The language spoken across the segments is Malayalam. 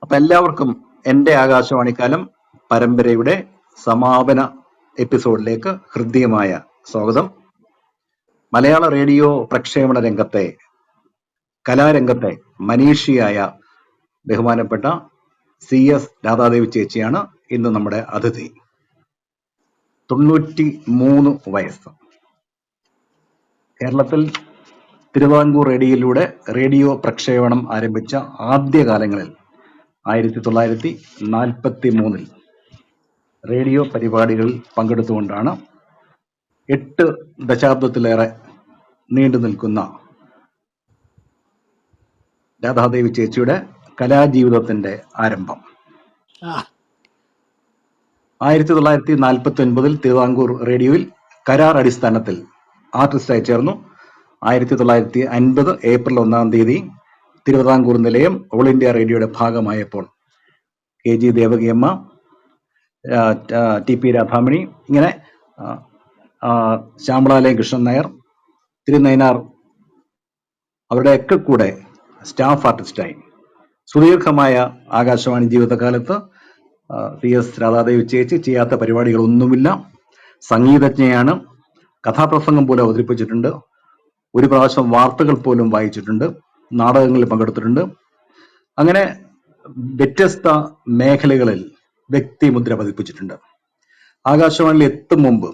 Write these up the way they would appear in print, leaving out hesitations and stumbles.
അപ്പൊ എല്ലാവർക്കും എൻ്റെ ആകാശവാണിക്കാലം പരമ്പരയുടെ സമാപന എപ്പിസോഡിലേക്ക് ഹൃദ്യമായ സ്വാഗതം. മലയാള റേഡിയോ പ്രക്ഷേപണ രംഗത്തെ കലാരംഗത്തെ മനീഷിയായ ബഹുമാനപ്പെട്ട CS രാധാദേവി ചേച്ചിയാണ് ഇന്ന് നമ്മുടെ അതിഥി. 93 വയസ്സ്. കേരളത്തിൽ തിരുവിതാംകൂർ റേഡിയോയിലൂടെ റേഡിയോ പ്രക്ഷേപണം ആരംഭിച്ച ആദ്യകാലങ്ങളിൽ 1943 റേഡിയോ പരിപാടികളിൽ പങ്കെടുത്തുകൊണ്ടാണ് 8 ദശാബ്ദത്തിലേറെ നീണ്ടു നിൽക്കുന്ന രാധാദേവി ചേച്ചിയുടെ കലാജീവിതത്തിന്റെ ആരംഭം. 1949 തിരുവിതാംകൂർ റേഡിയോയിൽ കരാർ അടിസ്ഥാനത്തിൽ ആർട്ടിസ്റ്റായി ചേർന്നു. 1950 ഏപ്രിൽ 1 തിരുവിതാംകൂർ നിലയം ഓൾ ഇന്ത്യ റേഡിയോയുടെ ഭാഗമായപ്പോൾ KG ദേവകിയമ്മ, TP രാധാമണി, ഇങ്ങനെ ശ്യാമളാലയം കൃഷ്ണൻ നായർ, തിരുനൈനാർ അവരുടെയൊക്കെ കൂടെ സ്റ്റാഫ് ആർട്ടിസ്റ്റായി. സുദീർഘമായ ആകാശവാണി ജീവിതകാലത്ത് CS രാധാദേവി ചേച്ചി ചെയ്യാത്ത പരിപാടികളൊന്നുമില്ല. സംഗീതജ്ഞയാണ്. കഥാപ്രസംഗം പോലും അവതരിപ്പിച്ചിട്ടുണ്ട്. ഒരു പ്രാവശ്യം വാർത്തകൾ പോലും വായിച്ചിട്ടുണ്ട്. നാടകങ്ങളിൽ പങ്കെടുത്തിട്ടുണ്ട്. അങ്ങനെ വ്യത്യസ്ത മേഖലകളിൽ വ്യക്തിമുദ്ര പതിപ്പിച്ചിട്ടുണ്ട്. ആകാശവാണിയിൽ എത്തും മുമ്പ്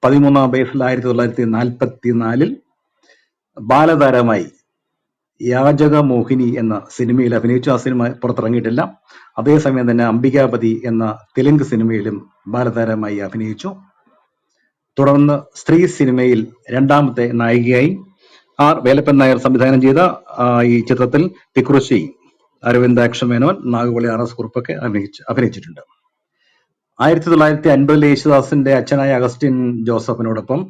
13-ാം വയസ്സിൽ 1944 ബാലതാരമായി യാചകമോഹിനി എന്ന സിനിമയിൽ അഭിനയിച്ചു. ആ സിനിമ പുറത്തിറങ്ങിയിട്ടില്ല. അതേസമയം തന്നെ അംബികാപതി എന്ന തെലുങ്ക് സിനിമയിലും ബാലതാരമായി അഭിനയിച്ചു. തുടർന്ന് സ്ത്രീ സിനിമയിൽ രണ്ടാമത്തെ നായികയായി. R വേലപ്പൻ നായർ സംവിധാനം ചെയ്ത ഈ ചിത്രത്തിൽ തിക്കുറിശ്ശി, അരവിന്ദാക്ഷ മേനോൻ, നാഗവള്ളി RS കുറുപ്പൊക്കെ അഭിനയിച്ചിട്ടുണ്ട്. 1950 യേശുദാസിന്റെ അച്ഛനായ അഗസ്റ്റിൻ ജോസഫിനോടൊപ്പം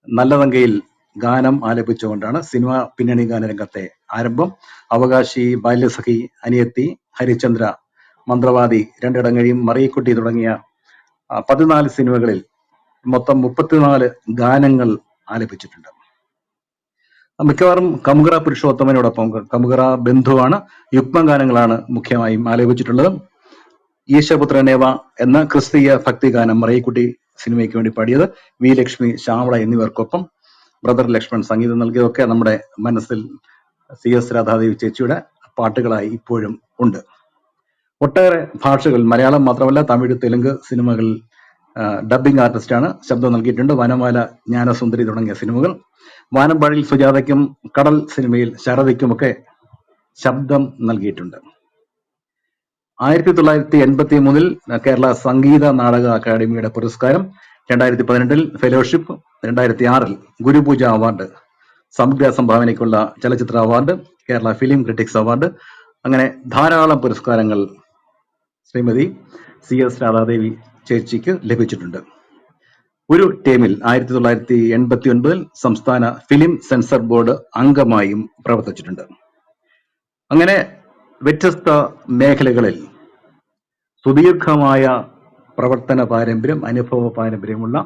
നല്ലതങ്കയിൽ ഗാനം ആലപിച്ചുകൊണ്ടാണ് സിനിമ പിന്നണി ഗാനരംഗത്തെ ആരംഭം. അവകാശി, ബാല്യസഖി, അനിയത്തി, ഹരിചന്ദ്ര, മന്ത്രവാദി, രണ്ടിടങ്ങഴിയും, മറിയക്കുട്ടി തുടങ്ങിയ 14 സിനിമകളിൽ മൊത്തം 34 ഗാനങ്ങൾ ആലപിച്ചിട്ടുണ്ട്. മിക്കവാറും കമുകറ പുരുഷോത്തമനോടൊപ്പം, കമുകറ ബന്ധുവാണ്, യുഗ്മഗാനങ്ങളാണ് മുഖ്യമായും ആലപിച്ചിട്ടുള്ളത്. ഈശപുത്രനേവ എന്ന ക്രിസ്തീയ ഭക്തിഗാനം മറിയക്കുട്ടി സിനിമയ്ക്ക് വേണ്ടി പാടിയത്. വി ലക്ഷ്മി, ശ്യാമള എന്നിവർക്കൊപ്പം ബ്രദർ ലക്ഷ്മൺ സംഗീതം നൽകിയതൊക്കെ നമ്മുടെ മനസ്സിൽ CS രാധാദേവി ചേച്ചിയുടെ പാട്ടുകളായി ഇപ്പോഴും ഉണ്ട്. ഒട്ടേറെ ഭാഷകൾ, മലയാളം മാത്രമല്ല തമിഴ്, തെലുങ്ക് സിനിമകളിൽ ഡബ്ബിംഗ് ആർട്ടിസ്റ്റാണ്. ശബ്ദം നൽകിയിട്ടുണ്ട്. വനമാല, ജ്ഞാനസുന്ദരി തുടങ്ങിയ സിനിമകൾ. വാനമ്പാടിയിൽ സുജാതയ്ക്കും കടൽ സിനിമയിൽ ശാരദയ്ക്കുമൊക്കെ ശബ്ദം നൽകിയിട്ടുണ്ട്. 1983 കേരള സംഗീത നാടക അക്കാദമിയുടെ പുരസ്കാരം, 2018 ഫെലോഷിപ്പ്, 2006 ഗുരുപൂജ അവാർഡ്, സമഗ്ര സംഭാവനയ്ക്കുള്ള ചലച്ചിത്ര award, Kerala film critics award, അങ്ങനെ ധാരാളം പുരസ്കാരങ്ങൾ ശ്രീമതി CS രാധാദേവി ചേച്ചിക്ക് ലഭിച്ചിട്ടുണ്ട്. ഒരു ടീമിൽ 1989 സംസ്ഥാന ഫിലിം സെൻസർ ബോർഡ് അംഗമായും പ്രവർത്തിച്ചിട്ടുണ്ട്. അങ്ങനെ വ്യത്യസ്ത മേഖലകളിൽ സുദീർഘമായ പ്രവർത്തന പാരമ്പര്യം, അനുഭവ പാരമ്പര്യമുള്ള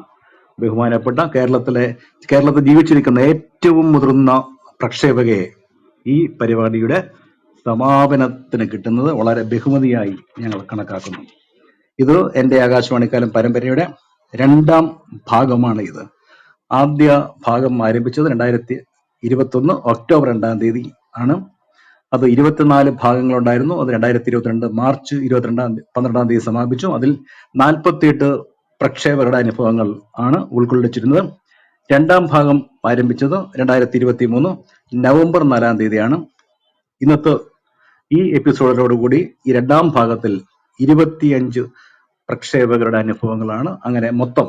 ബഹുമാനപ്പെട്ട കേരളത്തിൽ ജീവിച്ചിരിക്കുന്ന ഏറ്റവും മുതിർന്ന പ്രക്ഷേപകയെ ഈ പരിപാടിയുടെ സമാപനത്തിന് കിട്ടുന്നത് വളരെ ബഹുമതിയായി ഞങ്ങൾ കണക്കാക്കുന്നു. ഇത് എൻ്റെ ആകാശവാണിക്കാലം പരമ്പരയുടെ 2ാം ഭാഗമാണ്. ഇത് ആദ്യ ഭാഗം ആരംഭിച്ചത് 2021 ഒക്ടോബർ 2 ആണ്. അത് 24 ഭാഗങ്ങളുണ്ടായിരുന്നു. അത് 2022 മാർച്ച് 12 സമാപിച്ചു. അതിൽ 48 പ്രക്ഷേപകരുടെ അനുഭവങ്ങൾ ആണ് ഉൾക്കൊള്ളിച്ചിരുന്നത്. 2ാം ഭാഗം ആരംഭിച്ചത് 2023 നവംബർ 4 ആണ്. ഇന്നത്തെ ഈ എപ്പിസോഡിനോടുകൂടി ഈ 2ാം ഭാഗത്തിൽ 25 പ്രക്ഷേപകരുടെ അനുഭവങ്ങളാണ്. അങ്ങനെ മൊത്തം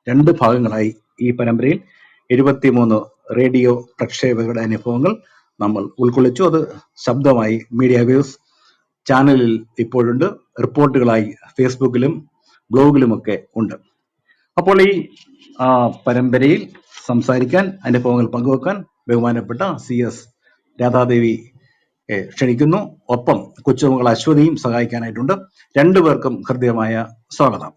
2 ഭാഗങ്ങളായി ഈ പരമ്പരയിൽ 73 റേഡിയോ പ്രക്ഷേപകരുടെ അനുഭവങ്ങൾ നമ്മൾ ഉൾക്കൊള്ളിച്ചു. അത് ശബ്ദമായി മീഡിയ വേവ്സ് ചാനലിൽ ഇപ്പോഴുണ്ട്. റിപ്പോർട്ടുകളായി ഫേസ്ബുക്കിലും ബ്ലോഗിലുമൊക്കെ ഉണ്ട്. അപ്പോൾ ഈ പരമ്പരയിൽ സംസാരിക്കാൻ, അനുഭവങ്ങൾ പങ്കുവെക്കാൻ ബഹുമാനപ്പെട്ട CS രാധാദേവി ക്ഷണിക്കുന്നു. ഒപ്പം കൊച്ചുമകൾ അശ്വതിയും സഹായിക്കാനായിട്ടുണ്ട്. 2 പേർക്കും ഹൃദ്യമായ സ്വാഗതം.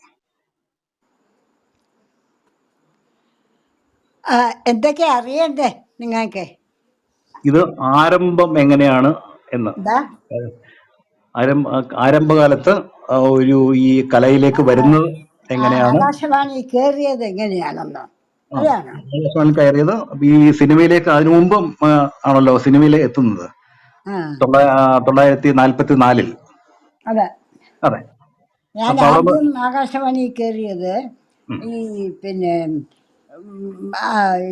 എന്തൊക്കെ അറിയണ്ടേ നിങ്ങൾക്ക്? ഇത് ആരംഭം എങ്ങനെയാണ്, എന്ന് എന്താ ആരംഭകാലത്ത് ഒരു ഈ കലയിലേക്ക് വരുന്നത് എങ്ങനെയാണ്, ആകാശവാണി കയറിയത് എങ്ങനെയാണെന്നോ? അതാണ് ആകാശവാണി കയറിയത് ഈ സിനിമയിലേക്ക് അതിനു മുമ്പും ആണല്ലോ സിനിമയിൽ എത്തുന്നത്, 1944 അതെ. അതെ. ഞാൻ അപ്പൊ അവിടെ ആദ്യം ആകാശവാണി കയറിയത് ഈ പിന്നെ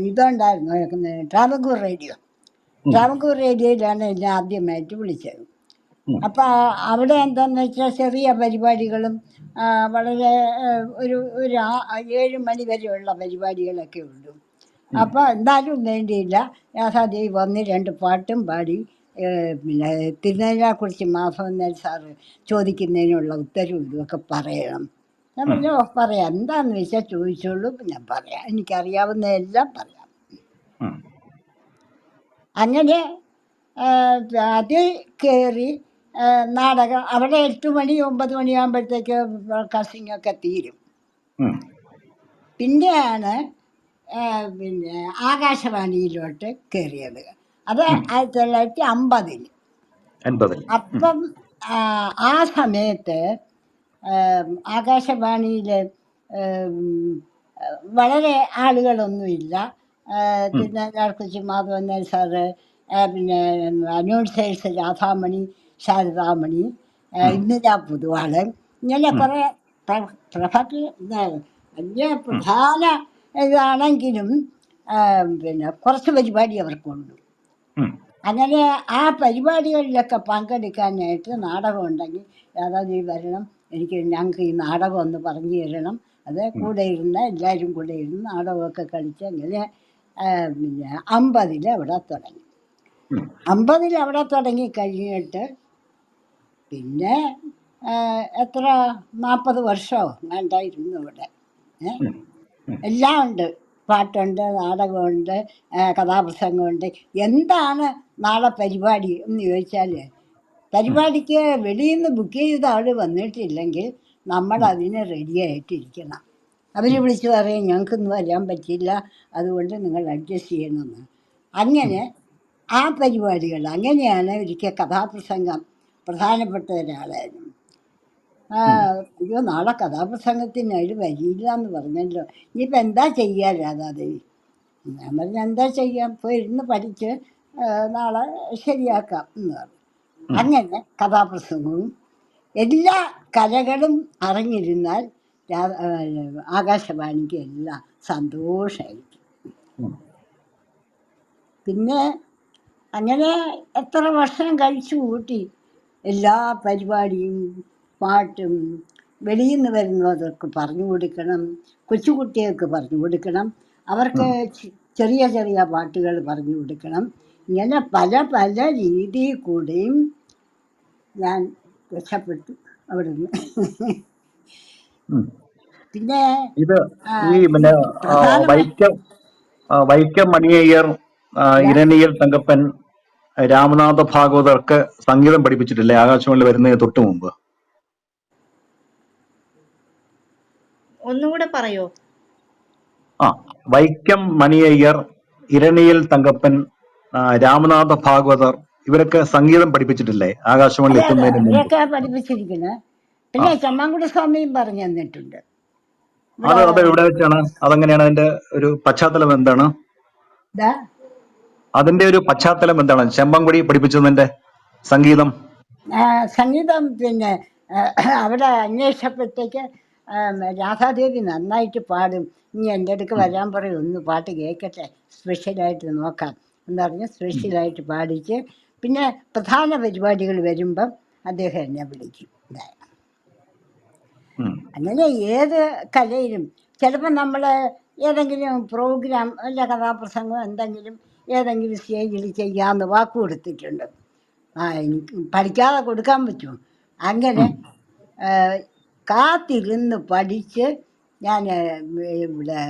ഇതുണ്ടായിരുന്നു ട്രാവൻകൂർ റേഡിയോ. ട്രാവൻകൂർ റേഡിയോയിലാണ് എന്നെ ആദ്യമായിട്ട് വിളിച്ചത്. അപ്പം അവിടെ എന്താണെന്ന് വെച്ചാൽ ചെറിയ പരിപാടികളും വളരെ ഒരു 7 മണി വരെയുള്ള പരിപാടികളൊക്കെ ഉള്ളൂ. അപ്പോൾ എന്തായാലും വേണ്ടിയില്ല, യാഥാദേവി വന്ന് 2 പാട്ടും പാടി പിന്നെ തിരുനെല്ലിനെക്കുറിച്ച് മാധവൻ സാറ് ചോദിക്കുന്നതിനുള്ള ഉത്തരവും ഇതുമൊക്കെ പറയണം. ഞാൻ പറഞ്ഞു പറയാം, എന്താന്ന് വെച്ചാൽ ചോദിച്ചോളൂ, ഞാൻ പറയാം, എനിക്കറിയാവുന്നതെല്ലാം പറയാം. അങ്ങനെ അത് കയറി നാടകം അവിടെ 8 മണി 9 മണിയാകുമ്പോഴത്തേക്ക് ബ്രോഡ്കാസ്റ്റിംഗ് ഒക്കെ തീരും. പിന്നെയാണ് പിന്നെ ആകാശവാണിയിലോട്ട് കയറിയത്. അത് 1950. അപ്പം ആ സമയത്ത് ആകാശവാണിയിൽ വളരെ ആളുകളൊന്നുമില്ല. തിരുനെല്ലിക്കുറിച്ച് മാധവൻ സാറ്, പിന്നെ അനൗൺസേഴ്സ് രാധാമണി, ശാരദാമണി, ഇന്ദിര പൊതുവാള്, ഇങ്ങനെ കുറേ വലിയ പ്രധാന ഇതാണെങ്കിലും പിന്നെ കുറച്ച് പരിപാടി അവർക്കുണ്ട്. അങ്ങനെ ആ പരിപാടികളിലൊക്കെ പങ്കെടുക്കാനായിട്ട് നാടകം ഉണ്ടെങ്കിൽ യാഥാദേവി വരണം, ഞങ്ങൾക്ക് ഈ നാടകം ഒന്ന് പറഞ്ഞു തരണം. അത് കൂടെ ഇരുന്ന് എല്ലാവരും കൂടെ ഇരുന്ന് നാടകമൊക്കെ കളിച്ച് അങ്ങനെ പിന്നെ 50 അവിടെ തുടങ്ങി. 50 അവിടെ തുടങ്ങി കഴിഞ്ഞിട്ട് പിന്നെ എത്ര 40 വർഷമോ ഉണ്ടായിരുന്നു ഇവിടെ. എല്ലാം ഉണ്ട്, പാട്ടുണ്ട്, നാടകമുണ്ട്, കഥാപ്രസംഗമുണ്ട്. എന്താണ് നാളെ പരിപാടി എന്ന് ചോദിച്ചാൽ, പരിപാടിക്ക് വെളിയിൽ നിന്ന് ബുക്ക് ചെയ്ത ആൾ വന്നിട്ടില്ലെങ്കിൽ നമ്മൾ അതിന് റെഡിയായിട്ടിരിക്കണം. അവർ വിളിച്ച് പറയും ഞങ്ങൾക്കൊന്നും വരാൻ പറ്റില്ല, അതുകൊണ്ട് നിങ്ങൾ അഡ്ജസ്റ്റ് ചെയ്യണമെന്ന്. അങ്ങനെ ആ പരിപാടികൾ അങ്ങനെയാണ്. ഒരിക്കൽ കഥാപ്രസംഗം പ്രധാനപ്പെട്ട ഒരാളായിരുന്നു. അയ്യോ നാളെ കഥാപ്രസംഗത്തിന് അവർ വരില്ല എന്ന് പറഞ്ഞല്ലോ, ഇനിയിപ്പോൾ എന്താ ചെയ്യുക രാധാദേവി? ഞാൻ പറഞ്ഞ എന്താ ചെയ്യാം, പോയി ഇരുന്ന് പഠിച്ച് നാളെ ശരിയാക്കാം എന്ന് പറഞ്ഞു. അങ്ങനെ കഥാപ്രസംഗവും എല്ലാ കലകളും അറിഞ്ഞിരുന്നാൽ ആകാശവാണിക്ക് എല്ലാം സന്തോഷമായിരിക്കും. പിന്നെ അങ്ങനെ എത്ര വർഷം കഴിച്ചു കൂട്ടി. എല്ലാ പരിപാടിയും പാട്ടും വെളിയിൽ നിന്ന് വരുന്നവർക്ക് പറഞ്ഞു കൊടുക്കണം, കൊച്ചുകുട്ടികൾക്ക് പറഞ്ഞു കൊടുക്കണം, അവർക്ക് ചെറിയ ചെറിയ പാട്ടുകൾ പറഞ്ഞു കൊടുക്കണം. ഇങ്ങനെ പല പല രീതിയിൽ കൂടെയും ഞാൻ രക്ഷപ്പെട്ടു അവിടുന്ന്. പിന്നെ ഇത് ഈ പിന്നെ വൈക്കം മണിയയ്യർ, ഇരണിയൽ തങ്കപ്പൻ, രാമനാഥ ഭാഗവതർക്ക് സംഗീതം പഠിപ്പിച്ചിട്ടില്ലേ ആകാശവാണിയിൽ വരുന്നതിന് തൊട്ട് മുമ്പ്? ഒന്നുകൂടെ പറയോ? വൈക്കം മണിയയ്യർ, ഇരണിയൽ തങ്കപ്പൻ, രാമനാഥ ഭാഗവതർ ഇവരൊക്കെ സംഗീതം പഠിപ്പിച്ചിട്ടില്ലേ ആകാശവാണിയിൽ എത്തുന്നതിന് മുമ്പ്? പഠിപ്പിച്ചിരിക്കുന്നത്. പിന്നെ ചമ്മാങ്കുടി സ്വാമിയും പറഞ്ഞു തന്നിട്ടുണ്ട്. അത് എവിടെ വെച്ചാണ്? അതെങ്ങനെയാണ്? അതിന്റെ ഒരു പശ്ചാത്തലം എന്താണ്? അതിന്റെ ഒരു പശ്ചാത്തലം എന്താണ് ചെമ്പൻകുടി പഠിപ്പിച്ചതിന്റെ സംഗീതം? സംഗീതം പിന്നെ അവിടെ അന്വേഷിച്ചപ്പോഴത്തേക്ക് രാധാദേവി നന്നായിട്ട് പാടും, ഇനി എൻ്റെ അടുക്ക് വരാൻ പറയും, ഒന്ന് പാട്ട് കേൾക്കട്ടെ, സ്പെഷ്യലായിട്ട് നോക്കാം എന്ന് പറഞ്ഞ് സ്പെഷ്യലായിട്ട് പാടിച്ച് പിന്നെ പ്രധാന പരിപാടികൾ വരുമ്പം അദ്ദേഹം എന്നെ വിളിക്കും. അങ്ങനെ ഏത് കലയിലും ചിലപ്പോൾ നമ്മൾ ഏതെങ്കിലും പ്രോഗ്രാം അല്ല കഥാപ്രസംഗം എന്തെങ്കിലും ഏതെങ്കിലും സ്റ്റേജിൽ ചെയ്യാമെന്ന് വാക്ക് കൊടുത്തിട്ടുണ്ട്. എനിക്ക് പഠിക്കാതെ കൊടുക്കാൻ പറ്റുമോ? അങ്ങനെ കാത്തിരുന്ന് പഠിച്ച് ഞാൻ ഇവിടെ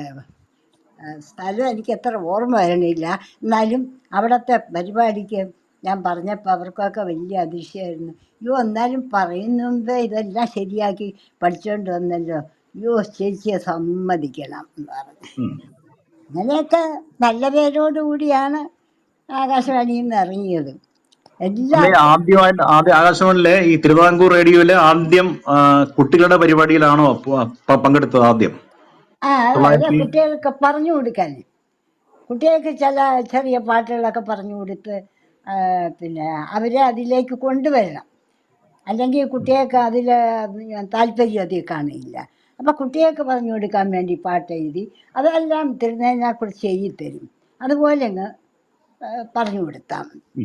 സ്ഥലം എനിക്ക് എത്ര ഓർമ്മ വരണില്ല, എന്നാലും അവിടുത്തെ പരിപാടിക്ക് ഞാൻ പറഞ്ഞപ്പോൾ അവർക്കൊക്കെ വലിയ അതിശയമായിരുന്നു. അയ്യോ എന്നാലും പറയുന്നുമ്പേ ഇതെല്ലാം ശരിയാക്കി പഠിച്ചുകൊണ്ട് വന്നല്ലോ, അയ്യോ ചേച്ചിയെ സമ്മതിക്കണം എന്ന് പറഞ്ഞു. അങ്ങനെയൊക്കെ നല്ല പേരോടുകൂടിയാണ് ആകാശവാണിയിൽ നിന്ന് ഇറങ്ങിയത്. എല്ലാ അല്ലെ ആദ്യം ആകാശവാണിയിലെ ഈ തിരുവിതാംകൂർ റേഡിയോയിലെ ആദ്യം കുട്ടികളുടെ പരിപാടിയിലാണോ പങ്കെടുത്തത് ആദ്യം? അതായത് 1900 കുട്ടികൾക്ക് പറഞ്ഞു കൊടുക്കാൻ, കുട്ടികൾക്ക് ചില ചെറിയ പാട്ടുകളൊക്കെ പറഞ്ഞു കൊടുത്ത് പിന്നെ അവരെ അതിലേക്ക് കൊണ്ടുവരണം. അല്ലെങ്കിൽ കുട്ടികൾക്ക് അതിൽ താല്പര്യം അധികം കാണില്ല. അപ്പം കുട്ടികൾക്ക് പറഞ്ഞു കൊടുക്കാൻ വേണ്ടി പാട്ട് എഴുതി അതെല്ലാം തിരുനേതിനെക്കുറിച്ച് എഴുതി തരും. അതുപോലെ അങ്ങ് പറഞ്ഞു കൊടുത്താൽ മതി.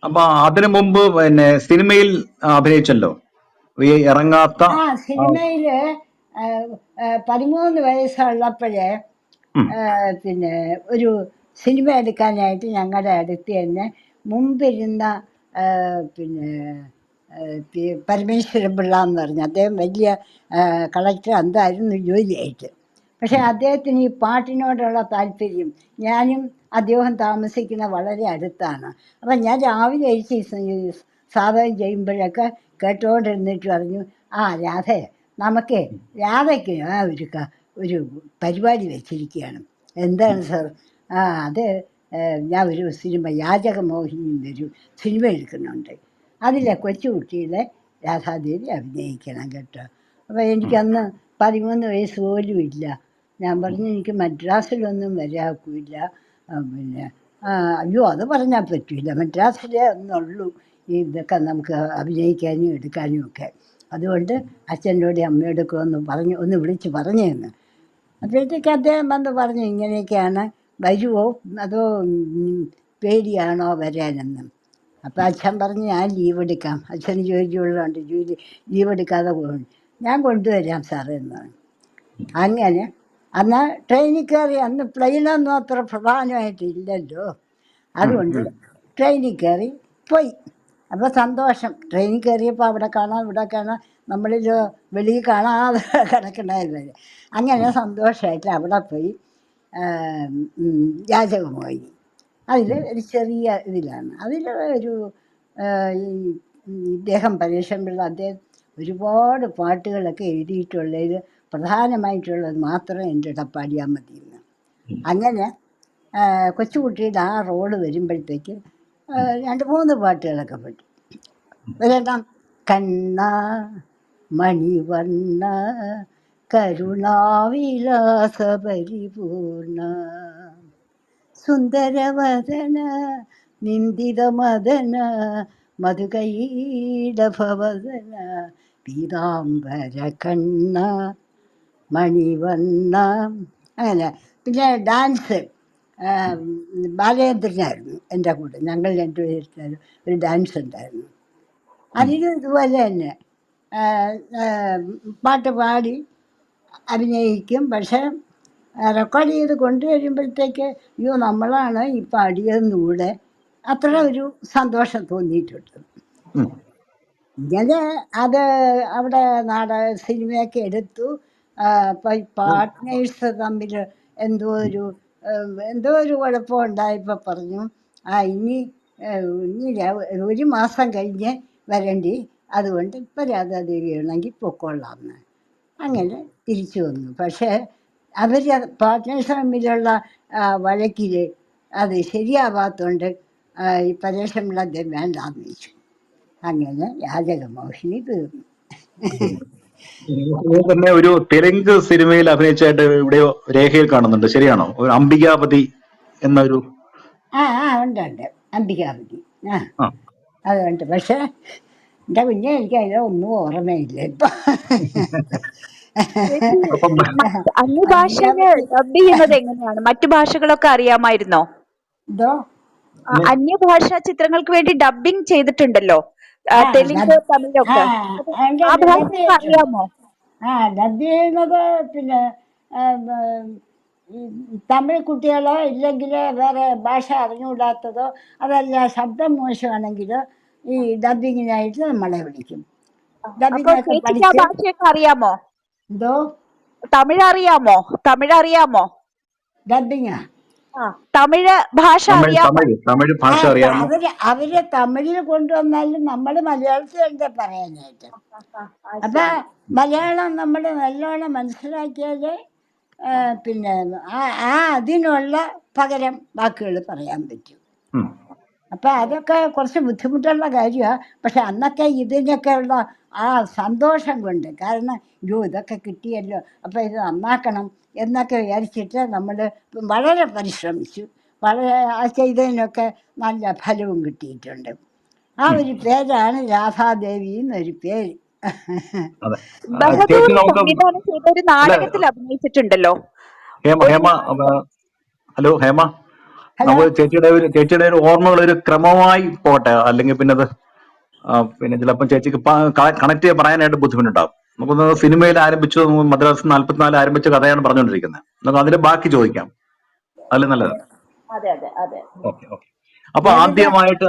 അപ്പൊ അതിനു മുമ്പ് പിന്നെ സിനിമയിൽ അഭിനയിച്ചല്ലോ, ഈ ഇറങ്ങാത്ത സിനിമയിൽ 13 വയസ്സുള്ളപ്പോഴേ പിന്നെ ഒരു സിനിമ എടുക്കാനായിട്ട് ഞങ്ങളുടെ അടുത്ത് തന്നെ മുമ്പിരുന്ന പിന്നെ പരമേശ്വരൻ പിള്ള എന്ന് പറഞ്ഞ അദ്ദേഹം വലിയ കളക്ടർ എന്തായിരുന്നു ജോലിയായിട്ട്. പക്ഷേ അദ്ദേഹത്തിന് ഈ പാട്ടിനോടുള്ള താല്പര്യം, ഞാനും അദ്ദേഹം താമസിക്കുന്ന വളരെ അടുത്താണ്. അപ്പം ഞാൻ രാവിലെ സാധകം ചെയ്യുമ്പോഴൊക്കെ കേട്ടോണ്ടിരുന്നിട്ട് പറഞ്ഞു, രാധേ, നമുക്ക് രാധയ്ക്ക് ഒരു പരിപാടി വെച്ചിരിക്കുകയാണ്. എന്താണ് സാർ? അത് ഞാൻ ഒരു സിനിമ യാചകമോഹിനി എന്നൊരു സിനിമ എടുക്കുന്നുണ്ട്. അതിലെ കൊച്ചുകുട്ടിയുടെ രാധാദേവി അഭിനയിക്കണം കേട്ടോ. അപ്പോൾ എനിക്കന്ന് 13 വയസ്സ് പോലും ഇല്ല. ഞാൻ പറഞ്ഞു എനിക്ക് മദ്രാസിലൊന്നും വരാക്കില്ല. പിന്നെ അയ്യോ അത് പറഞ്ഞാൽ പറ്റില്ല, മദ്രാസിലേ ഒന്നുള്ളൂ ഇതൊക്കെ നമുക്ക് അഭിനയിക്കാനും എടുക്കാനും ഒക്കെ. അതുകൊണ്ട് അച്ഛനോടും അമ്മയോടൊക്കെ ഒന്ന് വിളിച്ച് പറഞ്ഞേന്ന്. അപ്പോഴത്തേക്ക് അദ്ദേഹം വന്ന് പറഞ്ഞു, ഇങ്ങനെയൊക്കെയാണ്, വരുമോ അതോ പേടിയാണോ വരാനെന്ന്. അപ്പം അച്ഛൻ പറഞ്ഞു ഞാൻ ലീവ് എടുക്കാം, അച്ഛന് ജോലിയുള്ളതുകൊണ്ട് ലീവ് എടുക്കാതെ പോകും, ഞാൻ കൊണ്ടുവരാം സാറേ എന്ന് പറഞ്ഞു. അങ്ങനെ അന്ന് ട്രെയിനിൽ കയറി, അന്ന് പ്ലെയിനൊന്നും അത്ര പ്രധാനമായിട്ടില്ലല്ലോ, അതുകൊണ്ട് ട്രെയിനിൽ കയറി പോയി. അപ്പോൾ സന്തോഷം, ട്രെയിനിൽ കയറിയപ്പോൾ അവിടെ കാണാം ഇവിടെ കാണാം, നമ്മളിൽ വെളിയിൽ കാണാതെ കിടക്കണമായിരുന്നു. അങ്ങനെ സന്തോഷമായിട്ട് അവിടെ പോയി യാചകമോഹിനി. അതിൽ ഒരു ചെറിയ ഇതിലാണ്, അതിൽ ഒരു ഈ ഇദ്ദേഹം പരേശൻ പിള്ള അദ്ദേഹം ഒരുപാട് പാട്ടുകളൊക്കെ എഴുതിയിട്ടുള്ളതിൽ പ്രധാനമായിട്ടുള്ളത് മാത്രം എൻ്റെ പാടിയാൽ മതിയെന്ന്. അങ്ങനെ കൊച്ചുകുട്ടിയുടെ ആ റോള് വരുമ്പോഴത്തേക്ക് 2-3 പാട്ടുകളൊക്കെ പാടി. ഒരെണ്ണം കണ്ണ മണിവർണ്ണ കരുണാവിലാസ പരിപൂർണ സുന്ദരവദന നിന്ദിതമദന മധുകൈടഭവദന പീതാംബര കണ്ണ മണിവർണ്ണ. അങ്ങനെ പിന്നെ ഡാൻസ് ബാലചന്ദ്രനായിരുന്നു എൻ്റെ കൂടെ, ഞങ്ങൾ രണ്ടുപേരും ഒരു ഡാൻസ് ഉണ്ടായിരുന്നു. അതിലും ഇതുപോലെ തന്നെ പാട്ട് പാടി അഭിനയിക്കും. പക്ഷേ റെക്കോർഡ് ചെയ്ത് കൊണ്ടുവരുമ്പോഴത്തേക്ക് അയ്യോ നമ്മളാണ് ഈ പാടിയതെന്നുകൂടെ അത്ര ഒരു സന്തോഷം തോന്നിയിട്ടുണ്ട്. ഇങ്ങനെ അത് അവിടെ സിനിമയൊക്കെ എടുത്തു. അപ്പോൾ ഈ പാർട്ട്നേഴ്സ് തമ്മിൽ എന്തോ ഒരു കുഴപ്പം ഉണ്ടായപ്പോൾ പറഞ്ഞു, ഇനി 1 മാസം കഴിഞ്ഞ് വരേണ്ടി, അതുകൊണ്ട് ഇപ്പം രാധാദേവി ആണെങ്കിൽ പൊക്കോളാമെന്ന്. അങ്ങനെ തിരിച്ചു വന്നു. പക്ഷേ അവർ പാർട്ട്നേഴ്സ് തമ്മിലുള്ള വഴക്കിൽ അത് ശരിയാവാത്തതുകൊണ്ട് ഈ പരേശൻ പിള്ള അദ്ദേഹം വേണ്ടാന്ന് വെച്ചു. അങ്ങനെ യാചകമോഹിനി തീർന്നു. തന്നെ ഒരു തെലുങ്ക് സിനിമയിൽ അഭിനയിച്ചായിട്ട് എവിടെയോ രേഖയിൽ കാണുന്നുണ്ട്, ശരിയാണോ? ഒരു അംബികാപതി എന്നൊരു ഉണ്ട് അംബികാപതി. അതുകൊണ്ട് പക്ഷേ എൻ്റെ കുഞ്ഞെ എനിക്ക് അതിലൊന്നും ഓർമ്മയില്ല ഇപ്പം. അന്യഭാഷയില് ഡബ് ചെയ്യുന്നത് എങ്ങനെയാണ്? മറ്റു ഭാഷകളൊക്കെ അറിയാമായിരുന്നോ? എന്തോ അന്യഭാഷാ ചിത്രങ്ങൾക്ക് വേണ്ടി ഡബിങ് ചെയ്തിട്ടുണ്ടല്ലോ, തെലുങ്ക്, തമിഴൊക്കെ. ആ ഭാഷയൊക്കെ അറിയാമോ? ഡബ് ചെയ്യുന്നത് പിന്നെ തമിഴ് കുട്ടികളോ ഇല്ലെങ്കിൽ വേറെ ഭാഷ അറിഞ്ഞുകൂടാത്തതോ, അതല്ല ശബ്ദം മോശമാണെങ്കിൽ ഈ ഡബിങ്ങിനായിട്ട് നമ്മളെ വിളിക്കും. ഡബിങ്ങൊക്കെ ചേച്ചിക്ക് ആ ഭാഷയൊക്കെ അറിയാമോ? എന്തോ തമിഴ് അറിയാമോ? ഡബിങ്ങാ? തമിഴ് ഭാഷ അറിയാമോ? തമിഴ് ഭാഷ അറിയാമോ? അവര് തമിഴിൽ കൊണ്ടുവന്നാലും നമ്മൾ മലയാളത്തിൽ എന്താ പറയാനായിട്ട്. അപ്പൊ മലയാളം നമ്മൾ നല്ലോണം മനസ്സിലാക്കിയാലേ പിന്നെ അതിനുള്ള പകരം വാക്കുകൾ പറയാൻ പറ്റും. അപ്പം അതൊക്കെ കുറച്ച് ബുദ്ധിമുട്ടുള്ള കാര്യമാണ്. പക്ഷെ അന്നൊക്കെ ഇതിനൊക്കെയുള്ള ആ സന്തോഷം കൊണ്ട്, കാരണം അയ്യോ ഇതൊക്കെ കിട്ടിയല്ലോ, അപ്പം ഇത് നന്നാക്കണം എന്നൊക്കെ വിചാരിച്ചിട്ട് നമ്മൾ വളരെ പരിശ്രമിച്ചു. വളരെ ആ ചെയ്തതിനൊക്കെ നല്ല ഫലവും കിട്ടിയിട്ടുണ്ട്. ആ ഒരു പേരാണ് രാധാദേവി എന്നൊരു പേര്. അതെ. ബഹദൂർ ചേച്ചി നമുക്ക് സംവിധാനം ചെയ്ത ഒരു അല്ല നാടകത്തിൽ അഭിനയിച്ചിട്ടുണ്ടല്ലോ. ഹേമ ഒരു ഹേമ ഹലോ ഹേമ, ഹലോ. നമുക്ക് ചേച്ചിയുടെ ഒരു ഓർമ്മകൾ ഒരു ക്രമമായി പോട്ടെ, അല്ലെങ്കിൽ പിന്നെ അത് പിന്നെ ചിലപ്പോൾ ചേച്ചിക്ക് കണക്ട് ചെയ്യാൻ പറയാനായിട്ട് ബുദ്ധിമുട്ടുണ്ടാവും. നമുക്കൊന്ന് സിനിമയിൽ ആരംഭിച്ചു, മദ്രാസ് 44 ആരംഭിച്ച കഥയാണ് പറഞ്ഞുകൊണ്ടിരിക്കുന്നത്. നമുക്ക് അതിന്റെ ബാക്കി ചോദിക്കാം, അതിൽ നല്ലത്. അതെ അതെ അതെ. Okay okay. അപ്പൊ ഏതിൻ്റെ? ആദ്യമായിട്ട്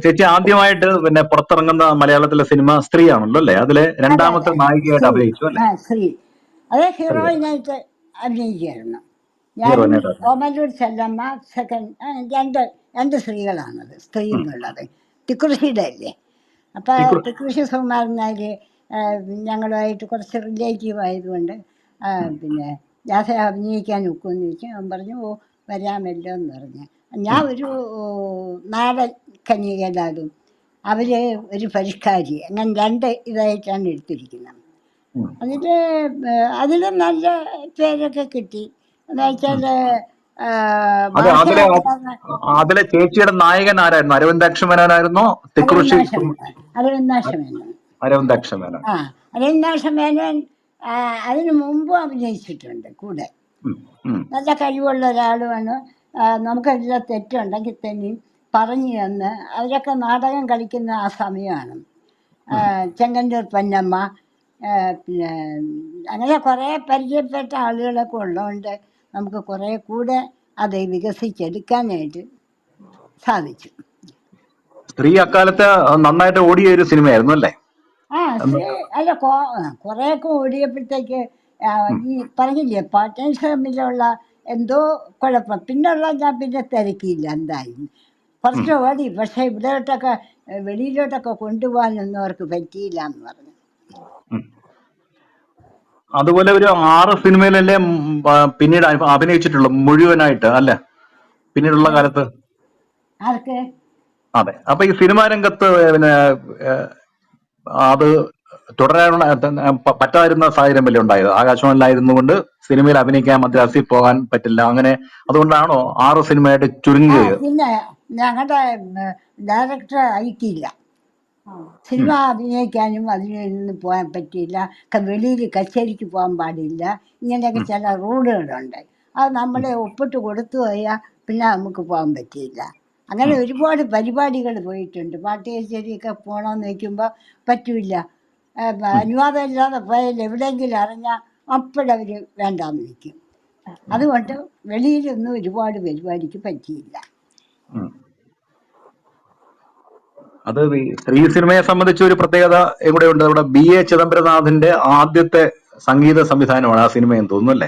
ചേച്ചി ആദ്യമായിട്ട് പിന്നെ പുറത്തിറങ്ങുന്ന മലയാളത്തിലെ സിനിമ സ്ത്രീ ആണല്ലോ അല്ലേ? അതിലെ അതെ രണ്ടാമത്തെ അതെ, നായികയായിട്ട് ശ്രീ. അഭിനയിച്ചു അല്ലേ? ശ്രീ. അത് സ്ത്രീ ഹീറോയിനായിട്ട് അഭിനയിക്കുകയായിരുന്നു. ഞാനും ഹീറോയിനായിട്ട് അഭിനയിച്ചു. ഓമല്ലൂർ ചെല്ലമ്മ സെക്കൻഡ്, രണ്ട് സ്ത്രീകളാണത്. സ്ത്രീ എന്നുള്ളത് തിക്കുറിശിയുടെ അല്ലേ. അപ്പോൾ തിക്കുറി തിക്കുറിശി സുകുമാരൻ നായർ ഞങ്ങളുമായിട്ട് കുറച്ച് റിലേറ്റീവ് ആയതുകൊണ്ട് പിന്നെ രാധ അഭിനയിക്കാൻ ഒക്കുമെന്ന് ചോദിച്ചു. അവൻ പറഞ്ഞു ഓ വരാമല്ലോ എന്ന് പറഞ്ഞ്. ഞാൻ ഒരു നാടൻ കന്യകയിലാകും, അവർ ഒരു പരിഷ്കാരി, അങ്ങനെ രണ്ട് ഇതായിട്ടാണ് എടുത്തിരിക്കുന്നത്. എന്നിട്ട് അതിൽ നല്ല പേരൊക്കെ കിട്ടി. എന്ന് വെച്ചാൽ അത് ഭാഷ അതിലെ അറിയാവുന്ന അതിലെ ചേച്ചിയുടെ നായകൻ ആരായിരുന്നു? അരവിന്ദാക്ഷ മേനോനായിരുന്നോ? തിക്കുറിശി അരവിന്ദാക്ഷ മേനോൻ. അരവിന്ദാക്ഷ മേനോൻ. ആ, അരവിന്ദാക്ഷ മേനോൻ അതിനു മുമ്പും അഭിനയിച്ചിട്ടുണ്ട് കൂടെ. ഉം, ഉം, നല്ല കഴിവുള്ള ഒരാളുമാണ്. നമുക്കെല്ലാം തെറ്റുണ്ടെങ്കിൽ തന്നെയും പറഞ്ഞു തന്ന് അവരൊക്കെ നാടകം കളിക്കുന്ന ആ സമയമാണ്. ചെങ്ങന്നൂർ പൊന്നമ്മ, പിന്നെ അങ്ങനെ കുറേ പരിചയപ്പെട്ട ആളുകളൊക്കെ ഉള്ളതുകൊണ്ട് നമുക്ക് കുറേ കൂടെ അത് വികസിച്ചെടുക്കാനായിട്ട് സാധിച്ചു. സ്ത്രീ അക്കാലത്ത് നന്നായിട്ട് ഓടിയ ഒരു സിനിമയായിരുന്നു അല്ലേ? സ്ത്രീ അല്ല, കുറേയൊക്കെ ഓടിയപ്പോഴത്തേക്ക് ഈ പറഞ്ഞില്ലേ പാർട്ട്നേഴ്സ് തമ്മിലുള്ള എന്തോ കുഴപ്പം. പിന്നുള്ള ഞാൻ പിന്നെ തിരക്കിയില്ല എന്തായാലും. കുറച്ച് ഓടി, പക്ഷേ ഇവിടോട്ടൊക്കെ വെളിയിലോട്ടൊക്കെ കൊണ്ടുപോകാനൊന്നും അവർക്ക് പറ്റിയില്ല എന്ന് പറഞ്ഞു. അതുപോലെ ഒരു 6 സിനിമയിലല്ലേ പിന്നീട് അഭിനയിച്ചിട്ടുള്ളൂ മുഴുവനായിട്ട് അല്ലേ പിന്നീടുള്ള കാലത്ത്? ആർക്ക്? അതെ. അപ്പൊ ഈ സിനിമാ രംഗത്ത് പിന്നെ അത് തുടരാനുള്ള പറ്റാതിരുന്ന സാഹചര്യം വല്ല ഉണ്ടായത്? ആകാശവാണിയിലായിരുന്നു കൊണ്ട് സിനിമയിൽ അഭിനയിക്കാൻ മദ്രാസിൽ പോകാൻ പറ്റില്ല, അങ്ങനെ അതുകൊണ്ടാണോ 6 സിനിമയായിട്ട് ചുരുങ്ങുകയോ? പിന്നെ ഞങ്ങളുടെ ഡയറക്ടർ അയക്കില്ല. സിനിമ അഭിനയിക്കാനും അതിനൊന്നും പോകാൻ പറ്റിയില്ല. വെളിയിൽ കച്ചേരിക്ക് പോകാൻ പാടില്ല, ഇങ്ങനെയൊക്കെ ചില റൂളുകളുണ്ട്. അത് നമ്മളെ ഒപ്പിട്ട് കൊടുത്തു പോയാൽ പിന്നെ നമുക്ക് പോകാൻ പറ്റിയില്ല. അങ്ങനെ ഒരുപാട് പരിപാടികൾ പോയിട്ടുണ്ട്. പാട്ട് കച്ചേരിയൊക്കെ പോകണമെന്ന് വയ്ക്കുമ്പോൾ പറ്റില്ല. അനുവാദം ഇല്ലാതെ പോയാൽ എവിടെയെങ്കിലും അറിഞ്ഞാൽ അപ്പോഴവർ വേണ്ടാന്ന് വയ്ക്കും. അതുകൊണ്ട് വെളിയിലൊന്നും ഒരുപാട് പരിപാടിക്ക് പറ്റിയില്ല. അത് സ്ത്രീ സിനിമയെ സംബന്ധിച്ച് ഒരു പ്രത്യേകത എവിടെയുണ്ട്? നമ്മുടെ BA ചിദംബരനാഥിന്റെ ആദ്യത്തെ സംഗീത സംവിധാനമാണ് ആ സിനിമയെന്ന് തോന്നുന്നു അല്ലേ?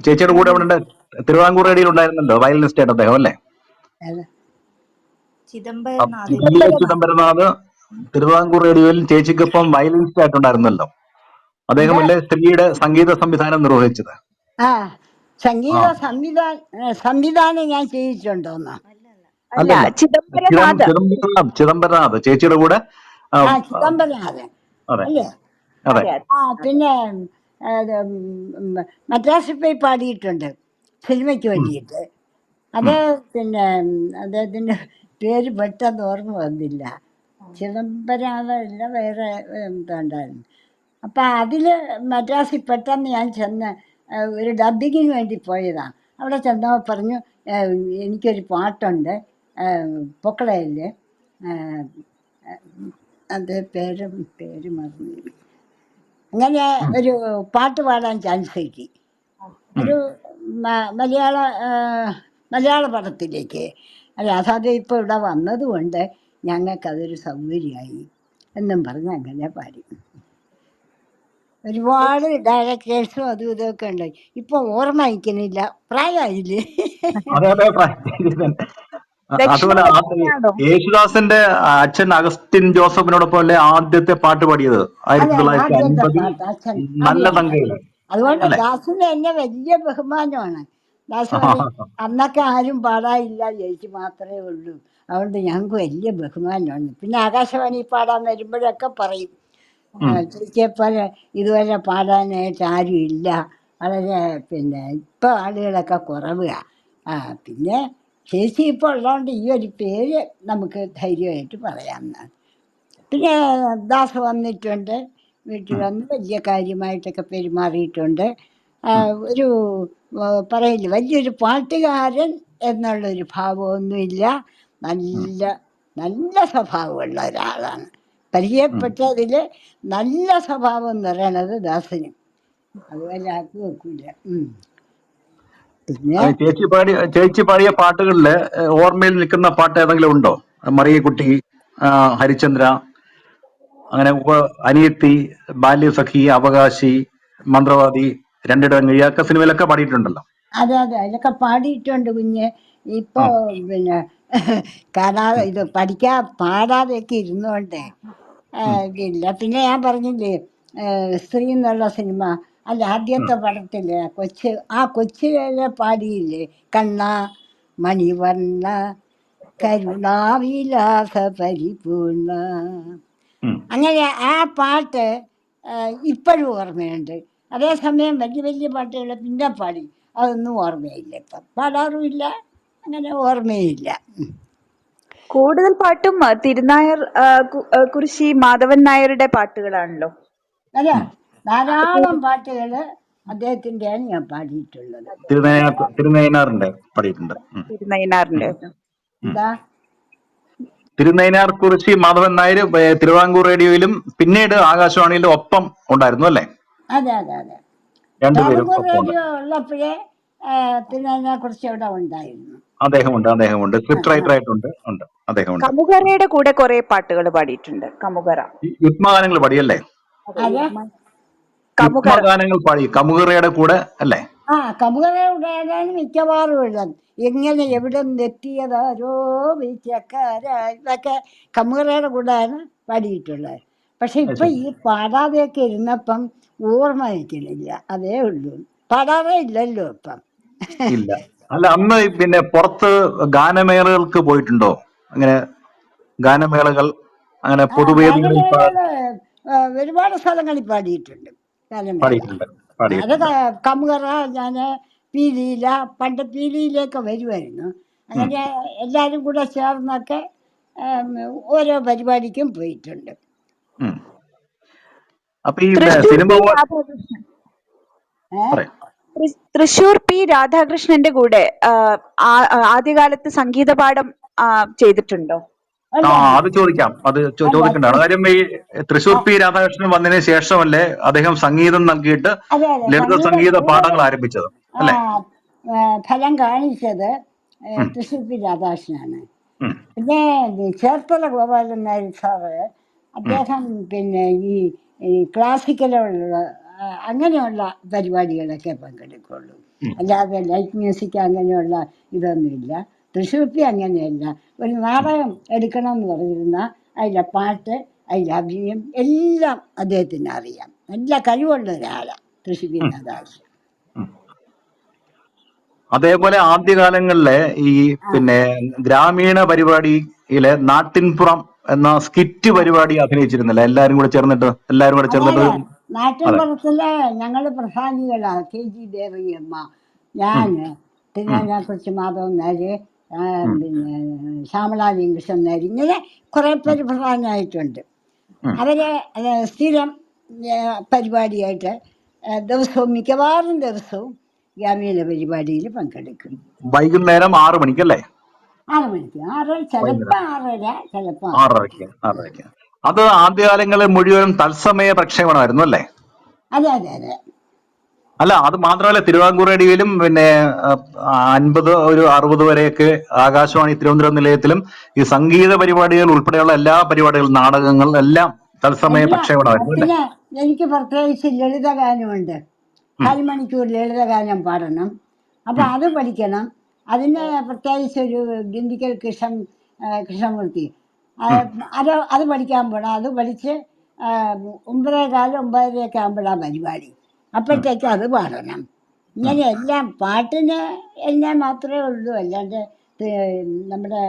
ചേച്ചിയുടെ കൂടെ അവിടെ തിരുവിതാംകൂർ റേഡിയോയിൽ ഉണ്ടായിരുന്നല്ലോ വയലിനിസ്റ്റ് ആയിട്ട് അദ്ദേഹം അല്ലേ? BA ചിദംബരനാഥ് തിരുവിതാംകൂർ റേഡിയോയിൽ ചേച്ചിക്കൊപ്പം വയലിനിസ്റ്റ് ആയിട്ടുണ്ടായിരുന്നല്ലോ. അദ്ദേഹമല്ലേ സ്ത്രീയുടെ സംഗീത സംവിധാനം നിർവഹിച്ചത്? സംഗീത സംവിധാനം ഞാൻ ചെയ്തിട്ടുണ്ടോന്നോ? അല്ല, ചിദംബരനാഥ്. ചിദംബരനാഥ് ചേച്ചിയുടെ കൂടെ. ചിദംബരനാഥൻ അതെ അല്ലേ? അതെ. പിന്നെ മദ്രാസിൽ പോയി പാടിയിട്ടുണ്ട് സിനിമയ്ക്ക് വേണ്ടിയിട്ട്. അത് പിന്നെ അദ്ദേഹത്തിൻ്റെ പേര് പെട്ടെന്ന് ഓർമ്മ വന്നില്ല. ചിദംബരനാഥല്ല, വേറെ എന്തോ ഉണ്ടായിരുന്നു. അപ്പം അതിൽ മദ്രാസിൽ പെട്ടെന്ന് ഞാൻ ചെന്ന് ഒരു ഡബ്ബിങ്ങിന് വേണ്ടി പോയതാണ്. അവിടെ ചെന്നപ്പോൾ പറഞ്ഞു എനിക്കൊരു പാട്ടുണ്ട് പൊക്കളയിൽ, അത് പേര് മറന്നു. അങ്ങനെ ഒരു പാട്ട് പാടാൻ ചാൻസ് കിട്ടി. ഒരു മലയാള പടത്തിലേക്ക്. രാധാദേവി ഇപ്പോൾ ഇവിടെ വന്നതുകൊണ്ട് ഞങ്ങൾക്കതൊരു സൗകര്യമായി എന്നും പറഞ്ഞ് അങ്ങനെ പാടി. ഒരുപാട് ഡയറക്ടേഴ്സും അതും ഇതൊക്കെ ഉണ്ടായി. ഇപ്പൊ ഓർമ്മ അയക്കുന്നില്ല, പ്രായമായില്ലേ. അതുപോലെ യേശുദാസിന്റെ അച്ഛൻ അഗസ്റ്റിൻ ജോസഫിനോടൊപ്പം അല്ലേ ആദ്യത്തെ പാട്ട് പാടിയത് 1950 നല്ല തങ്കയില്? അതുകൊണ്ട് ദാസിന് എന്നെ വലിയ ബഹുമാനമാണ്. ദാസ് പറയും അന്നൊക്കെ ആരും പാടാനില്ല, ചേച്ചി മാത്രമേ ഉള്ളൂ. അതുകൊണ്ട് ഞങ്ങൾക്ക് വലിയ ബഹുമാനമാണ്. പിന്നെ ആകാശവാണി പാടാൻ വരുമ്പോഴൊക്കെ പറയും, ചേച്ചിയെപ്പോലെ ഇതുവരെ പാടാനായിട്ട് ആരും ഇല്ല, വളരെ പിന്നെ ഇപ്പം ആളുകളൊക്കെ കുറവാണ്. പിന്നെ ചേച്ചി ഇപ്പോൾ ഉള്ളതുകൊണ്ട് ഈ ഒരു പേര് നമുക്ക് ധൈര്യമായിട്ട് പറയാമെന്നാണ്. പിന്നെ ദാസ് വന്നിട്ടുണ്ട്, വീട്ടിൽ വന്ന് വലിയ കാര്യമായിട്ടൊക്കെ പെരുമാറിയിട്ടുണ്ട്. ഒരു പറയില്ല, വലിയൊരു പാട്ടുകാരൻ എന്നുള്ളൊരു ഭാവമൊന്നുമില്ല. നല്ല നല്ല സ്വഭാവമുള്ള ഒരാളാണ്. പരിചയപ്പെട്ടതിൽ നല്ല സ്വഭാവം എന്ന് പറയണത് ദാസിന്. അതുപോലെ ആക്കി വെക്കൂല. പിന്നെ ചേച്ചി പാടിയ പാട്ടുകളില് ഓർമ്മയിൽ നിൽക്കുന്ന പാട്ട് ഏതെങ്കിലും ഉണ്ടോ? മറിയക്കുട്ടി, ഹരിചന്ദ്ര, അങ്ങനെ അനിയത്തി, ബാല്യസഖി, അവകാശി, മന്ത്രവാദി, രണ്ടിടം കഴിയാക്ക സിനിമയിലൊക്കെ പാടിയിട്ടുണ്ടല്ലോ. അതെ അതെ, അതിലൊക്കെ പാടിയിട്ടുണ്ട് കുഞ്ഞ്. ഇപ്പൊ പിന്നെ കാണാതെ ഇത് പാടാതെയൊക്കെ ഇരുന്നോണ്ടേ ഇല്ല. പിന്നെ ഞാൻ പറഞ്ഞില്ലേ, സ്ത്രീ എന്നുള്ള സിനിമ, അല്ല ആദ്യത്തെ പടത്തില്ലേ കൊച്ചിലെ പാടിയില്ലേ, കണ്ണ മണിവർണ്ണ കരുണാവിലാസ പരിപൂർണ. അങ്ങനെ ആ പാട്ട് ഇപ്പോഴും ഓർമ്മയുണ്ട്. അതേസമയം വലിയ വലിയ പാട്ടുകൾ പിന്നെ പാടി, അതൊന്നും ഓർമ്മയില്ല, ഇപ്പം പാടാറുമില്ല, അങ്ങനെ ഓർമ്മയില്ല. കൂടുതൽ പാട്ടും തിരുനായർ കുറിശി മാധവൻ നായരുടെ പാട്ടുകളാണല്ലോ. അതെ, ധാരാളം പാട്ടുകൾ അദ്ദേഹത്തിൻ്റെയാണ് ഞാൻ പാടിയിട്ടുള്ളത്. തിരുനയനാറിന്റെ പാടിയിട്ടുണ്ട്. തിരുനയനാറിന്റെ എന്താ തിരുനയനാർ കുറിശി മാധവൻ നായർ തിരുവിതാംകൂർ റേഡിയോയിലും പിന്നീട് ആകാശവാണിയിലും ഒപ്പം ഉണ്ടായിരുന്നു അല്ലേ? അതെ അതെ അതെ, രണ്ടുപേരും തിരുവിതാംകൂർ ഒപ്പം ഉണ്ട്. റേഡിയോ ഉള്ളപ്പോഴേ പിന്നെ അതിനെക്കുറിച്ച് ഇവിടെ ഉണ്ടായിരുന്നു. അദ്ദേഹമുണ്ട് സ്ക്രിപ്റ്റ് റൈറ്റർ ആയിട്ടുണ്ട്. അദ്ദേഹമുണ്ട്. കമുകറയുടെ കൂടെ കുറെ പാട്ടുകൾ പാടിയിട്ടുണ്ട്. കമുകറ യുഗ്മഗാനങ്ങൾ പാടിയല്ലേ? അതെ, യുഗ്മഗാനങ്ങൾ പാടി കമുകറയുടെ കൂടെ അല്ലേ? കമുകറയുടെ മിക്കവാറും ഉള്ളത്. എങ്ങനെ എവിടെ നിന്നെത്തിയതാരോ വീച്ചക്കാര, ഇതൊക്കെ കമുകറയുടെ കൂടെയാണ് പാടിയിട്ടുള്ളത്. പക്ഷെ ഇപ്പൊ ഈ പാടാതെയൊക്കെ ഇരുന്നപ്പം ഓർമ്മ വയ്ക്കണില്ല, അതേ ഉള്ളൂ. പാടാറേ ഇല്ലല്ലോ ഇപ്പം. ഇല്ല. അല്ല, അന്ന് പിന്നെ പുറത്ത് ഗാനമേളകൾക്ക് പോയിട്ടുണ്ടോ? അങ്ങനെ ഗാനമേളകൾ, അങ്ങനെ പൊതുവേദികളിൽ ഒരുപാട് സ്ഥലങ്ങളിൽ പാടിയിട്ടുണ്ട് ഗാനമേള. പാടിയിട്ടുണ്ട്. അത് കമുകറ ഞാൻ പണ്ട് പീലിയിലേക്ക് വരുമായിരുന്നു. അങ്ങനെ എല്ലാവരും കൂടെ ചേർന്നൊക്കെ ഓരോ പരിപാടിക്കും പോയിട്ടുണ്ട്. അപ്പൊ ഈ സിനിമ തൃശൂർ പി രാധാകൃഷ്ണന്റെ കൂടെ ആദ്യകാലത്ത് സംഗീത പാഠം ചെയ്തിട്ടുണ്ടോ? അത് ചോദിക്കാം. അത് ചോദിക്കേണ്ടതാണ്. കാര്യം ഈ തൃശൂർ പി രാധാകൃഷ്ണൻ വന്നതിന് ശേഷമല്ലേ അദ്ദേഹം സംഗീതം നൽകിയിട്ട് ലളിത സംഗീത പാഠങ്ങൾ ആരംഭിച്ചത് അല്ലേ? ഫലം കാണിച്ചത് തൃശൂർ പി രാധാകൃഷ്ണനാണ്. പിന്നെ ചേർത്തല ഗോപാലൻ നായർ സാറ്, അദ്ദേഹം പിന്നെ ഈ ക്ലാസിക്കലുള്ള അങ്ങനെയുള്ള പരിപാടികളൊക്കെ പങ്കെടുക്കുള്ളൂ, അല്ലാതെ ലൈറ്റ് മ്യൂസിക് അങ്ങനെയുള്ള ഇതൊന്നുമില്ല. തൃശ്ശൂർ പി അങ്ങനെയല്ല. ഒരു നാടകം എടുക്കണമെന്ന് പറഞ്ഞിരുന്ന അതിലെ പാട്ട്, അതിലെ അഭിനയം എല്ലാം അദ്ദേഹത്തിന് അറിയാം. നല്ല കഴിവുള്ള ഒരാളാണ് തൃശ്ശൂർ പി രാധാകൃഷ്ണൻ. അതേപോലെ ആദ്യകാലങ്ങളിലെ ഈ പിന്നെ ഗ്രാമീണ പരിപാടിയിലെ നാട്ടിൻപുറം എന്ന സ്കിറ്റ് പരിപാടി അഭിനയിച്ചിരുന്നില്ല? എല്ലാരും കൂടെ ചേർന്നിട്ട് നാട്ടിൻപുറത്തില് ഞങ്ങള് പ്രധാനികളാണ്. KG ദേവയ്യമ്മ, ഞാന്, പിന്നെ കുറിച്ച് മാധവൻ നായര്, പിന്നെ ശ്യാമളാ കൃഷ്ണൻ നായർ, ഇങ്ങനെ കുറെ പേര് പ്രധാനമായിട്ടുണ്ട്. അവര് സ്ഥിരം പരിപാടിയായിട്ട് മിക്കവാറും ദിവസവും ഗ്രാമീണ പരിപാടിയിൽ പങ്കെടുക്കും. വൈകുന്നേരം 6 മണിക്കല്ലേ? 6 മണിക്ക്, 6, ചിലപ്പോ 6:30, ചിലപ്പോ 6:30. അത് ആദ്യകാലങ്ങളിൽ മുഴുവൻ തത്സമയ പ്രക്ഷേപണമായിരുന്നു അല്ലേ? അതെ അതെ അതെ. അല്ല, അത് മാത്രമല്ല, തിരുവിതാംകൂർ റേഡിയോയിലും പിന്നെ 50 ഒരു 60 വരെയൊക്കെ ആകാശവാണി തിരുവനന്തപുരം നിലയത്തിലും ഈ സംഗീത പരിപാടികൾ ഉൾപ്പെടെയുള്ള എല്ലാ പരിപാടികളും, നാടകങ്ങൾ എല്ലാം തത്സമയ പ്രക്ഷേപണമായിരുന്നു അല്ലേ? പിന്നെ എനിക്ക് പ്രത്യേകിച്ച് ലളിതഗാനമുണ്ട്. 4 മണിക്കൂർ ലളിതഗാനം പാടണം. അപ്പൊ അത് പഠിക്കണം. അതിന് പ്രത്യേകിച്ചൊരു ദിണ്ടിക്കൽ കൃഷ്ണമൂർത്തി, അത് പഠിക്കാൻ പോകണം. അത് പഠിച്ച് 9:15, 9:30 ആകുമ്പോഴാണ് പരിപാടി. അപ്പോഴത്തേക്ക് അത് പാടണം. ഇങ്ങനെ എല്ലാം പാട്ടിന് എല്ലാം മാത്രമേ ഉള്ളൂ. അല്ലാണ്ട് നമ്മുടെ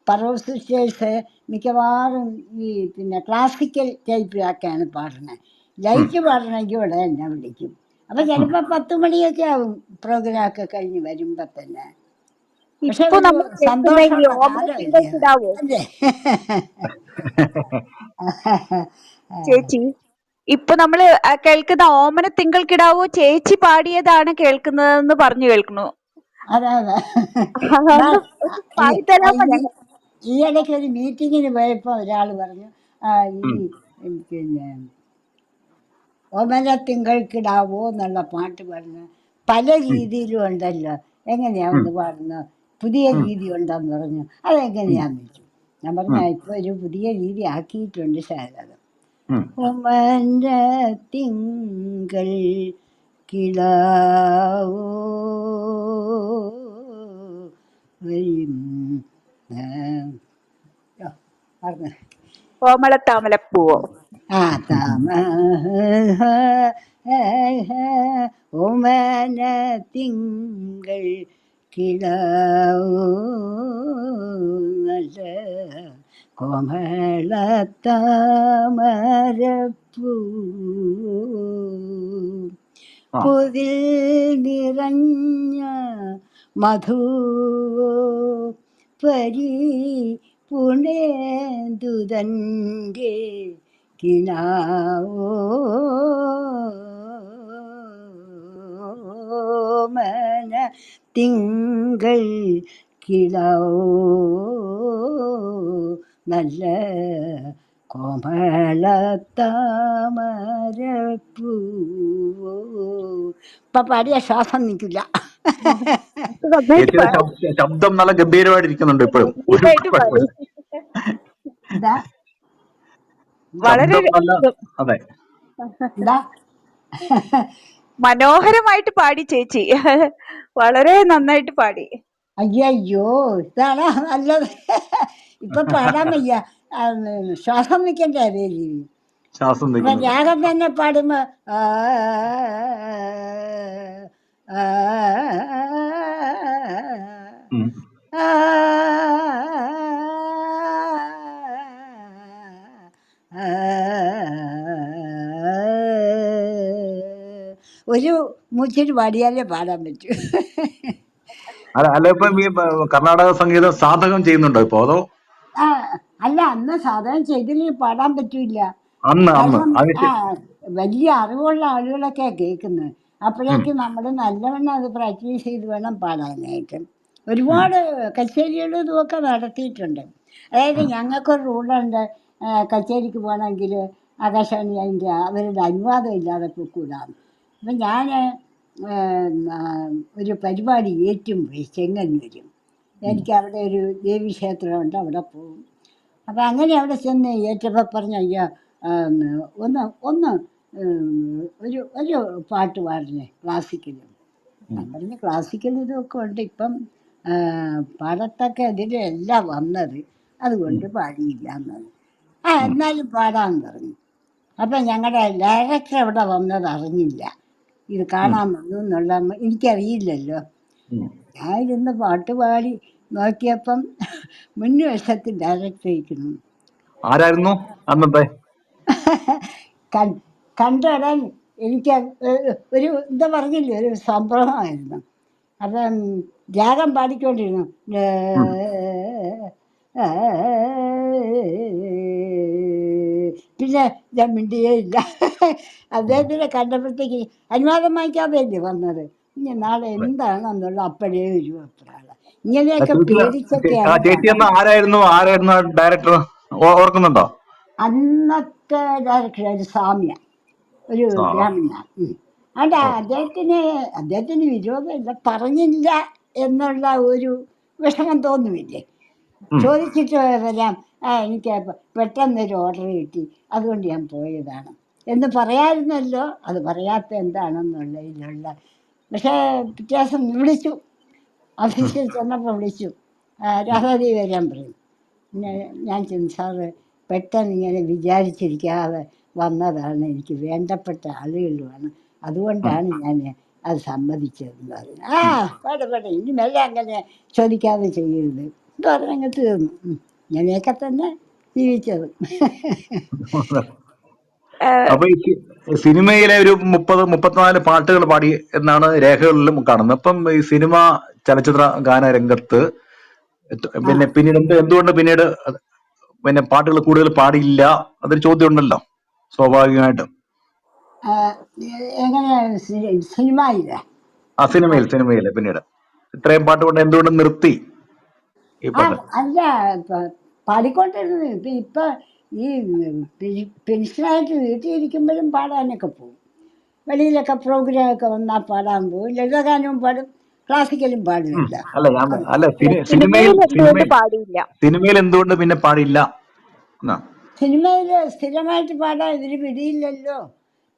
പറവൂർ സിസ്റ്റേഴ്സ് മിക്കവാറും ഈ പിന്നെ ക്ലാസിക്കൽ ടൈപ്പിലൊക്കെയാണ് പാടുന്നത്. ലൈറ്റ് പാടണമെങ്കിൽ ഇവിടെ എന്നെ വിളിക്കും. അപ്പം ചിലപ്പോൾ 10 മണിയൊക്കെ ആവും പ്രോഗ്രാമൊക്കെ കഴിഞ്ഞ് വരുമ്പോൾ തന്നെ. പക്ഷെ ഇപ്പൊ ഒരു നമ്മൾ കേൾക്കുന്ന ഈ സന്തോഷമുള്ള ഓമന കാലമല്ലേ അത്, തിങ്കൾക്കിടാവോ അല്ലേ? ചേച്ചി? ഇപ്പൊ നമ്മള് കേൾക്കുന്ന ഓമന തിങ്കൾക്കിടാവോ ചേച്ചി പാടിയതാണ് കേൾക്കുന്നതെന്ന് പറഞ്ഞു കേൾക്കുന്നു. അതെ അതെ. അതൊന്ന് പാടിത്തരാമോ ഈ ഞങ്ങൾ? ഈ ഇടയ്ക്ക് ഒരു മീറ്റിങ്ങിന് പോയപ്പോൾ ഒരാൾ പറഞ്ഞു, ഈ പിന്നെ ഓമന തിങ്കൾക്കിടാവോ എന്നുള്ള പാട്ട് പാടുന്ന പല രീതിയിലും ഉണ്ടല്ലോ, എങ്ങനെയാ ഒന്ന് പാടുന്നത്? പുതിയ രീതി ഉണ്ടെന്ന് പറഞ്ഞു. അതെങ്ങനെയാന്ന് ചോദിച്ചു. ഞാൻ പറഞ്ഞു ഇപ്പോൾ ഒരു പുതിയ രീതി ആക്കിയിട്ടുണ്ട് ശാരദ. ഓമന തിങ്കൾ കിടാവോ വരും പറഞ്ഞു. കോമളത്താമലപ്പൂവോ? ആ താമ ഓമന തിങ്കൾ കിടാവോ നല്ല കോമളത്താമരപ്പൂ പുതിൽ നിറഞ്ഞ മധു പരി പുണേന്തുതൻ്റെ കിനാവോ മന തിങ്കൾ കിളവോ നല്ല കോമളത്താമരപ്പൂവോ. ഇപ്പം പാടിയ ശ്വാസം നിൽക്കില്ല. നന്നായിട്ട് ചേച്ചിയുടെ ശബ്ദം നല്ല ഗംഭീരമായിട്ടിരിക്കുന്നുണ്ട് ഇപ്പോഴും. ഗംഭീരമായിട്ട് പാടി. എന്താ വളരെ ശബ്ദം നല്ല, അതെ, എന്താ മനോഹരമായിട്ട് പാടി ചേച്ചി. വളരെ നന്നായിട്ട് പാടി. അയ്യോ ഇതാണ് നല്ലത്. ഇപ്പൊ പാടാൻ വയ്യ, ശ്വാസം നിൽക്കണ്ടേ പേര്. ശ്വാസം ഇപ്പൊ നിൽക്കുന്നുണ്ട്. രാഗം തന്നെ പാടുമ്പോ ഒരു മൂച്ചിട്ട് പാടിയാലേ പാടാൻ പറ്റൂ. അല്ല ഇപ്പം ഈ കർണാടക സംഗീതം സാധകം ചെയ്യുന്നുണ്ടോ ഇപ്പൊ, അതോ? അല്ല, അന്ന് സാധാരണ ചെയ്തില്ലെങ്കിൽ പാടാൻ പറ്റൂല. അന്ന് കാരണം അത് വലിയ അറിവുള്ള ആളുകളൊക്കെ കേൾക്കുന്നത്. അപ്പോഴേക്കും നമ്മൾ നല്ലവണ്ണം അത് പ്രാക്ടീസ് ചെയ്ത് വേണം പാടാനായിട്ട്. ഒരുപാട് കച്ചേരികളും ഇതുമൊക്കെ നടത്തിയിട്ടുണ്ട്. അതായത് ഞങ്ങൾക്കൊരു റൂളുണ്ട്, കച്ചേരിക്ക് പോകണമെങ്കിൽ ആകാശവാണി അതിൻ്റെ അവരുടെ അനുവാദം ഇല്ലാതെ പോയിക്കൂടാന്ന്. അപ്പം ഞാൻ ഒരു പരിപാടി ഏറ്റുപോയി ചെങ്ങന്നൂരും. എനിക്ക് അവിടെ ഒരു ദേവീക്ഷേത്രമുണ്ട്, അവിടെ പോകും. അപ്പം അങ്ങനെ അവിടെ ചെന്ന് ഏറ്റപ്പോൾ പറഞ്ഞ അയ്യോ ഒന്ന് ഒന്ന് ഒരു ഒരു പാട്ട് പാടുന്നേ ക്ലാസിക്കലും. ഞാൻ പറഞ്ഞു ക്ലാസിക്കൽ ഇതൊക്കെ ഉണ്ട്, ഇപ്പം പാടത്തൊക്കെ ഇതിലെല്ലാം വന്നത്, അതുകൊണ്ട് പാടിയില്ല എന്നത്. എന്നാലും പാടാമെന്ന് പറഞ്ഞു. അപ്പം ഞങ്ങളുടെ ഡയറക്ടർ അവിടെ വന്നത് അറിഞ്ഞില്ല, ഇത് കാണാൻ വന്നു എന്നുള്ള എനിക്കറിയില്ലല്ലോ. ഞാൻ ഇരുന്ന് പാട്ട് പാടി നോക്കിയപ്പം മുൻവശത്ത് ഡയറക്ടർ ഇരിക്കുന്നു. ആരായിരുന്നു അന്നത്തെ? കണ്ടിടാൻ എനിക്ക് ഒരു എന്താ പറഞ്ഞില്ലേ, ഒരു സംഭവമായിരുന്നു. അപ്പം രാഗം പാടിക്കൊണ്ടിരുന്നു. പിന്നെ ഞാൻ മിണ്ടിയേ ഇല്ല. അദ്ദേഹത്തിനെ കണ്ടപ്പോഴത്തേക്ക് അനുവാദം വാങ്ങിക്കാതെയല്ലേ വന്നത്. ഇനി നാളെ എന്താണെന്നുള്ള അപ്പോഴേ ഒരു അഭിപ്രായം. ഇങ്ങനെയൊക്കെ പേടിച്ചൊക്കെയാണ് ചേച്ചി എന്ന ആരായിരുന്നു ഡയറക്ടർ, ഓർക്കുന്നുണ്ടോ? അന്നത്തെ ഡയറക്ടർ ഒരു സാമ്യ, ഒരു ബ്രാഹ്മണ. അതുകൊണ്ട് അദ്ദേഹത്തിന് വിരോധമില്ല, പറഞ്ഞില്ല എന്നുള്ള ഒരു വിഷമം തോന്നുമില്ലേ. ചോദിച്ചിട്ട് വരാം, എനിക്ക് പെട്ടെന്നൊരു ഓർഡർ കിട്ടി, അതുകൊണ്ട് ഞാൻ പോയതാണ് എന്ന് പറയാമായിരുന്നല്ലോ. അത് പറയാത്ത എന്താണെന്നുള്ളതിലുള്ള പക്ഷേ വ്യത്യാസം വിളിച്ചു, ഓഫീസിൽ ചെന്നപ്പോൾ വിളിച്ചു, രാധാദേവി വരാൻ പറയും. ഞാൻ ചെന്ന് സാറ് പെട്ടെന്ന് ഇങ്ങനെ വിചാരിച്ചിരിക്കാതെ വന്നതാണ്, എനിക്ക് വേണ്ടപ്പെട്ട ആളുകളുമാണ്, അതുകൊണ്ടാണ് ഞാൻ അത് സമ്മതിച്ചതെന്ന് പറഞ്ഞു. പാടെ ഇനി മെല്ലെ അങ്ങനെ ചോദിക്കാതെ ചെയ്യരുത്. പറഞ്ഞങ്ങ് തീർന്നു. ഇങ്ങനെയൊക്കെ തന്നെ ജീവിച്ചത്. അപ്പൊ ഈ സിനിമയിലെ ഒരു 34 പാട്ടുകൾ പാടി എന്നാണ് രേഖകളിലും കാണുന്നത്. അപ്പം ഈ സിനിമ ചലച്ചിത്ര ഗാന രംഗത്ത് ആ പിന്നീട് എന്തുകൊണ്ട് പിന്നീട് പിന്നെ പാട്ടുകൾ കൂടുതൽ പാടിയില്ല? അതൊരു ചോദ്യം ഉണ്ടല്ലോ സ്വാഭാവികമായിട്ടും. ആ, എങ്ങനെ സിനിമയില്ല? ആ സിനിമയില് പിന്നീട് ഇത്രയും പാട്ട് കൊണ്ട് എന്തുകൊണ്ട് നിർത്തി ഈ ആ പാട്ട്? അല്ല, പാടിക്കൊണ്ടിരുന്നത്. ഇപ്പൊ ഈ പെൻഷനായിട്ട് വീട്ടിൽ ഇരിക്കുമ്പോഴും പാടാനൊക്കെ പോകും. വെളിയിലൊക്കെ പ്രോഗ്രാമൊക്കെ വന്നാൽ പാടാൻ പോകും. ലളിതഗാനവും പാടും, ക്ലാസിക്കലും പാടുമില്ല. അല്ല സിനിമയിൽ എന്തുകൊണ്ട് പാടിയില്ല? സിനിമയിൽ എന്തുകൊണ്ട് പിന്നെ പാടില്ല എന്നാ? സിനിമയിൽ സ്ഥിരമായിട്ട് പാടാൻ ഇവര് പിടിയില്ലല്ലോ.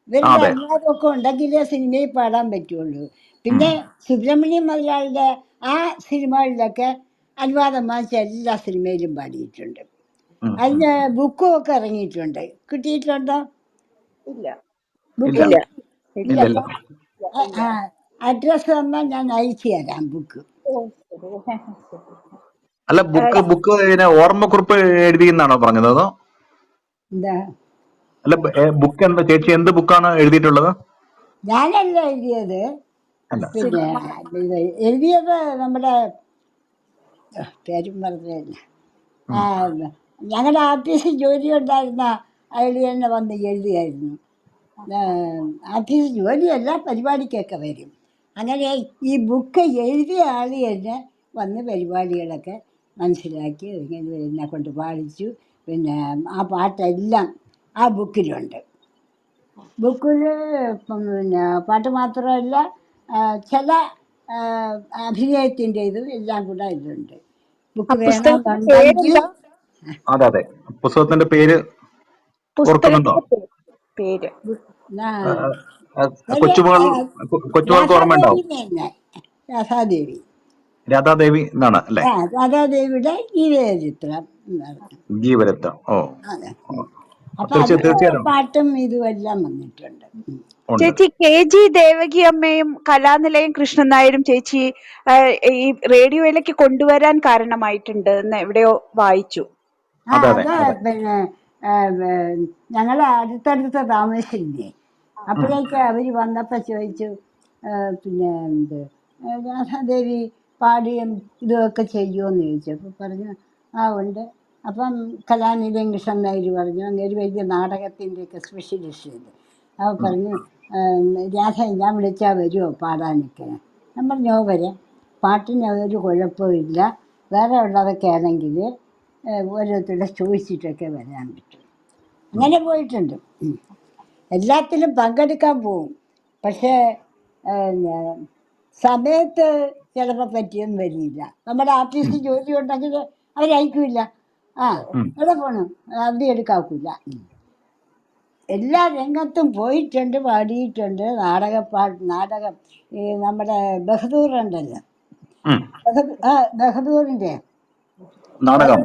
ഇവരുടെ അതെ. അനുവാദമൊക്കെ ഉണ്ടെങ്കിലേ സിനിമയിൽ പാടാൻ പറ്റുള്ളൂ. പിന്നെ സുബ്രഹ്മണ്യം മുതലാളിയുടെ ആ സിനിമകളിലൊക്കെ അനുവാദം വാങ്ങിച്ച എല്ലാ സിനിമയിലും പാടിയിട്ടുണ്ട്. അതിന് ബുക്കും ഒക്കെ ഇറങ്ങിയിട്ടുണ്ട്. കിട്ടിയിട്ടുണ്ടോ? ഇല്ല. ബുക്ക് ഇല്ല ഇല്ല. ഇല്ല ഇല്ല. അഡ്രസ്സ് തന്നാൽ ഞാൻ അയച്ചു തരാം ബുക്ക്. അല്ല ബുക്ക് ഓർമ്മക്കുറിപ്പ് എഴുതി എന്നാണോ പറഞ്ഞത്? അതോ എന്താ? അല്ല ബുക്ക് എന്താ ചേച്ചി, എന്ത് ബുക്കാണ് എഴുതിയിട്ടുള്ളത്? ഞാനല്ല എഴുതിയത്. അല്ല പിന്നെ ഇത് എഴുതിയത് നമ്മുടെ പേരും പറഞ്ഞില്ല. ഞങ്ങളുടെ ആർട്ടിസ്റ്റ് ജോലി ഉണ്ടായിരുന്ന അയാൾ തന്നെ വന്ന് എഴുതിയായിരുന്നു. ആർട്ടിസ്റ്റ് ജോലിയല്ല, പരിപാടിക്കൊക്കെ വരും. അങ്ങനെ ഈ ബുക്ക് എഴുതിയ ആൾ തന്നെ വന്ന് പരിപാടികളൊക്കെ മനസ്സിലാക്കി ഇങ്ങനെ എന്നെ കൊണ്ട് പാടിച്ചു. പിന്നെ ആ പാട്ടെല്ലാം ആ ബുക്കിലുണ്ട്. ബുക്കിൽ പിന്നെ പാട്ട് മാത്രമല്ല, ചില അഭിനയത്തിൻ്റെ ഇതും എല്ലാം കൂടെ ഇതിലുണ്ട്. ബുക്ക് പുസ്തകത്തിന്റെ വേണമെന്നുണ്ടെങ്കിൽ പേരെന്താ? അതെ. പുസ്തകത്തിന്റെ പേര് ഓർക്കുന്നുണ്ടോ? പുസ്തകത്തിന്റെ പേര്. കൊച്ചുമകൾക്ക് ഓർമ്മയുണ്ടാവും. രാധാദേവി തന്നെ. രാധാദേവി. രാധാദേവി എന്നാണ് അല്ലേ? രാധാദേവിയുടെ ജീവചരിത്രം എന്നാണ്. ജീവരത്നം. ഓ, അതെ. അപ്പൊ അപ്പൊ അതിൽ തീർച്ചയായും പാട്ടും ഇതുമെല്ലാം വന്നിട്ടുണ്ട്. ഉണ്ട്. ചേച്ചി KG ദേവകി അമ്മയും കലാനിലയം കൃഷ്ണൻ നായരും ചേച്ചി ഈ റേഡിയോയിലേക്ക് കൊണ്ടുവരാൻ കാരണമായിട്ടുണ്ട് എന്ന് എവിടെയോ വായിച്ചു. അതെ. അത് പിന്നെ ഞങ്ങൾ അടുത്തടുത്ത താമസിച്ചില്ലേ. അപ്പോഴേക്ക് അവർ വന്നപ്പോൾ ചോദിച്ചു, പിന്നെ എന്ത് രാധാദേവി പാടിയും ഇതൊക്കെ ചെയ്യുമോയെന്ന് ചോദിച്ചു. അപ്പോൾ പറഞ്ഞു ഉണ്ട്. അപ്പം കലാനിലയം കൃഷ്ണൻ നായർ പറഞ്ഞു, അങ്ങനെ വലിയ നാടകത്തിൻ്റെയൊക്കെ സ്പെഷ്യലിസ്റ്റ് ഉണ്ട്. അപ്പോൾ പറഞ്ഞു, രാധ ഞാൻ വിളിച്ചാൽ വരുമോ പാടാനൊക്കെ? ഞാൻ പറഞ്ഞു വരാം, പാട്ടിന് ഒരു കുഴപ്പമില്ല. വേറെ ഉള്ളതൊക്കെ ആണെങ്കിൽ ഓരോരുത്തരുടെ ചോദിച്ചിട്ടൊക്കെ വരാൻ പറ്റും. അങ്ങനെ പോയിട്ടുണ്ട്. എല്ലാത്തിലും പങ്കെടുക്കാൻ പോവും. പക്ഷേ സമയത്ത് ചിലപ്പോൾ പറ്റിയൊന്നും വരില്ല. നമ്മുടെ ആർട്ടിസ്റ്റ് ജോലി ഉണ്ടെങ്കിൽ അവരയക്കില്ല. എവിടെ പോകണം, അവധി എടുക്കാക്കില്ല. എല്ലാ രംഗത്തും പോയിട്ടുണ്ട്, പാടിയിട്ടുണ്ട്. നാടകം ഈ നമ്മുടെ ബഹദൂർ ഉണ്ടല്ലോ, ബഹദൂറിൻ്റെ നാടകം.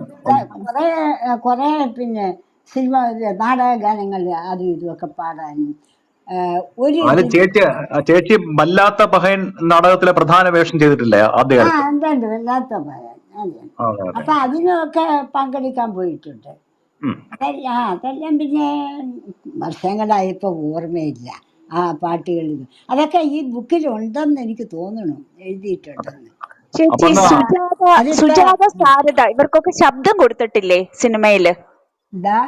കുറേ പിന്നെ സിനിമ നാടക ഗാനങ്ങൾ അതും ഇതുമൊക്കെ പാടാനും ഒരു ചേച്ചി വല്ലാത്ത പഹയൻ നാടകത്തിലെ പ്രധാന വേഷം ചെയ്തിട്ടില്ലേ ആദ്യകാലത്ത്? എന്തുണ്ട് വല്ലാത്ത ഭയം. അപ്പൊ അതിനൊക്കെ പങ്കെടുക്കാൻ പോയിട്ടുണ്ട്. അതെല്ലാം പിന്നെ വർഷങ്ങളായപ്പോൾ ഓർമ്മയില്ല ആ പാട്ടുകളിൽ. അതൊക്കെ ഈ ബുക്കിലുണ്ടെന്ന് എനിക്ക് തോന്നണം, എഴുതിയിട്ടുണ്ടെന്ന്. ചേച്ചി സുജാത ശാരദ ഇവർക്കൊക്കെ ശബ്ദം കൊടുത്തിട്ടില്ലേ സിനിമയില്? എന്താ?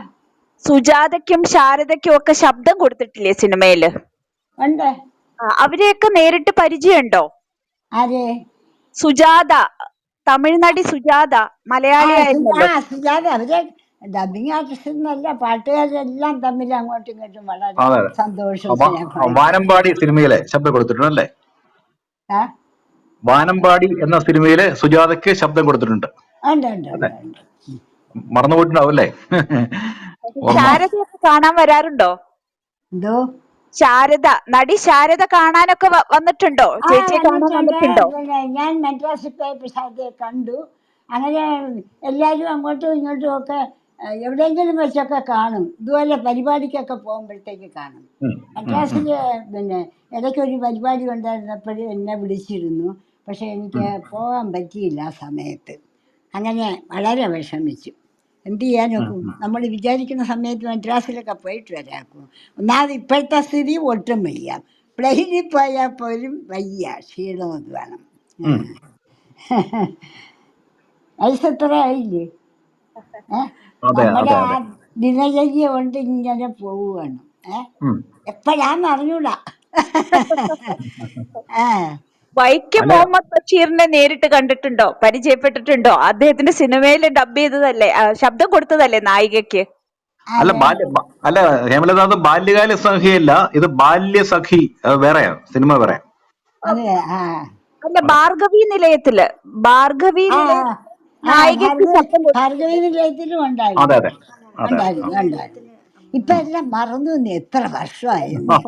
സുജാതയ്ക്കും ശാരദയ്ക്കും ഒക്കെ ശബ്ദം കൊടുത്തിട്ടില്ലേ സിനിമയില്? ഉണ്ട്. അവരെയൊക്കെ നേരിട്ട് പരിചയമുണ്ടോ? ആരെ? സുജാത, തമിഴ്നാടി സുജാത, മലയാളിയായിരുന്നല്ലോ. സുജാത അവരെ ഡബിങ് ആർട്ടിസ്റ്റ് എന്നല്ല, പാട്ടുകാരെല്ലാം തമ്മിൽ അങ്ങോട്ടും ഇങ്ങോട്ടും വളരെ സന്തോഷവും സ്നേഹവും. വാനമ്പാടി സിനിമയിലെ ശബ്ദം കൊടുത്തിട്ടുണ്ടല്ലേ? വാനമ്പാടി എന്ന സിനിമയിലെ സുജാതയ്ക്ക് ശബ്ദം കൊടുത്തിട്ടുണ്ട്. മറന്നുപോയിട്ടുണ്ടാവും അല്ലേ? ശാരദയൊക്കെ കാണാൻ വരാറുണ്ടോ? എന്തോ? നടി ശാരദ കാണാനൊക്കെ വന്നിട്ടുണ്ടോ? ചേച്ചിയെ കാണാൻ വന്നിട്ടുണ്ടോ? ഞാൻ മദ്രാസിൽ പോയപ്പോൾ ശാരദയെ കണ്ടു. അങ്ങനെ എല്ലാവരും അങ്ങോട്ടും ഇങ്ങോട്ടും ഒക്കെ എവിടെയെങ്കിലും വെച്ചൊക്കെ കാണും. ഇതുപോലെ പരിപാടിക്കൊക്കെ പോകുമ്പോഴത്തേക്ക് കാണും. മദ്രാസിൽ പിന്നെ ഇടയ്ക്കൊരു പരിപാടി ഉണ്ടായിരുന്നപ്പോഴും എന്നെ വിളിച്ചിരുന്നു. പക്ഷെ എനിക്ക് പോകാൻ പറ്റിയില്ല ആ സമയത്ത്. അങ്ങനെ വളരെ വിഷമിച്ചു. എന്ത് ചെയ്യാനൊക്കും? ഉം. നമ്മൾ വിചാരിക്കുന്ന സമയത്ത് മദ്രാസിലൊക്കെ പോയിട്ട് വരാക്കും. ഒന്നാമത് ഇപ്പോഴത്തെ സ്ഥിതി ഒട്ടും വയ്യ. പ്ലെയിനിൽ പോയാൽ പോലും വയ്യ, ക്ഷീണം അത് വേണം. ഉം. വയസ്സെത്ര ആയില്ലേ? അതെ നമ്മുടെ അതെ ആ അതെ. ദിനചര്യ കൊണ്ട് ഇങ്ങനെ പോവുകയാണ്. ഉം. എപ്പോഴാന്ന് അറിഞ്ഞൂടാ. ആ വൈക്കം അല്ല മുഹമ്മദ് ബഷീറിനെ നേരിട്ട് കണ്ടിട്ടുണ്ടോ? പരിചയപ്പെട്ടിട്ടുണ്ടോ? അദ്ദേഹത്തിന്റെ സിനിമയിൽ ഡബ് ചെയ്തതല്ലേ, ശബ്ദം കൊടുത്തതല്ലേ നായികയ്ക്ക്? അല്ല അതെ അല്ല ഹേമലത, അത് ബാല്യകാല സഖിയല്ല, ഇത് ബാല്യസഖി. അത് വേറെയാ, സിനിമ വേറെ. അതെ. ആ അല്ല, അതെ. ഭാർഗവി നിലയത്തില്, ഭാർഗവി ആ നിലയത്തിൽ ആ നായികയ്ക്ക് ശബ്ദം ഭാർഗവി കൊടുത്തിട്ടില്ലേ? നിലയത്തിലും അതെ ഉണ്ടായിരുന്നു. അതെ അതെ. ഉണ്ടായിരുന്നു. ഇപ്പൊ എല്ലാം മറന്നു തന്നെ, എത്ര വർഷമായെന്ന്.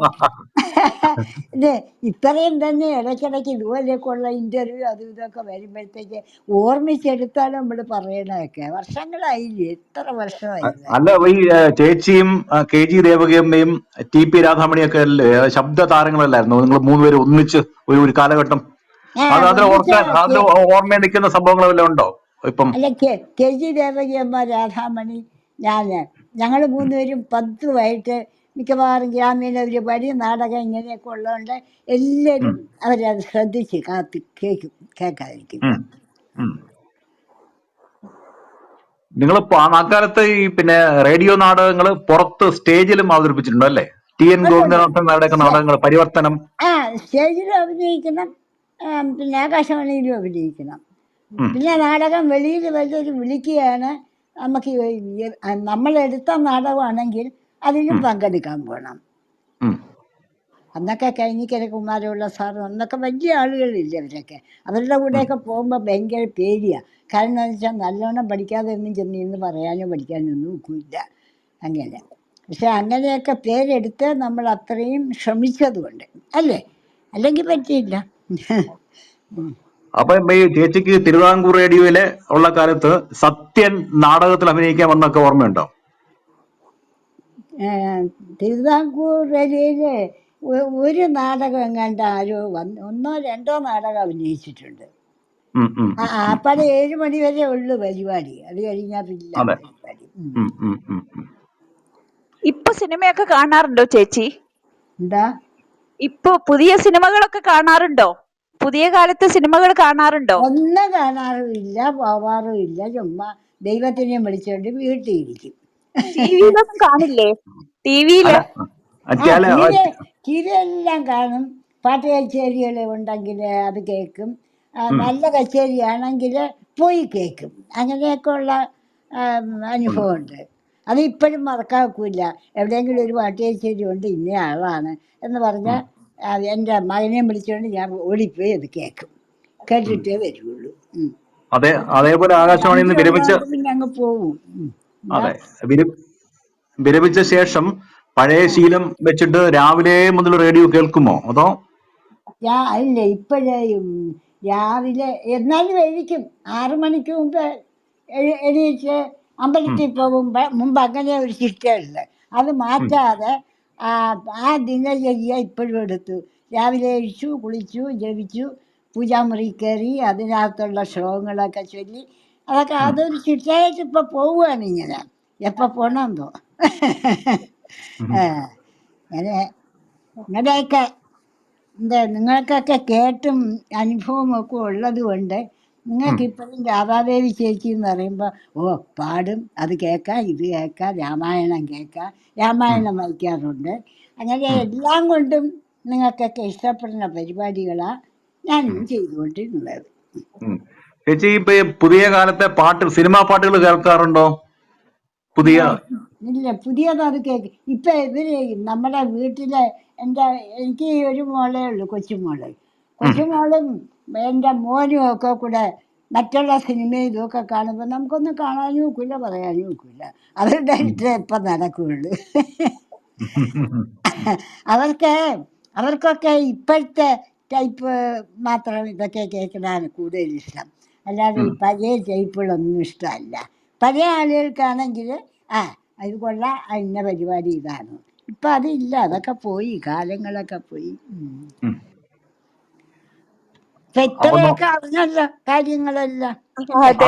ഇത് ഇത്രയും തന്നെ ഇടയ്ക്കിടയ്ക്ക് ഇതുപോലെയൊക്കെയുള്ള ഇന്റർവ്യൂ അതും ഇതൊക്കെ വരുമ്പോഴത്തേക്ക് ഓർമ്മിച്ചെടുത്താലും നമ്മൾ പറയണതൊക്കെ വർഷങ്ങളായില്ലേ, എത്ര വർഷമായില്ലേ. അല്ല, ഈ ചേച്ചിയും KG ദേവകിയമ്മയും TP രാധാമണിയൊക്കെ അല്ലേ ശബ്ദ താരങ്ങളല്ലായിരുന്നു? നിങ്ങൾ മൂന്നുപേരും ഒന്നിച്ച് ഒരു കാലഘട്ടം. അതിൽ ഓർക്കാൻ, അതിൽ ഓർമ്മയിൽ നിൽക്കുന്ന സംഭവങ്ങൾ വല്ലതും ഉണ്ടോ ഇപ്പം? അല്ല, KG ദേവകിയമ്മ, രാധാമണി, ഞങ്ങൾ മൂന്നുപേരും പതിവായിട്ട് മിക്കവാറും ഗ്രാമീണ പരിപാടി, നാടകം ഇങ്ങനെയൊക്കെ ഉള്ളതുകൊണ്ട് എല്ലാവരും അവരത് ശ്രദ്ധിച്ച് കേൾക്കാതിരിക്കും. നിങ്ങൾ അക്കാലത്ത് ഈ പിന്നെ റേഡിയോ നാടകങ്ങൾ പുറത്ത് സ്റ്റേജിലും അവതരിപ്പിച്ചിട്ടുണ്ടോ അല്ലേ? TN അതുകൊണ്ട് ഗോവിന്ദനാഥൻ നാടക നാടകങ്ങൾ, പരിവർത്തനം. സ്റ്റേജിലും അഭിനയിക്കണം, പിന്നെ ആകാശവാണിയിലും അഭിനയിക്കണം. ഉം. പിന്നെ നാടകം വെളിയിൽ വലിയൊരു വിളിക്കുകയാണ്. നമുക്ക് നമ്മളെടുത്ത നാടകമാണെങ്കിൽ അതിനും പങ്കെടുക്കാൻ പോകണം. ഉം. അന്നൊക്കെ കൈനിക്കര കുമാരമുള്ള സാറും അന്നൊക്കെ വലിയ ആളുകളില്ല, അവരൊക്കെ അവരുടെ കൂടെയൊക്കെ പോകുമ്പോൾ ഭയങ്കര പേടിയാണ്. കാരണം എന്ന് വെച്ചാൽ നല്ലോണം പഠിക്കാതെ ഒന്നും ചെന്ന് പറയാനോ പഠിക്കാനോ ഒന്നും ഒക്കില്ല അങ്ങനെ. പക്ഷെ അങ്ങനെയൊക്കെ പേരെടുത്ത് നമ്മൾ അത്രയും ശ്രമിച്ചതുകൊണ്ട് അല്ലേ, അല്ലെങ്കിൽ പറ്റിയില്ല. അപ്പൊ ഈ ചേച്ചിക്ക് തിരുവിതാംകൂർ റേഡിയോയിലെ ഉള്ള കാലത്ത് സത്യൻ നാടകത്തിൽ അഭിനയിക്കാൻ വന്നൊക്കെ ഓർമ്മയുണ്ടോ? തിരുവിതാംകൂർ റേഡിയോയില് ഒരു നാടകം എങ്ങാണ്ട് ആരോ ഒന്നോ രണ്ടോ നാടകം അഭിനയിച്ചിട്ടുണ്ട്. അപ്പാടെ 7 മണി വരെ ഉള്ളു പരിപാടി, അത് കഴിഞ്ഞാൽ പില്ല അതെ. പരിപാടി. ഇപ്പൊ സിനിമയൊക്കെ കാണാറുണ്ടോ ചേച്ചി? എന്താ? ഇപ്പൊ പുതിയ സിനിമകളൊക്കെ കാണാറുണ്ടോ? പുതിയ കാലത്തെ സിനിമകൾ കാണാറുണ്ടോ? ഒന്നും കാണാറുമില്ല, പോവാറുമില്ല. ചുമ്മാ ദൈവത്തിനെയും വിളിച്ചോണ്ട് വീട്ടിൽ ഇരിക്കും. ടിവിയിലൊന്നും കാണില്ലേ? ടിവിയില് TV എല്ലാം കാണും. പാട്ട് കച്ചേരികൾ ഉണ്ടെങ്കിൽ അത് കേൾക്കും. നല്ല കച്ചേരിയാണെങ്കിൽ പോയി കേൾക്കും. അങ്ങനെയൊക്കെ ഉള്ള അനുഭവമുണ്ട്. അത് ഇപ്പോഴും മറക്കാക്കില്ല. എവിടെയെങ്കിലും ഒരു പാട്ട് കച്ചേരി ഉണ്ട്, ഇന്ന ആളാണ് എന്ന് പറഞ്ഞാൽ എൻ്റെ മകനെയും വിളിച്ചുകൊണ്ട് ഞാൻ ഓടിപ്പോയി അത് കേൾക്കും. കേട്ടിട്ടേ വരുള്ളൂ. അതേപോലെ ആകാശവാണിയിൽ നിന്ന് വിരമിച്ച, പിന്നെ അങ്ങ് പോവും. അതെ, വിരമിച്ച ശേഷം പഴയ ശീലം വെച്ചിട്ട് രാവിലെ മുതൽ റേഡിയോ കേൾക്കുമോ? അതോ? ഇല്ല, ഇപ്പോഴേ രാവിലെ എന്നാലും എഴുതിക്കും. 6 മണിക്ക് മുമ്പ് എണീച്ച് അമ്പലത്തിൽ പോകുമ്പോൾ മുമ്പ് അങ്ങനെ ഒരു ചിട്ടയുണ്ട്. അത് മാറ്റാതെ ആ ദിനചര്യ ഇപ്പോഴും എടുത്തു. രാവിലെ എഴുതിച്ചു, കുളിച്ചു, ജപിച്ചു, പൂജാമുറി കയറി അതിനകത്തുള്ള ശ്ലോകങ്ങളൊക്കെ ചൊല്ലി അതൊക്കെ അതൊരു ചിട്ടയായിട്ട് ഇപ്പോൾ പോവുകയാണ്. ഇങ്ങനെ എപ്പോൾ പോകണമെന്നോ. അങ്ങനെ ഇങ്ങനെയൊക്കെ നിങ്ങൾക്കൊക്കെ കേട്ടും അനുഭവം ഒക്കെ ഉള്ളത് കൊണ്ട് നിങ്ങൾക്കിപ്പോഴും രാധാദേവി ചേച്ചി എന്ന് പറയുമ്പോൾ പാടും, അത് കേൾക്കാം, ഇത് കേൾക്കാം, രാമായണം കേൾക്കാം, രാമായണം വായിക്കാറുണ്ട്. അങ്ങനെ എല്ലാം കൊണ്ടും നിങ്ങൾക്കൊക്കെ ഇഷ്ടപ്പെടുന്ന പരിപാടികളാണ് ഞാനും ചെയ്തുകൊണ്ടിരുന്നത്. ചേച്ചി ഇപ്പൊ പുതിയ കാലത്തെ സിനിമാ പാട്ടുകൾ കേൾക്കാറുണ്ടോ? ഇല്ല, പുതിയത് അത് കേൾക്കും. ഇപ്പം ഇവര് നമ്മുടെ വീട്ടിലെ എനിക്ക് ഒരു മോളേ ഉള്ളൂ, കൊച്ചുമോളും എൻ്റെ മോനും ഒക്കെ കൂടെ മറ്റുള്ള സിനിമയും ഇതൊക്കെ കാണുമ്പോൾ നമുക്കൊന്നും കാണാനും ഒക്കില്ല, പറയാനും ഒക്കില്ല. അവരുടെ ഇഷ്ടം ഇപ്പം നടക്കുകയുള്ളൂ. അവർക്കൊക്കെ ഇപ്പോഴത്തെ ടൈപ്പ് മാത്രം ഇതൊക്കെ കേൾക്കണതാണ് കൂടുതൽ ഇഷ്ടം. അല്ലാതെ ഈ പഴയ ടൈപ്പുകളൊന്നും ഇഷ്ടമല്ല. പഴയ ആളുകൾക്കാണെങ്കിൽ അത് കൊള്ളാം, ഇന്ന പരിപാടി ഇതാണ്. ഇപ്പം അതില്ല, അതൊക്കെ പോയി, കാലങ്ങളൊക്കെ പോയി. ഇപ്പൊ അപ്പൊ ഇത്രയൊക്കെ അറിഞ്ഞല്ലോ കാര്യങ്ങളെല്ലാം. ഇല്ലേ? അതെ.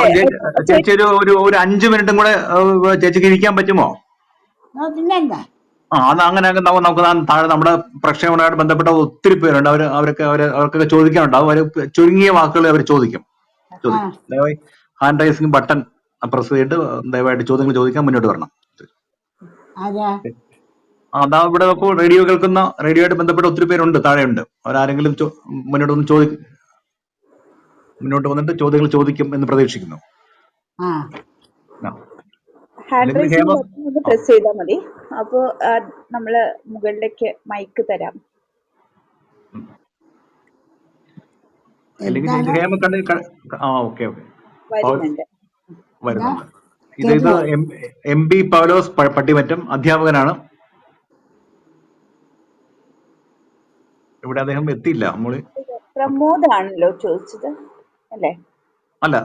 ചേച്ചി ഒരു 5 മിനിറ്റും കൂടെ ചേച്ചിക്ക് ഇരിക്കാൻ പറ്റുമോ? പിന്നെന്താ. അത് അങ്ങനെ നമുക്ക് താഴെ നമ്മുടെ പ്രക്ഷേപണമായിട്ട് ബന്ധപ്പെട്ട ഒത്തിരി പേരുണ്ട്. അവർക്കൊക്കെ ചോദിക്കാനുണ്ടാവും. അവർ ചുരുങ്ങിയ വാക്കുകൾ അവർ ചോദിക്കും. ദയവായി ഹാൻഡ് റൈസിംഗ് ബട്ടൺ പ്രസ് ചെയ്തിട്ട് ദയവായിട്ട് ചോദ്യങ്ങൾ ചോദിക്കാൻ മുന്നോട്ട് വരണം. അതാ അതാ ഇവിടെ ഇപ്പോൾ റേഡിയോ കേൾക്കുന്ന റേഡിയോയായിട്ട് ബന്ധപ്പെട്ട ഒത്തിരി പേരുണ്ട്, താഴെയുണ്ട്. അവരാരെങ്കിലും മുന്നോട്ട് വന്നിട്ട് ചോദ്യങ്ങൾ ചോദിക്കും എന്ന് പ്രതീക്ഷിക്കുന്നു. ആ ഹാൻഡ് അല്ലെങ്കിൽ റൈസിംഗ് ബട്ടൺ ഒന്ന് പ്രസ് ചെയ്താൽ മതി. അപ്പോ നമ്മള് മുകളിലേക്ക് മൈക്ക് തരാം. അല്ലെങ്കിൽ ചേച്ചി ഹേമ ഓക്കെ വരുന്നുണ്ട്. വരുന്നുണ്ട്. ഇത് MP പൗലോസ് പട്ടിമറ്റം അധ്യാപകനാണ്. ഇവിടെ അദ്ദേഹം എത്തിയില്ല. പ്രമോദ് ആണല്ലോ ചോദിച്ചത് അല്ലേ? അല്ല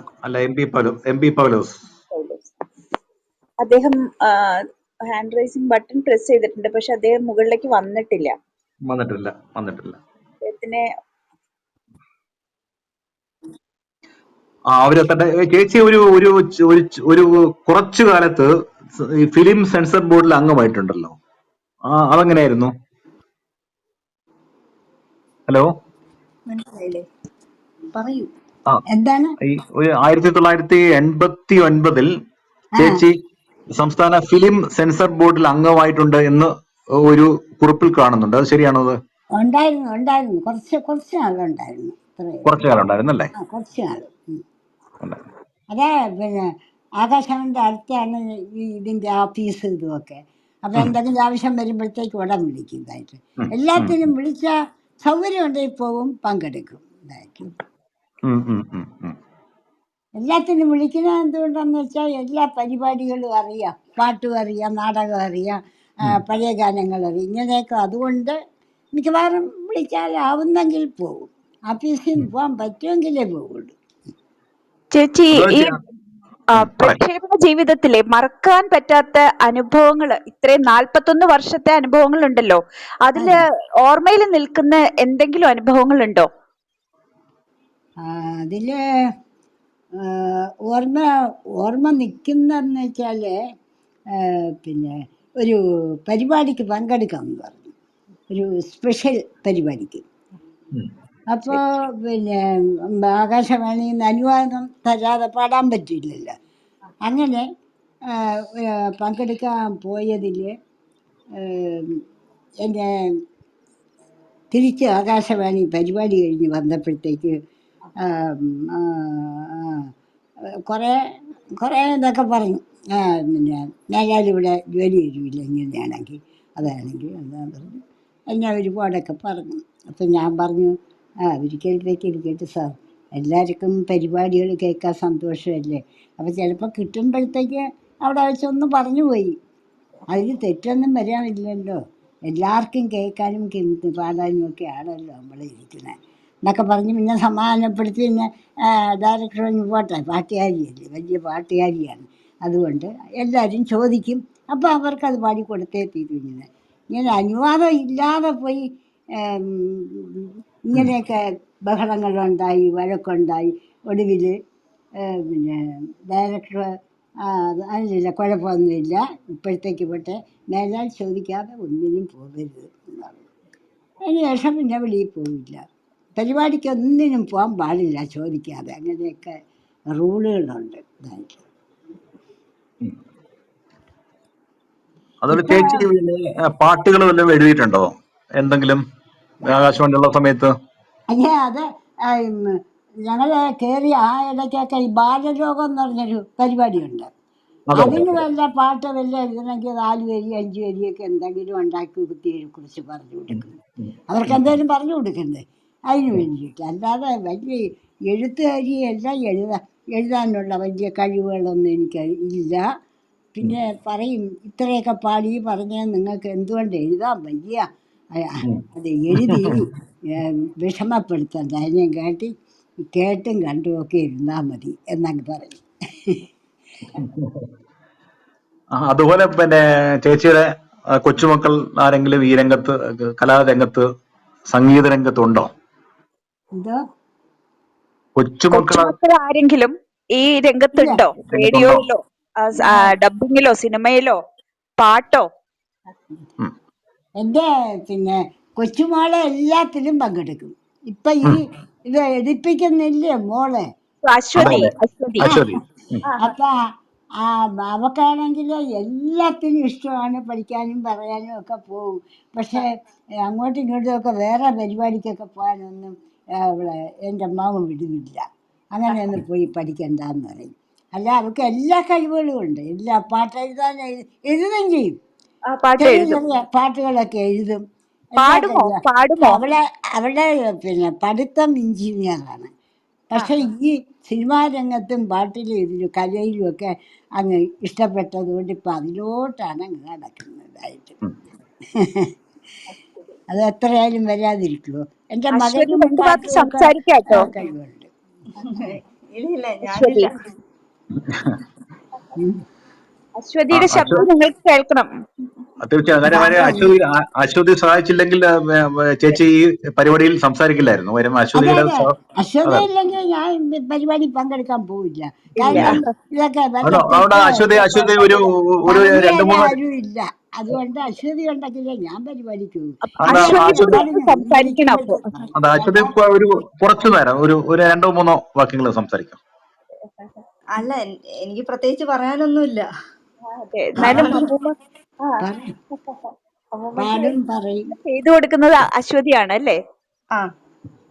MP പൗലോസ്. അദ്ദേഹം ഹാൻഡ് റൈസിംഗ് ബട്ടൺ പ്രസ് ചെയ്തിട്ടുണ്ട്, പക്ഷെ അദ്ദേഹം മുകളിലേക്ക് വന്നിട്ടില്ല. അദ്ദേഹത്തിനെ അവരെത്തട്ടെ. ചേച്ചി ഒരു കുറച്ചു കാലത്ത് ഈ ഫിലിം സെൻസർ ബോർഡിൽ അംഗമായിട്ടുണ്ടല്ലോ, അതെങ്ങനെയായിരുന്നു? ഹലോ, മനസ്സിലായില്ലേ? പറയൂ. എന്താണ്? 1989 ചേച്ചി സംസ്ഥാന ഫിലിം സെൻസർ ബോർഡിൽ അംഗമായിട്ടുണ്ട് എന്ന് ഒരു കുറിപ്പിൽ കാണുന്നുണ്ട്. അത് ശരിയാണോ? അത് ഉണ്ടായിരുന്നു. കുറച്ച് നാളുണ്ടായിരുന്നു. കുറച്ചു കാലം ഉണ്ടായിരുന്നല്ലേ? കുറച്ച് നാൾ. അതെ, പിന്നെ ആകാശവാണിന്റെ അടുത്താണ് ഇതിന്റെ ഓഫീസ് ഇതുമൊക്കെ. അപ്പൊ എന്തെങ്കിലും ആവശ്യം വരുമ്പോഴത്തേക്ക് ഉടൻ വിളിക്കുന്നതായിട്ട്. എല്ലാത്തിനും വിളിച്ച സൗകര്യം ഉണ്ടെങ്കിൽ പോകും, പങ്കെടുക്കും. ഇതായിരിക്കും എല്ലാത്തിനും വിളിക്കുന്നത് എന്തുകൊണ്ടാന്ന് വെച്ചാൽ എല്ലാ പരിപാടികളും അറിയാം, പാട്ടും അറിയാം, നാടകം അറിയാം, പഴയ ഗാനങ്ങൾ അറിയാം, ഇങ്ങനെയൊക്കെ. അതുകൊണ്ട് മിക്കവാറും വിളിച്ചാലാവുന്നെങ്കിൽ പോകും. ഓഫീസിൽ നിന്ന് പോകാൻ പറ്റുമെങ്കിലേ പോകുള്ളൂ. ചേച്ചി, ഈ പ്രക്ഷേപണ ജീവിതത്തിലെ മറക്കാൻ പറ്റാത്ത അനുഭവങ്ങൾ, ഇത്രയും 41 വർഷത്തെ അനുഭവങ്ങൾ ഉണ്ടല്ലോ, അതില് ഓർമ്മയിൽ നിൽക്കുന്ന എന്തെങ്കിലും അനുഭവങ്ങൾ ഉണ്ടോ? അതില് ഓർമ്മ നിൽക്കുന്നതെന്ന് വെച്ചാല് പിന്നെ ഒരു പരിപാടിക്ക് പങ്കെടുക്കാമെന്ന് പറഞ്ഞു, ഒരു സ്പെഷ്യൽ പരിപാടിക്ക്. അപ്പോൾ പിന്നെ ആകാശവാണിയിൽ നിന്ന് അനുവാദം തരാതെ പാടാൻ പറ്റില്ലല്ലോ. അങ്ങനെ പങ്കെടുക്കാൻ പോയതിൽ എന്നെ തിരിച്ച് ആകാശവാണി പരിപാടി കഴിഞ്ഞ് വന്നപ്പോഴത്തേക്ക് കുറേ ഇതൊക്കെ പറഞ്ഞു. പിന്നെ ഞാനിവിടെ ജോലി തരുമില്ല, ഇങ്ങനെയാണെങ്കിൽ അതാണെങ്കിൽ എന്താ പറഞ്ഞു, എന്നെ ഒരുപാടൊക്കെ പറഞ്ഞു. അപ്പം ഞാൻ പറഞ്ഞു, ഒരിക്കൽ സാർ, എല്ലാവർക്കും പരിപാടികൾ കേൾക്കാൻ സന്തോഷമല്ലേ. അപ്പോൾ ചിലപ്പോൾ കിട്ടുമ്പോഴത്തേക്ക് അവിടെ വെച്ചൊന്ന് പറഞ്ഞു പോയി, അതിന് തെറ്റൊന്നും വരാനില്ലല്ലോ, എല്ലാവർക്കും കേൾക്കാനും പാടാനും ഒക്കെ ആണല്ലോ നമ്മൾ ഇരിക്കുന്നത് എന്നൊക്കെ പറഞ്ഞ് പിന്നെ സമാധാനപ്പെടുത്തി. പിന്നെ ഡയറക്ടർ പോട്ടെ, പാട്ടുകാരിയല്ലേ, വലിയ പാട്ടുകാരിയാണ്, അതുകൊണ്ട് എല്ലാവരും ചോദിക്കും, അപ്പോൾ അവർക്കത് പാടിക്കൊടുത്തേ തീരുന്നത്. ഇങ്ങനെ അനുവാദം ഇല്ലാതെ പോയി ഇങ്ങനെയൊക്കെ ബഹളങ്ങളുണ്ടായി, വഴക്കുണ്ടായി. ഒടുവിൽ പിന്നെ ഡയറക്ടർ അതിലില്ല, കുഴപ്പമൊന്നുമില്ല, ഇപ്പോഴത്തേക്ക് പോട്ടെ, മേലാൽ ചോദിക്കാതെ ഒന്നിനും പോകരുത് എന്നാണ്. അതിന് ശേഷം പിന്നെ വെളിയിൽ പോവില്ല, പരിപാടിക്ക് ഒന്നിനും പോകാൻ പാടില്ല ചോദിക്കാതെ. അങ്ങനെയൊക്കെ റൂളുകളുണ്ട് ഇതായിട്ട്. അതുപോലെ ചേച്ചി പാട്ടുകൾ വല്ലതും എഴുതിയിട്ടുണ്ടോ എന്തെങ്കിലും ആകാശവാണിയുള്ള സമയത്ത്? അത് ഞങ്ങൾ കയറി ആ ഇടയ്ക്കൊക്കെ ഈ ബാലലോകം എന്ന് പറഞ്ഞൊരു പരിപാടിയുണ്ട്. അതിന് വല്ല പാട്ട് വല്ല എഴുതണമെങ്കിൽ 4 വരി 5 വരിയൊക്കെ എന്തെങ്കിലും ഉണ്ടാക്കി കുത്തിയെ കുറിച്ച് പറഞ്ഞു കൊടുക്കും. അവർക്ക് എന്തെങ്കിലും പറഞ്ഞു കൊടുക്കണ്ടേ, അതിന് വേണ്ടിയിട്ട്. അല്ലാതെ വലിയ എഴുത്തുകാരിയെല്ലാം എഴുതാനുള്ള വലിയ കഴിവുകളൊന്നും എനിക്ക് ഇല്ല. പിന്നെ പറയും, ഇത്രയൊക്കെ പാടി പറഞ്ഞാൽ നിങ്ങൾക്ക് എന്തുകൊണ്ട് എഴുതാൻ വയ്യ, അത് എഴുതി വിഷമപ്പെടുത്തണ്ട, അതിനെ കേട്ടും കണ്ടും ഒക്കെ ഇരുന്നാൽ മതി എന്നങ്ങ് പറയും. അതുപോലെ പിന്നെ ചേച്ചിയുടെ കൊച്ചുമക്കൾ ആരെങ്കിലും ഈ രംഗത്ത്, കലാരംഗത്ത്, സംഗീത രംഗത്ത് ഉണ്ടോ? എന്തോ? കൊച്ചുമക്കളെ കൊച്ചുമക്കൾ ആരെങ്കിലും ഈ ഇല്ല. രംഗത്തുണ്ടോ? രംഗത്തുണ്ടോ? റേഡിയോയിലോ ആ, ഡബിങ്ങിലോ സിനിമയിലോ പാട്ടോ? ഉം. എൻ്റെ പിന്നെ കൊച്ചുമോളെ എല്ലാത്തിലും പങ്കെടുക്കും. ഇപ്പൊ ഈ ഉം. ഇത് എടുപ്പിക്കുന്നില്ലേ മോളെ? അതെ അശ്വതി അതെ അശ്വതി ആ അശ്വതി. ഉം. അപ്പൊ ആ അവക്കാണെങ്കിൽ എല്ലാത്തിനും ഇഷ്ടമാണ്, പഠിക്കാനും പറയാനും ഒക്കെ പോകും. പക്ഷെ അങ്ങോട്ടും ഇങ്ങോട്ടും ഒക്കെ വേറെ പരിപാടിക്കൊക്കെ പോകാനൊന്നും അവളെ എൻ്റെ അമ്മാവ് വിടുവില്ല. അങ്ങനെയൊന്നും പോയി പഠിക്കണ്ടെന്ന് പറയും. അല്ല, അവൾക്ക് എല്ലാ കഴിവുകളും ഉണ്ട്. എല്ലാ പാട്ട് എഴുതാൻ എഴുതുകയും ചെയ്യും. പാട്ട് ചെറിയ എഴുതും. ചെറിയ പാട്ടുകളൊക്കെ എഴുതും. എല്ലാ പാടുമോ? കഴിവും. പാടുമോ? അവളുടെ പിന്നെ പഠിത്തം എഞ്ചിനീയറാണ്. പക്ഷെ ഈ സിനിമാ രംഗത്തും പാട്ടിലും ഇതിലും കലയിലും ഒക്കെ അങ്ങ് ഇഷ്ടപ്പെട്ടതുകൊണ്ട് ഇപ്പം അതിലോട്ടാണ് അങ്ങ് നടക്കുന്നതായിട്ട്. ഉം. അത് എത്രയായാലും വരാതിരിക്കുമോ? എൻ്റെ അശ്വതി മകനും രണ്ടു വാക്ക് പാട്ടുമൊക്കെ സംസാരിക്കാട്ടോ. കഴിവുണ്ട്. ഇല്ല അശ്വതി, ഞാനില്ല. ഉം. അശ്വതിയുടെ അശ്വതി ശബ്ദം നിങ്ങൾക്ക് കേൾക്കണം. തീർച്ചയായും കാര്യം അതെ അശ്വതി സഹായിച്ചില്ലെങ്കിൽ ചേച്ചി ഈ പരിപാടിയിൽ സംസാരിക്കില്ലായിരുന്നു. വരും അതെ അശ്വതിയുടെ അതെ, അശ്വത അതെ ഇല്ലെങ്കിൽ ഞാൻ പരിപാടി പങ്കെടുക്കാൻ പോവില്ല. ഇല്ല. കാരണം ഇതൊക്കെ വല്ല അവിടെ അശ്വതി ഒരു ഒരു രണ്ട് പറഞ്ഞാൽ മൂന്ന് ആരും ഇല്ല. അതുകൊണ്ട് അശ്വതി ഉണ്ടെങ്കിലേ ഞാൻ പരിപാടിക്ക് പോകും. അല്ല എന്നെ അശ്വതി അശ്വതി കൂടെ സംസാരിക്കണം അപ്പൊ. വിളിക്കുമ്പോഴത്തേക്ക് പറയും. അത് അശ്വതി ഇപ്പൊ കുറച്ചു നേരം ഒരു രണ്ടോ മൂന്നോ വാക്യങ്ങൾ സംസാരിക്കാം. അല്ല എനിക്ക് പ്രത്യേകിച്ച് പറയാനൊന്നുമില്ല. അതെ, എന്നാലും അമ്മൂമ്മ പറയും, അമ്മൂമ്മക്ക് പാടും പറയും. ചെയ്തു കൊടുക്കുന്നത് അശ്വതിയാണ് അല്ലേ? ആ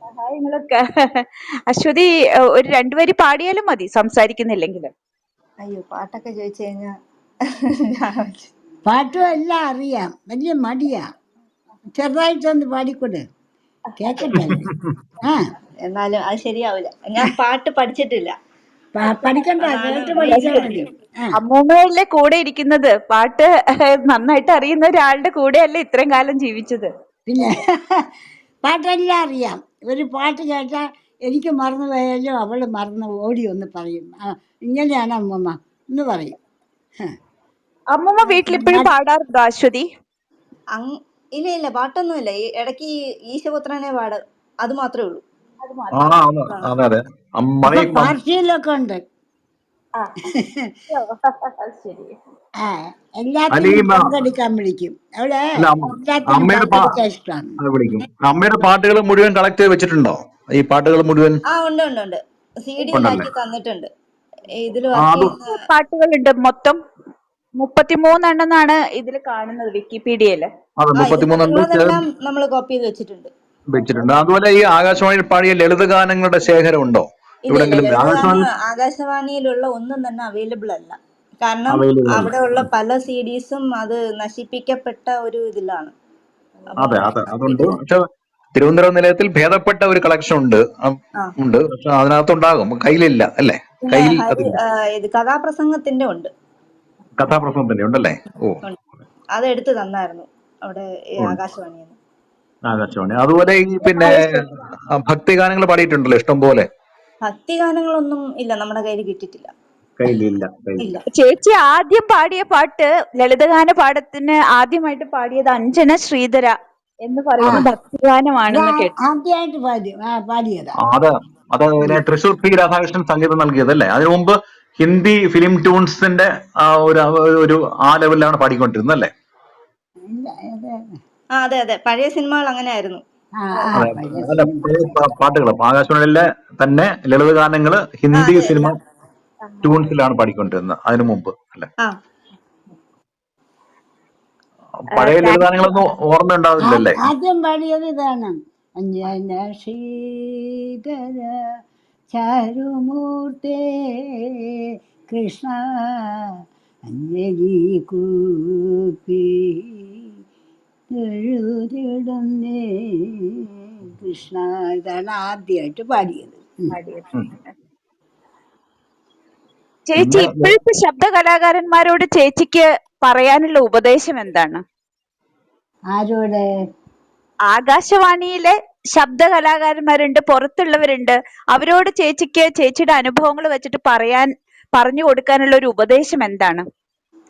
സഹായങ്ങളൊക്കെ അശ്വതി ഒരു രണ്ടുപേര് പാടിയാലും മതി, സംസാരിക്കുന്നില്ലെങ്കിലും. അയ്യോ പാട്ടൊക്കെ ചോദിച്ചു കഴിഞ്ഞാ പാട്ടും എല്ലാം അറിയാം, വലിയ മടിയാ. ചെറുതായിട്ടൊന്ന് പാടിക്കൂടെ, കേക്കട്ടെ. ആ എന്നാലും അത് ശരിയാവില്ല. ഞാൻ പാട്ട് പഠിച്ചിട്ടില്ല. പഠിക്കണ്ട, അതാണ് കേട്ട് അല്ല, പഠിച്ചാൽ മതി. ആ അമ്മൂമ്മയല്ലേ കൂടെ ഇരിക്കുന്നത്? പാട്ട് നന്നായിട്ട് അറിയുന്ന ഒരാളുടെ കൂടെയല്ലേ ഇത്രയും കാലം ജീവിച്ചത്? പിന്നെ പാട്ടെല്ലാം അറിയാം. ഒരു പാട്ട് കേട്ടാൽ എനിക്ക് മറന്നു പോയാലും അവൾ മറന്ന് ഓടി ഒന്ന് പറയും, ആ ഇങ്ങനെയാണ് അമ്മമ്മ എന്ന് പറയും. ഹ. അമ്മൂമ്മ വീട്ടിലിപ്പോഴും പാടാറുണ്ടോ അശ്വതി? ഇല്ല ഇല്ല പാട്ടൊന്നുമില്ല. ഈ ഇടയ്ക്ക് ഈ ഈശപുത്രനെ പാട്, അത് മാത്രമേ ഉള്ളൂ. അത് ആ മാത്രം. അതെ അതെ അപ്പൊ പാർട്ടിയിലൊക്കെ ഉണ്ട്. ആ ശരി. ആ അല്ല എല്ലാത്തിനും പങ്കെടുക്കാൻ വിളിക്കും. അവിടെ അല്ല എല്ലാത്തിനും അമ്മയുടെ പങ്കെടുക്കാൻ ഇഷ്ടമാണ്. അത് വിളിക്കും. അമ്മയുടെ പാട്ടുകൾ മുഴുവൻ കളക്ട് ചെയ്ത് വെച്ചിട്ടുണ്ടോ? ഈ പാട്ടുകൾ മുഴുവൻ ഉണ്ട് ഉണ്ട് ഉണ്ട്. ഉണ്ടല്ലേ? CD-യിലാക്കി തന്നിട്ടുണ്ട്. ഇതിൽ ആ വർക്ക് അത് ചെയ്യുന്ന പാട്ടുകളുണ്ട് മൊത്തം 33 എണ്ണെന്നാണ് ഇതിൽ കാണുന്നത് വിക്കിപീഡിയയില്. അത് 33 ഇതിലുള്ളതെല്ലാം നമ്മൾ കോപ്പി ചെയ്ത് വെച്ചിട്ടുണ്ട്. വെച്ചിട്ടുണ്ട്. അതുപോലെ ഈ ആകാശവാണിയിൽ പാടിയ ലളിതഗാനങ്ങളുടെ ശേഖരം ഉണ്ടോ ഇല്ല ഇല്ല, എവിടെങ്കിലും? ലളിതഗാനം ആകാശവാണിയിലുള്ള ഒന്നും തന്നെ അവൈലബിൾ അല്ല. കാരണം അവൈലബിൾ അല്ല. അവിടെ ഉള്ള പല CDs-ഉം അത് നശിപ്പിക്കപ്പെട്ട ഒരു ഇതിലാണ്. അതെ അതെ അതുണ്ട്. പക്ഷെ തിരുവനന്തപുരം നിലയത്തിൽ ഭേദപ്പെട്ട ഒരു കളക്ഷൻ ഉണ്ട് ആ ഉണ്ട് പക്ഷെ അതിനകത്തുണ്ടാകും, കയ്യിലില്ല അല്ലേ? പിന്നെ കയ്യിൽ അതില്ല. ഇത് കഥാപ്രസംഗത്തിന്റെ ഉണ്ട്. കഥാപ്രസംഗത്തിന്റെ ഉണ്ടല്ലേ? ഓ ഉണ്ട്. അത് എടുത്ത് തന്നായിരുന്നു അവിടെ ഈ ഉണ്ട്. ആകാശവാണിയിൽ നിന്ന്. ആകാശവാണി. അതുപോലെ ഈ പിന്നെ ഭക്തിഗാനങ്ങൾ പാടിയിട്ടുണ്ടല്ലോ ഇഷ്ടം പോലെ. ഭക്തിഗാനങ്ങളൊന്നും ഇല്ല, നമ്മുടെ കയ്യിൽ കിട്ടിയിട്ടില്ല. കയ്യിലില്ല. ഇല്ല. ചേച്ചി ആദ്യം പാടിയ പാട്ട് ലളിതഗാന പാഠത്തിന് ആദ്യമായിട്ട് പാടിയത് അഞ്ജന ശ്രീധര എന്ന് പറയുന്ന ഭക്തിഗാനമാണെന്ന് കേട്ടു. ആദ്യമായിട്ട് പാടിയതാ. അത് പിന്നെ തൃശൂർ P. രാധാകൃഷ്ണൻ സംഗീതം നൽകിയതല്ലേ? അതിനു മുമ്പ് ഹിന്ദി ഫിലിം ട്യൂൺസിന്റെ ഒരു ആ ലെവലിലാണ് പാടിക്കൊണ്ടിരുന്നത് അല്ലേ? ഇല്ല, അതെ അതെ, പഴയ സിനിമകൾ അങ്ങനെ ആയിരുന്നു. അതെ അല്ല പാട്ടുകൾ ആകാശവാണിയിലെ തന്നെ ലളിതഗാനങ്ങള് ഹിന്ദി അതെ സിനിമ ട്യൂൺസിലാണ് പാടിക്കൊണ്ടിരുന്നത് അതിനു മുമ്പ് അല്ലെ? ആ പഴയ ലളിതഗാനങ്ങളൊന്നും ഓർമ്മ ഉണ്ടാവില്ലല്ലേ? ആദ്യം പാടിയത് ഇതാണ്, അഞ്ജന ശ്രീധര ചാരുമൂർത്തേ കൃഷ്ണ അഞ്ജലി കൂപ്പി തൊഴുതിടുന്നേ കൃഷ്ണ. ഇതാണ് ആദ്യമായിട്ട് പാടിയത്. ചേച്ചി ഇപ്പോഴത്തെ ശബ്ദ കലാകാരന്മാരോട് ചേച്ചിക്ക് പറയാനുള്ള ഉപദേശം എന്താണ്? ആരോട്? ആകാശവാണിയിലെ ശബ്ദ കലാകാരന്മാരുണ്ട്, പുറത്തുള്ളവരുണ്ട്. അവരോട് ചേച്ചിക്ക് ചേച്ചിയുടെ അനുഭവങ്ങൾ വെച്ചിട്ട് പറഞ്ഞു കൊടുക്കാനുള്ള ഒരു ഉപദേശം എന്താണ്?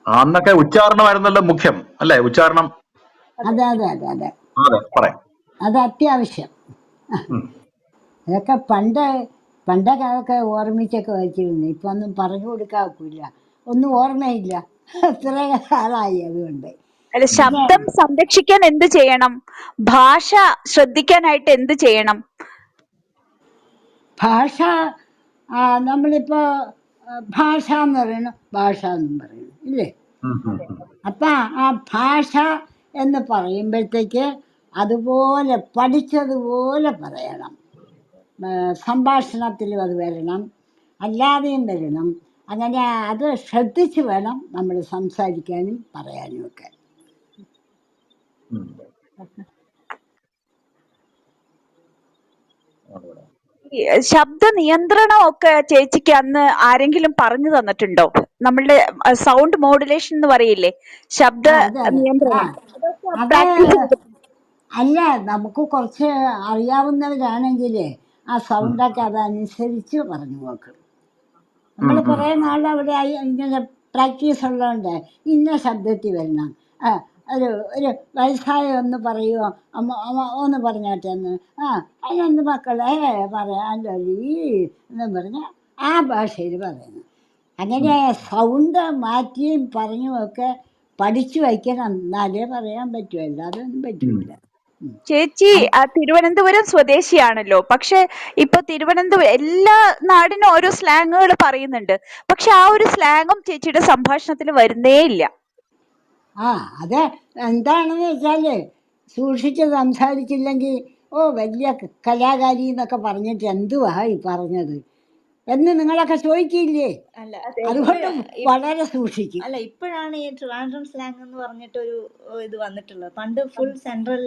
അന്നൊക്കെ ഉച്ചാരണമായിരുന്നല്ലോ മുഖ്യം അല്ലെ? ഉച്ചാരണം. അതെ അതെ അതെ അതെ അതെ പറയാം. അത് അത്യാവശ്യം. അതൊക്കെ പണ്ട് പണ്ടൊക്കെ അതൊക്കെ ഓർമ്മിച്ചൊക്കെ വെച്ചിരുന്നു. ഇപ്പൊ ഒന്നും പറഞ്ഞു കൊടുക്കാൻ ഒക്കില്ല, ഒന്നും ഓർമ്മയില്ല. അത്ര കാലമായി. അതുകൊണ്ട് അല്ല, പിന്നെ ശബ്ദം സംരക്ഷിക്കാൻ എന്ത് ചെയ്യണം? ഭാഷ ശ്രദ്ധിക്കാനായിട്ട് എന്ത് ചെയ്യണം? ഭാഷ നമ്മളിപ്പോ ഭാഷ എന്ന് പറയണം, ഭാഷ എന്നും പറയണം, ഇല്ലേ? അപ്പം ആ ഭാഷ എന്ന് പറയുമ്പോഴത്തേക്ക് അതുപോലെ പഠിച്ചതുപോലെ പറയണം. സംഭാഷണത്തിലും അത് വരണം, അല്ലാതെയും വരണം. അങ്ങനെ അത് ശ്രദ്ധിച്ച് വേണം നമ്മൾ സംസാരിക്കാനും പറയാനും ഒക്കെ. ഈ ശബ്ദ നിയന്ത്രണം ഒക്കെ ചേച്ചിക്ക് അന്ന് ആരെങ്കിലും പറഞ്ഞു തന്നിട്ടുണ്ടോ? നമ്മളുടെ സൗണ്ട് മോഡുലേഷൻ എന്ന് പറയില്ലേ, ശബ്ദ അതെ അതെ. നിയന്ത്രണം, അതൊക്കെ അത് പ്രാക്ടീസ് ചെയ്തിട്ടുണ്ടോ? അല്ല, നമുക്ക് കുറച്ച് അറിയാവുന്നവരാണെങ്കിൽ ആ സൗണ്ടൊക്കെ അതനുസരിച്ച് പറഞ്ഞു നോക്കും. നമ്മൾ കുറേ നാൾ അവിടെ ഇങ്ങനെ പ്രാക്ടീസ് ഉള്ളതുകൊണ്ട് ഇന്ന ശബ്ദത്തിൽ വരണം. ഒരു ഒരു വയസ്സായ ഒന്ന് പറയുമോ, അമ്മ അമ്മ ഒന്ന് പറഞ്ഞാട്ടെന്ന്. അതിനൊന്ന് മക്കളെ പറയാമല്ലോ എന്ന് പറഞ്ഞ് ആ ഭാഷയിൽ പറയുന്നു. അങ്ങനെ സൗണ്ട് മാറ്റിയും പറഞ്ഞുമൊക്കെ പഠിച്ചു വയ്ക്കണം, എന്നാലേ പറയാൻ പറ്റൂ, അല്ലാതെ ഒന്നും പറ്റില്ല. ചേച്ചി തിരുവനന്തപുരം സ്വദേശിയാണല്ലോ. പക്ഷെ ഇപ്പൊ തിരുവനന്തപുരം എല്ലാ നാടിനും ഓരോ സ്ലാങ്ങുകൾ പറയുന്നുണ്ട്. പക്ഷെ ആ ഒരു സ്ലാങ്ങും ചേച്ചിയുടെ സംഭാഷണത്തിൽ വരുന്നേ ഇല്ല. അത് എന്താണെന്ന് വെച്ചാൽ സൂക്ഷിച്ച് സംസാരിച്ചില്ലെങ്കിൽ വലിയ കലാകാരി എന്നൊക്കെ പറഞ്ഞിട്ട് എന്തുവാ ഈ പറഞ്ഞത് എന്ന് നിങ്ങളൊക്കെ ചോദിക്കില്ലേ? അല്ല അതുകൊണ്ട് വളരെ സൂക്ഷിക്കും. അല്ല, ഇപ്പോഴാണ് ഈ ട്രിവാൻഡ്രം സ്ലാങ് എന്ന് പറഞ്ഞിട്ടൊരു ഇത് വന്നിട്ടുള്ളത്. പണ്ട് ഫുൾ സെൻട്രൽ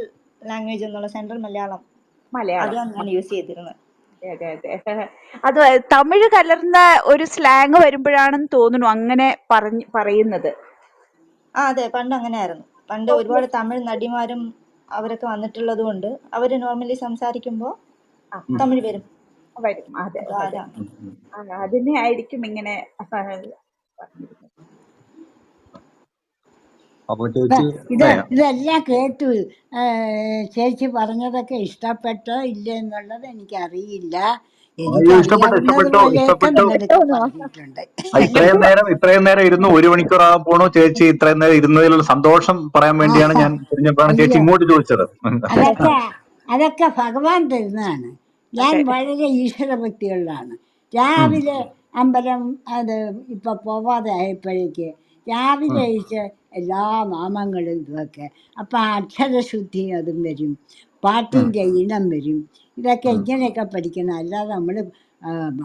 ലാംഗ്വേജ് എന്നുള്ള സെൻട്രൽ മലയാളം അതാണ് യൂസ് ചെയ്തിരുന്നത്. അത് തമിഴ് കലർന്ന ഒരു സ്ലാങ് വരുമ്പോഴാണെന്ന് തോന്നുന്നു അങ്ങനെ പറയുന്നത്. അതെ, പണ്ട് അങ്ങനെയായിരുന്നു. പണ്ട് ഒരുപാട് തമിഴ് നടിമാരും അവരൊക്കെ വന്നിട്ടുള്ളത് കൊണ്ട് അവര് നോർമലി സംസാരിക്കുമ്പോൾ തമിഴ് വരും. അതെ, അതിനെ ആയിരിക്കും ഇങ്ങനെ ഇതെല്ലാം കേട്ടു. ചേച്ചി പറഞ്ഞതൊക്കെ ഇഷ്ടപ്പെട്ടോ ഇല്ല എന്നുള്ളത് എനിക്കറിയില്ല. എനിക്ക് അറിയാവുന്നത് പോലെയൊക്കെ നിങ്ങളടുത്ത് പറഞ്ഞിട്ടുണ്ട്. ഇത്രയും നേരം ഇരുന്ന് 1 മണിക്കൂറാകാൻ പോണു ചേച്ചി. ഇത്രയും നേരം ഇരുന്നതിലുള്ള സന്തോഷം പറയാൻ വേണ്ടിയാണ് ഞാൻ തിരിഞ്ഞപ്പോഴാണ് ചേച്ചി ഇങ്ങോട്ട് ചോദിച്ചത്. അതൊക്കെ ഭഗവാൻ തരുന്നതാണ്. ഞാൻ വളരെ ഈശ്വരഭക്തിയുള്ളതാണ്. രാവിലെ അമ്പലം ഇപ്പൊ പോവാതെ ആയപ്പോഴേക്ക് രാവിലെ അയച്ച് എല്ലാ നാമങ്ങളും ഇതൊക്കെ. അപ്പം അക്ഷരശുദ്ധി അതും വരും, പാട്ടിൻ്റെ ഇനം വരും. ഇതൊക്കെ ഇങ്ങനെയൊക്കെ പഠിക്കണം. അല്ലാതെ നമ്മൾ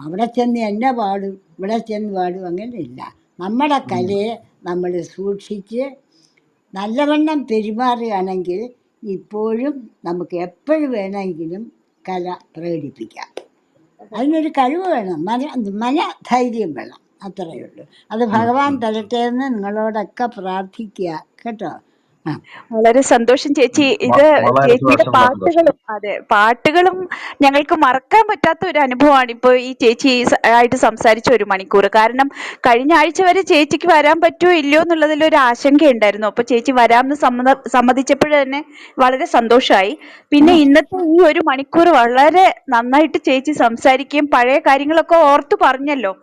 അവിടെ ചെന്ന് എന്നെ പാടും ഇവിടെ ചെന്ന് പാടും അങ്ങനെയില്ല. നമ്മുടെ കലയെ നമ്മൾ സൂക്ഷിച്ച് നല്ലവണ്ണം പെരുമാറുകയാണെങ്കിൽ ഇപ്പോഴും നമുക്ക് എപ്പോഴും വേണമെങ്കിലും കല പ്രകടിപ്പിക്കാം. അതിനൊരു കഴിവ് വേണം, മനധൈര്യം വേണം, അത്രയേ ഉള്ളൂ. അത് ഭഗവാൻ തരട്ടെ എന്ന് നിങ്ങളോടൊക്കെ പ്രാർത്ഥിക്കുക കേട്ടോ. വളരെ സന്തോഷം ചേച്ചി. ഇത് ചേച്ചിയുടെ പാട്ടുകളും ഞങ്ങൾക്ക് മറക്കാൻ പറ്റാത്ത ഒരു അനുഭവമാണ് ഇപ്പോൾ ഈ ചേച്ചി ആയിട്ട് സംസാരിച്ച 1 മണിക്കൂർ. കാരണം കഴിഞ്ഞ ആഴ്ച വരെ ചേച്ചിക്ക് വരാൻ പറ്റുമോ ഇല്ലയോ എന്നുള്ളതിൽ ഒരു ആശങ്കയുണ്ടായിരുന്നു. അപ്പൊ ചേച്ചി വരാമെന്ന് സമ്മതിച്ചപ്പോൾ തന്നെ വളരെ സന്തോഷമായി. പിന്നെ ഇന്നത്തെ ഈ 1 മണിക്കൂർ വളരെ നന്നായിട്ട് ചേച്ചി സംസാരിക്കുകയും പഴയ കാര്യങ്ങളൊക്കെ ഓർത്തു പറഞ്ഞല്ലോ.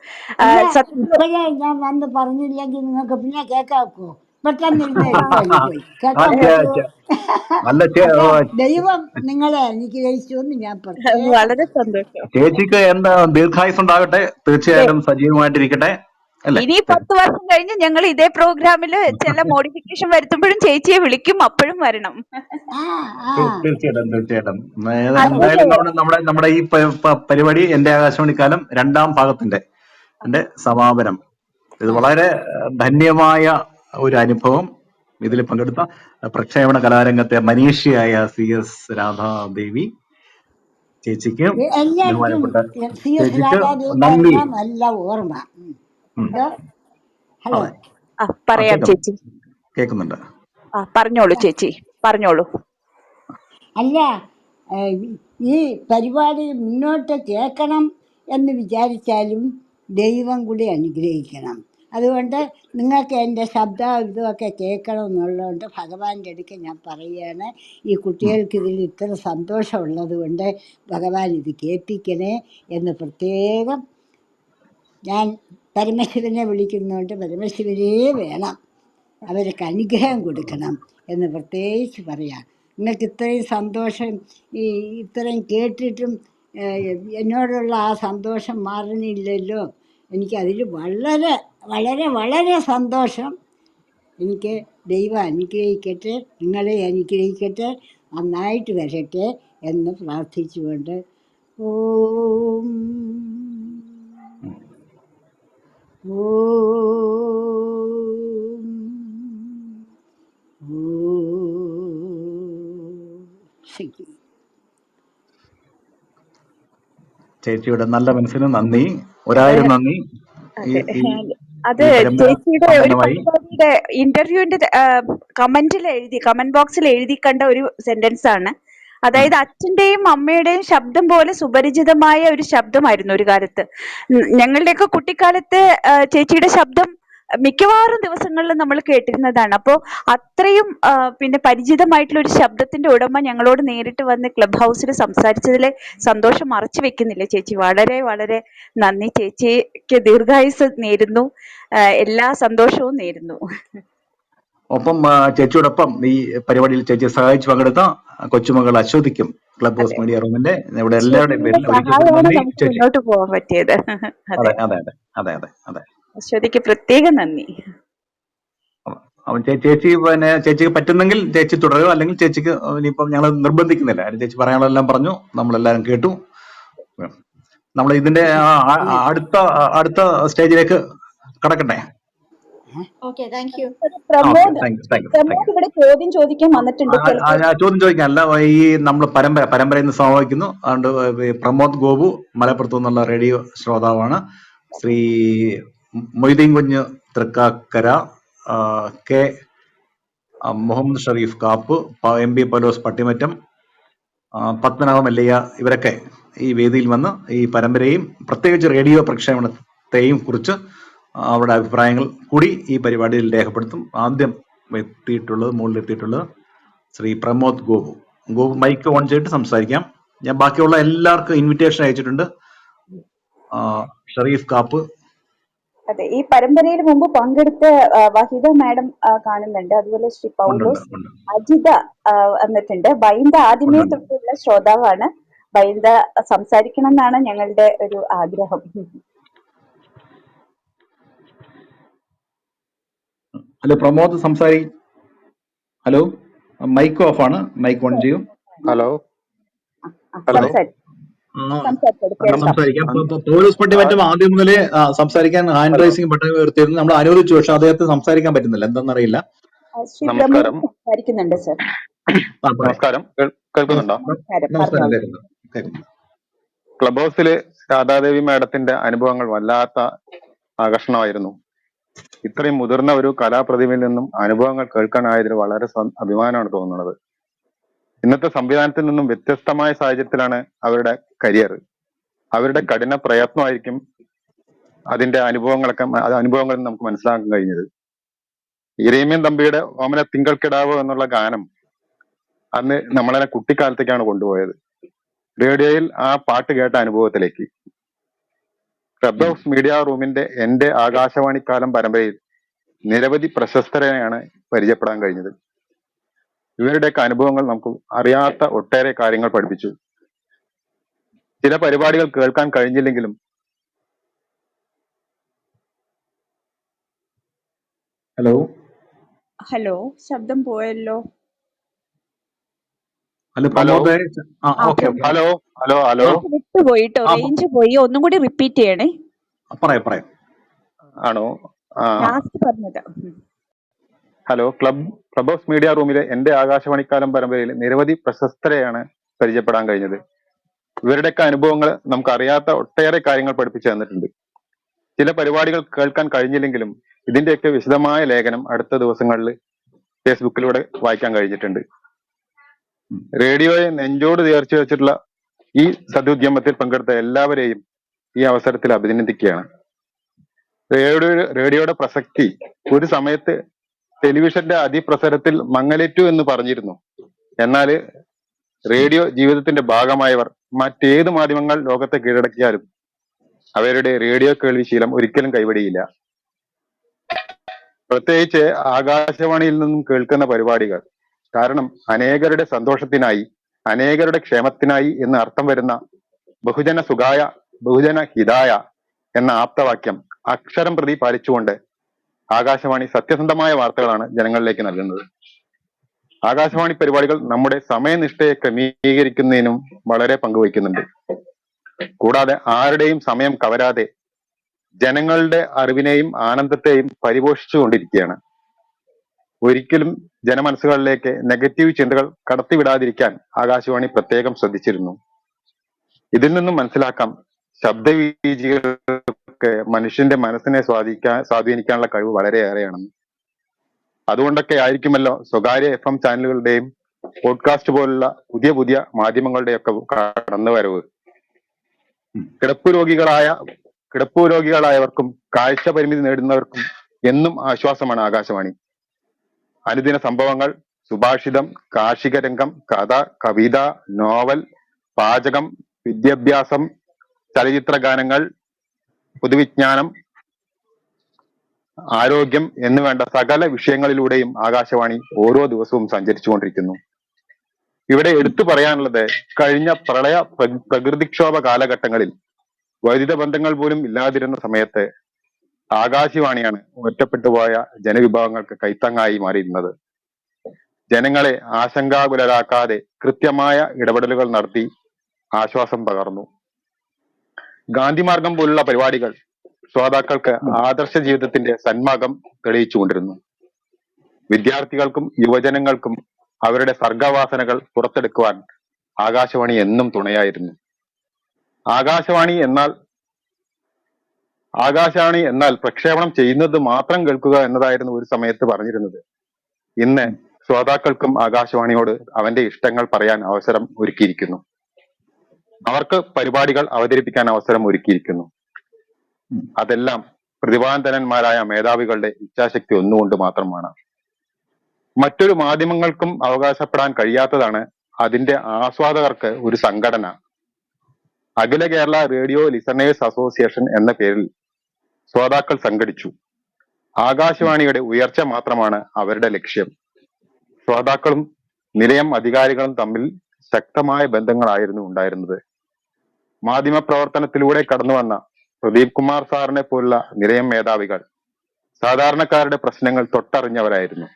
ഇപ്പോഴേ ഞാൻ വന്ന് പറഞ്ഞില്ലെങ്കിൽ നിങ്ങൾക്ക് പിന്നെ കേൾക്കാക്കോ? പെട്ടെന്നിരുന്ന് പോയി കേൾക്കാൻ പറ്റുമോ? ദൈവം നിങ്ങളെ അനുഗ്രഹിച്ചു എന്ന് ഞാൻ പറഞ്ഞു. വളരെ സന്തോഷം. ചേച്ചിക്ക് എന്താ ദീർഘായുസ് ഉണ്ടാകട്ടെ, തീർച്ചയായിട്ടും സജീവമായിട്ടിരിക്കട്ടെ. ഇനി 10 വർഷം കഴിഞ്ഞ് ഞങ്ങൾ ഇതേ പ്രോഗ്രാമിൽ ചില മോഡിഫിക്കേഷൻ വരുത്തുമ്പോഴും ചേച്ചിയെ വിളിക്കും, അപ്പോഴും വരണം. തീർച്ചയായിട്ടും. എന്തായാലും നമ്മുടെ ഈ പരിപാടി എന്റെ ആകാശവാണിക്കാലം 2ാം ഭാഗത്തിന്റെ സമാപനം. ഇത് വളരെ ധന്യമായ ഒരു അനുഭവം. ഇതിൽ പങ്കെടുത്ത പ്രക്ഷേപണ കലാരംഗത്തെ മനീഷിയായ CS രാധാദേവി ചേച്ചിക്ക് നന്ദി. നല്ല ഓർമ്മ. ഹലോ, പറയാം ചേച്ചി. കേൾക്കുന്നുണ്ട്? പറഞ്ഞോളൂ ചേച്ചി, പറഞ്ഞോളൂ. അല്ല, ഈ പരിപാടി മുന്നോട്ട് കേൾക്കണം എന്ന് വിചാരിച്ചാലും ദൈവം കൂടി അനുഗ്രഹിക്കണം. അതുകൊണ്ട് നിങ്ങൾക്ക് എൻ്റെ ശബ്ദം ഇതുമൊക്കെ കേൾക്കണം എന്നുള്ളതുകൊണ്ട് ഭഗവാന്റെ അടുക്ക് ഞാൻ പറയുകയാണ്, ഈ കുട്ടികൾക്ക് ഇതിൽ ഇത്ര സന്തോഷമുള്ളത് കൊണ്ട് ഭഗവാൻ ഇത് കേൾപ്പിക്കണേ എന്ന് പ്രത്യേകം ഞാൻ പരമശിവനെ വിളിക്കുന്നതുകൊണ്ട് പരമശിവനേ വേണം, അവർക്ക് അനുഗ്രഹം കൊടുക്കണം എന്ന് പ്രത്യേകിച്ച് പറയാം. നിങ്ങൾക്ക് ഇത്രയും സന്തോഷം ഈ ഇത്രയും കേട്ടിട്ടും എന്നോടുള്ള ആ സന്തോഷം മാറുന്നില്ലല്ലോ. എനിക്കതിൽ വളരെ വളരെ വളരെ സന്തോഷം. എനിക്ക് ദൈവം അനുഗ്രഹിക്കട്ടെ, നിങ്ങളെ അനുഗ്രഹിക്കട്ടെ, നന്നായിട്ട് വരട്ടെ എന്ന് പ്രാർത്ഥിച്ചുകൊണ്ട് ഓം ശരി. ചേച്ചിയുടെ നല്ല മനസ്സിന് നന്ദി, ഒരായിരം നന്ദി. അത് ചേച്ചിയുടെ ഒരു പരിപാടിയുടെ ഇന്റർവ്യൂവിന്റെ കമന്റ് ബോക്സിൽ എഴുതി കണ്ട ഒരു സെന്റൻസ് ആണ്. അതായത് അച്ഛന്റെയും അമ്മയുടെയും ശബ്ദം പോലെ സുപരിചിതമായ ഒരു ശബ്ദമായിരുന്നു ഒരു കാലത്ത്. ഞങ്ങളുടെയൊക്കെ കുട്ടിക്കാലത്ത് ചേച്ചിയുടെ ശബ്ദം മിക്കവാറും ദിവസങ്ങളിൽ നമ്മൾ കേട്ടിരുന്നതാണ്. അപ്പോൾ അത്രയും പിന്നെ പരിചിതമായിട്ടുള്ള ഒരു ശബ്ദത്തിന്റെ ഉടമ ഞങ്ങളോട് നേരിട്ട് വന്ന് ക്ലബ് ഹൗസിൽ സംസാരിച്ചതിലെ സന്തോഷം മറച്ചു വെക്കുന്നില്ല ചേച്ചി. വളരെ വളരെ നന്ദി. ചേച്ചിക്ക് ദീർഘായുസ് നേരുന്നു, എല്ലാ സന്തോഷവും നേരുന്നു. ഒപ്പം ചേച്ചിയോടൊപ്പം ഈ പരിപാടിയിൽ ചേച്ചിയെ സഹായിച്ചു പങ്കെടുത്ത കൊച്ചുമകൾ അശ്വതിക്കും ക്ലബ് ഹൗസ് മീഡിയ റൂമിന്റെ ഇവിടെ എല്ലാവരുടെയും പേരിൽ മുന്നോട്ട് പോകാൻ പറ്റിയത്. അതെ അതെ അതെ അതെ അതെ അതെ അശ്വതിക്ക് പ്രത്യേകം നന്ദി. ചേച്ചി പിന്നെ ചേച്ചിക്ക് പറ്റുന്നെങ്കിൽ ചേച്ചി തുടരുക, അല്ലെങ്കിൽ ചേച്ചിക്ക് ഇനിയിപ്പം ഞങ്ങൾ നിർബന്ധിക്കുന്നില്ല. ചേച്ചി പറയാനുള്ളതെല്ലാം പറഞ്ഞു, നമ്മളെല്ലാരും കേട്ടു. നമ്മൾ ഇതിന്റെ അടുത്ത സ്റ്റേജിലേക്ക് കടക്കട്ടെ. ചോദ്യം ചോദിക്കാൻ വന്നിട്ടുണ്ട്. ചോദ്യം ചോദിക്കാനല്ല, ഈ നമ്മൾ പരമ്പരയിൽ നിന്ന് സമാപിക്കുന്നു. അതുകൊണ്ട് പ്രമോദ് ഗോപു മലപ്പുറത്തു നിന്നുള്ള റേഡിയോ ശ്രോതാവാണ്. ശ്രീ മൊയ്തീൻ കുഞ്ഞ് തൃക്കാക്കര, കെ മുഹമ്മദ് ഷരീഫ് കാപ്പ്, MP പലോസ് പട്ടിമറ്റം, പത്മനാഭ മല്ലയ്യ, ഇവരൊക്കെ ഈ വേദിയിൽ വന്ന് ഈ പരമ്പരയും പ്രത്യേകിച്ച് റേഡിയോ പ്രക്ഷേപണത്തെയും കുറിച്ച് അവരുടെ അഭിപ്രായങ്ങൾ കൂടി ഈ പരിപാടിയിൽ രേഖപ്പെടുത്തും. ആദ്യം മുകളിലെത്തിയിട്ടുള്ളത് ശ്രീ പ്രമോദ് ഗോപു. മൈക്ക് ഓൺ ചെയ്തിട്ട് സംസാരിക്കാം. ഞാൻ ബാക്കിയുള്ള എല്ലാവർക്കും ഇൻവിറ്റേഷൻ അയച്ചിട്ടുണ്ട്. ഷരീഫ് കാപ്പ്. അതെ, ഈ പരമ്പരയിൽ മുമ്പ് പങ്കെടുത്ത വഹിദ മാഡം കാണുന്നുണ്ട്. അതുപോലെ ശ്രീ പൗലോസ്, അജിത വന്നിട്ടുണ്ട്. ബൈന്ദ ആദ്യമേ തൊട്ടുള്ള ശ്രോതാവാണ്. ബൈന്ദ സംസാരിക്കണം എന്നാണ് ഞങ്ങളുടെ ഒരു ആഗ്രഹം. Hello Pramod hello, mike off ആണ്, മൈക്ക് ഓൺ ചെയ്യൂ. ഹലോ സംസാരിക്കാം. പൗലോസ് പട്ടിമറ്റം ആദ്യം മുതലേ സംസാരിക്കാൻ ഹാൻഡ് റൈസിംഗ് ബട്ടൺ ഉയർത്തിയിരുന്നു. നമ്മൾ അനുവദിച്ചു, പക്ഷെ അദ്ദേഹത്തിന് സംസാരിക്കാൻ പറ്റുന്നില്ല, എന്താണെന്നറിയില്ല. നമസ്കാരം. സംസാരിക്കുന്നുണ്ട് സർ. നമസ്കാരം, കേൾക്കുന്നുണ്ടോ? ക്ലബ് ഹൗസില് രാധാദേവി മാഡത്തിന്റെ അനുഭവങ്ങൾ വല്ലാത്ത ആകർഷണമായിരുന്നു. ഇത്രയും മുതിർന്ന ഒരു കലാപ്രതിഭയിൽ നിന്നും അനുഭവങ്ങൾ കേൾക്കാനായതിൽ വളരെ അഭിമാനമാണ് തോന്നുന്നത്. ഇന്നത്തെ സംവിധാനത്തിൽ നിന്നും വ്യത്യസ്തമായ സാഹചര്യത്തിലാണ് അവരുടെ കരിയർ. അവരുടെ കഠിന പ്രയത്നമായിരിക്കും അതിന്റെ അനുഭവങ്ങളിൽ നമുക്ക് മനസ്സിലാക്കാൻ കഴിഞ്ഞത്. ഇരേമ്യൻ തമ്പിയുടെ ഓമന തിങ്കൾക്കിടാവോ എന്നുള്ള ഗാനം അന്ന് നമ്മളെ കുട്ടിക്കാലത്തേക്കാണ് കൊണ്ടുപോയത്. റേഡിയോയിൽ ആ പാട്ട് കേട്ട അനുഭവത്തിലേക്ക്. ക്ലബ് ഹൗസ് മീഡിയ റൂമിന്റെ എന്റെ ആകാശവാണിക്കാലം പരമ്പരയിൽ നിരവധി പ്രശസ്തരെയാണ് പരിചയപ്പെടാൻ കഴിഞ്ഞത്. ഇവരുടെയൊക്കെ അനുഭവങ്ങൾ നമുക്ക് അറിയാത്ത ഒട്ടേറെ കാര്യങ്ങൾ പഠിപ്പിച്ചു. ചില പരിപാടികൾ കേൾക്കാൻ കഴിഞ്ഞില്ലെങ്കിലും ഹലോ ശബ്ദം പോയല്ലോ. ഹലോ വിട്ടുപോയിട്ടോ, റേഞ്ച് പോയി. ഒന്നും കൂടി റിപ്പീറ്റ് ചെയ്യണേ. ആണോ? പറഞ്ഞത്. ഹലോ, ക്ലബ് ഹൗസ് മീഡിയ റൂമിലെ എന്റെ ആകാശവാണിക്കാലം പരമ്പരയിൽ നിരവധി പ്രശസ്തരെയാണ് പരിചയപ്പെടാൻ കഴിഞ്ഞത്. ഇവരുടെയൊക്കെ അനുഭവങ്ങൾ നമുക്ക് അറിയാത്ത ഒട്ടേറെ കാര്യങ്ങൾ പഠിപ്പിച്ചു തന്നിട്ടുണ്ട്. ചില പരിപാടികൾ കേൾക്കാൻ കഴിഞ്ഞില്ലെങ്കിലും ഇതിന്റെയൊക്കെ വിശദമായ ലേഖനം അടുത്ത ദിവസങ്ങളിൽ ഫേസ്ബുക്കിലൂടെ വായിക്കാൻ കഴിഞ്ഞിട്ടുണ്ട്. റേഡിയോയെ നെഞ്ചോട് ചേർത്ത് വെച്ചിട്ടുള്ള ഈ സദുദ്യമത്തിൽ പങ്കെടുത്ത എല്ലാവരെയും ഈ അവസരത്തിൽ അഭിനന്ദിക്കുകയാണ്. റേഡിയോയുടെ പ്രസക്തി ഒരു സമയത്ത് ടെലിവിഷന്റെ അതിപ്രസരത്തിൽ മങ്ങലേറ്റു എന്ന് പറഞ്ഞിരുന്നു. എന്നാല് റേഡിയോ ജീവിതത്തിന്റെ ഭാഗമായവർ മറ്റേത് മാധ്യമങ്ങൾ ലോകത്തെ കീഴടക്കിയാലും അവരുടെ റേഡിയോ കേൾവി ശീലം ഒരിക്കലും കൈവിടിയില്ല. പ്രത്യേകിച്ച് ആകാശവാണിയിൽ നിന്നും കേൾക്കുന്ന പരിപാടികൾ. കാരണം അനേകരുടെ സന്തോഷത്തിനായി, അനേകരുടെ ക്ഷേമത്തിനായി എന്ന് അർത്ഥം വരുന്ന ബഹുജന സുഖായ ബഹുജന ഹിതായ എന്ന ആപ്തവാക്യം അക്ഷരം പ്രതി പാലിച്ചുകൊണ്ട് ആകാശവാണി സത്യസന്ധമായ വാർത്തകളാണ് ജനങ്ങളിലേക്ക് നൽകുന്നത്. ആകാശവാണി പരിപാടികൾ നമ്മുടെ സമയനിഷ്ഠയെ ക്രമീകരിക്കുന്നതിനും വളരെ പങ്കുവയ്ക്കുന്നുണ്ട്. കൂടാതെ ആരുടെയും സമയം കവരാതെ ജനങ്ങളുടെ അറിവിനെയും ആനന്ദത്തെയും പരിപോഷിച്ചുകൊണ്ടിരിക്കുകയാണ്. ഒരിക്കലും ജനമനസ്സുകളിലേക്ക് നെഗറ്റീവ് ചിന്തകൾ കടത്തിവിടാതിരിക്കാൻ ആകാശവാണി പ്രത്യേകം ശ്രദ്ധിച്ചിരുന്നു. ഇതിൽ നിന്നും മനസ്സിലാക്കാം ശബ്ദവീചികൾക്ക് മനുഷ്യന്റെ മനസ്സിനെ സ്വാധീനിക്കാനുള്ള കഴിവ് വളരെയേറെയാണെന്ന്. അതുകൊണ്ടൊക്കെ ആയിരിക്കുമല്ലോ സ്വകാര്യ FM ചാനലുകളുടെയും പോഡ്കാസ്റ്റ് പോലുള്ള പുതിയ പുതിയ മാധ്യമങ്ങളുടെയൊക്കെ കടന്നുവരവ്. കിടപ്പു രോഗികളായവർക്കും കാഴ്ച പരിമിതി നേടുന്നവർക്കും എന്നും ആശ്വാസമാണ് ആകാശവാണി. അനുദിന സംഭവങ്ങൾ, സുഭാഷിതം, കാർഷിക രംഗം, കഥ, കവിത, നോവൽ, പാചകം, വിദ്യാഭ്യാസം, ചലച്ചിത്ര ഗാനങ്ങൾ, പൊതുവിജ്ഞാനം, ആരോഗ്യം എന്നുവേണ്ട സകല വിഷയങ്ങളിലൂടെയും ആകാശവാണി ഓരോ ദിവസവും സഞ്ചരിച്ചുകൊണ്ടിരിക്കുന്നു. ഇവിടെ എടുത്തു പറയാനുള്ളത്, കഴിഞ്ഞ പ്രളയ പ്രകൃതിക്ഷോഭ കാലഘട്ടങ്ങളിൽ വൈദ്യുത ബന്ധങ്ങൾ പോലും ഇല്ലാതിരുന്ന സമയത്ത് ആകാശവാണിയാണ് ഒറ്റപ്പെട്ടുപോയ ജനവിഭാഗങ്ങൾക്ക് കൈത്താങ്ങായി മാറിയിരുന്നത്. ജനങ്ങളെ ആശങ്കാകുലരാക്കാതെ കൃത്യമായ ഇടപെടലുകൾ നടത്തി ആശ്വാസം പകർന്നു. ഗാന്ധിമാർഗം പോലുള്ള പരിപാടികൾ ശ്രോതാക്കൾക്ക് ആദർശ ജീവിതത്തിന്റെ സന്മാർഗം തെളിയിച്ചുകൊണ്ടിരുന്നു. വിദ്യാർത്ഥികൾക്കും യുവജനങ്ങൾക്കും അവരുടെ സർഗവാസനകൾ പുറത്തെടുക്കുവാൻ ആകാശവാണി എന്നും തുണയായിരുന്നു. ആകാശവാണി എന്നാൽ പ്രക്ഷേപണം ചെയ്യുന്നത് മാത്രം കേൾക്കുക എന്നതായിരുന്നു ഒരു സമയത്ത് പറഞ്ഞിരുന്നത്. ഇന്ന് ശ്രോതാക്കൾക്കും ആകാശവാണിയോട് അവന്റെ ഇഷ്ടങ്ങൾ പറയാൻ അവസരം ഒരുക്കിയിരിക്കുന്നു. അവർക്ക് പരിപാടികൾ അവതരിപ്പിക്കാൻ അവസരം ഒരുക്കിയിരിക്കുന്നു. അതെല്ലാം പ്രതിഭാധനന്മാരായ മേധാവികളുടെ ഇച്ഛാശക്തി ഒന്നുകൊണ്ട് മാത്രമാണ്. മറ്റൊരു മാധ്യമങ്ങൾക്കും അവകാശപ്പെടാൻ കഴിയാത്തതാണ് അതിന്റെ ആസ്വാദകർക്ക് ഒരു സംഘടന. അഖില കേരള റേഡിയോ ലിസണേഴ്സ് അസോസിയേഷൻ എന്ന പേരിൽ ശ്രോതാക്കൾ സംഘടിച്ചു. ആകാശവാണിയുടെ ഉയർച്ച മാത്രമാണ് അവരുടെ ലക്ഷ്യം. ശ്രോതാക്കളും നിലയം അധികാരികളും തമ്മിൽ ശക്തമായ ബന്ധങ്ങളായിരുന്നു ഉണ്ടായിരുന്നത്. മാധ്യമ പ്രവർത്തനത്തിലൂടെ കടന്നുവന്ന പ്രദീപ് കുമാർ സാറിനെ പോലുള്ള നിലയം മേധാവികൾ സാധാരണക്കാരുടെ പ്രശ്നങ്ങൾ തൊട്ടറിഞ്ഞവരായിരുന്നു.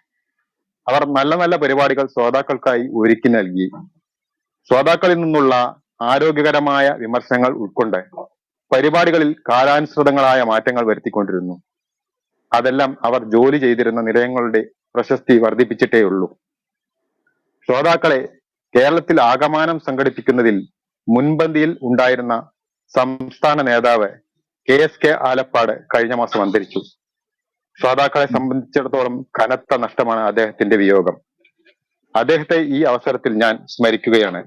അവർ നല്ല നല്ല പരിപാടികൾ ശ്രോതാക്കൾക്കായി ഒരുക്കി നൽകി. ശ്രോതാക്കളിൽ നിന്നുള്ള ആരോഗ്യകരമായ വിമർശനങ്ങൾ ഉൾക്കൊണ്ട് പരിപാടികളിൽ കാലാനുസൃതങ്ങളായ മാറ്റങ്ങൾ വരുത്തിക്കൊണ്ടിരുന്നു. അതെല്ലാം അവർ ജോലി ചെയ്തിരുന്ന നിലയങ്ങളുടെ പ്രശസ്തി വർദ്ധിപ്പിച്ചിട്ടേ ഉള്ളൂ. ശ്രോതാക്കളെ കേരളത്തിൽ ആകമാനം സംഘടിപ്പിക്കുന്നതിൽ മുൻപന്തിയിൽ ഉണ്ടായിരുന്ന സംസ്ഥാന നേതാവ് KSK ആലപ്പാട് കഴിഞ്ഞ മാസം അന്തരിച്ചു. ശ്രോതാക്കളെ സംബന്ധിച്ചിടത്തോളം കനത്ത നഷ്ടമാണ് അദ്ദേഹത്തിന്റെ വിയോഗം. അദ്ദേഹത്തെ ഈ അവസരത്തിൽ ഞാൻ സ്മരിക്കുകയാണ്.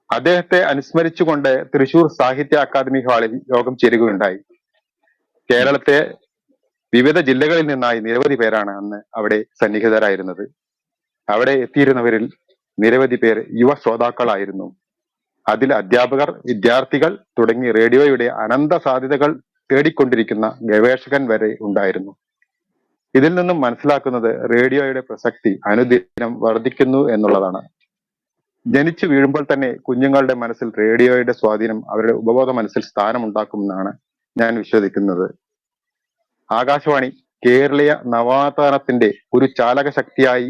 അദ്ദേഹത്തെ അനുസ്മരിച്ചുകൊണ്ട് തൃശൂർ സാഹിത്യ അക്കാദമി ഹാളിൽ യോഗം ചേരുകയുണ്ടായി. കേരളത്തെ വിവിധ ജില്ലകളിൽ നിന്നായി നിരവധി പേരാണ് അന്ന് അവിടെ സന്നിഹിതരായിരുന്നത്. അവിടെ എത്തിയിരുന്നവരിൽ നിരവധി പേർ യുവ ശ്രോതാക്കളായിരുന്നു. അതിൽ അധ്യാപകർ, വിദ്യാർത്ഥികൾ തുടങ്ങി റേഡിയോയുടെ അനന്ത സാധ്യതകൾ തേടിക്കൊണ്ടിരിക്കുന്ന ഗവേഷകൻ വരെ ഉണ്ടായിരുന്നു. ഇതിൽ നിന്നും മനസ്സിലാക്കുന്നത് റേഡിയോയുടെ പ്രസക്തി അനുദിനം വർദ്ധിക്കുന്നു എന്നുള്ളതാണ്. ജനിച്ചു വീഴുമ്പോൾ തന്നെ കുഞ്ഞുങ്ങളുടെ മനസ്സിൽ റേഡിയോയുടെ സ്വാധീനം അവരുടെ ഉപബോധ മനസ്സിൽ സ്ഥാനമുണ്ടാക്കുമെന്നാണ് ഞാൻ വിശ്വസിക്കുന്നത്. ആകാശവാണി കേരളീയ നവോത്ഥാനത്തിന്റെ ഒരു ചാലക ശക്തിയായി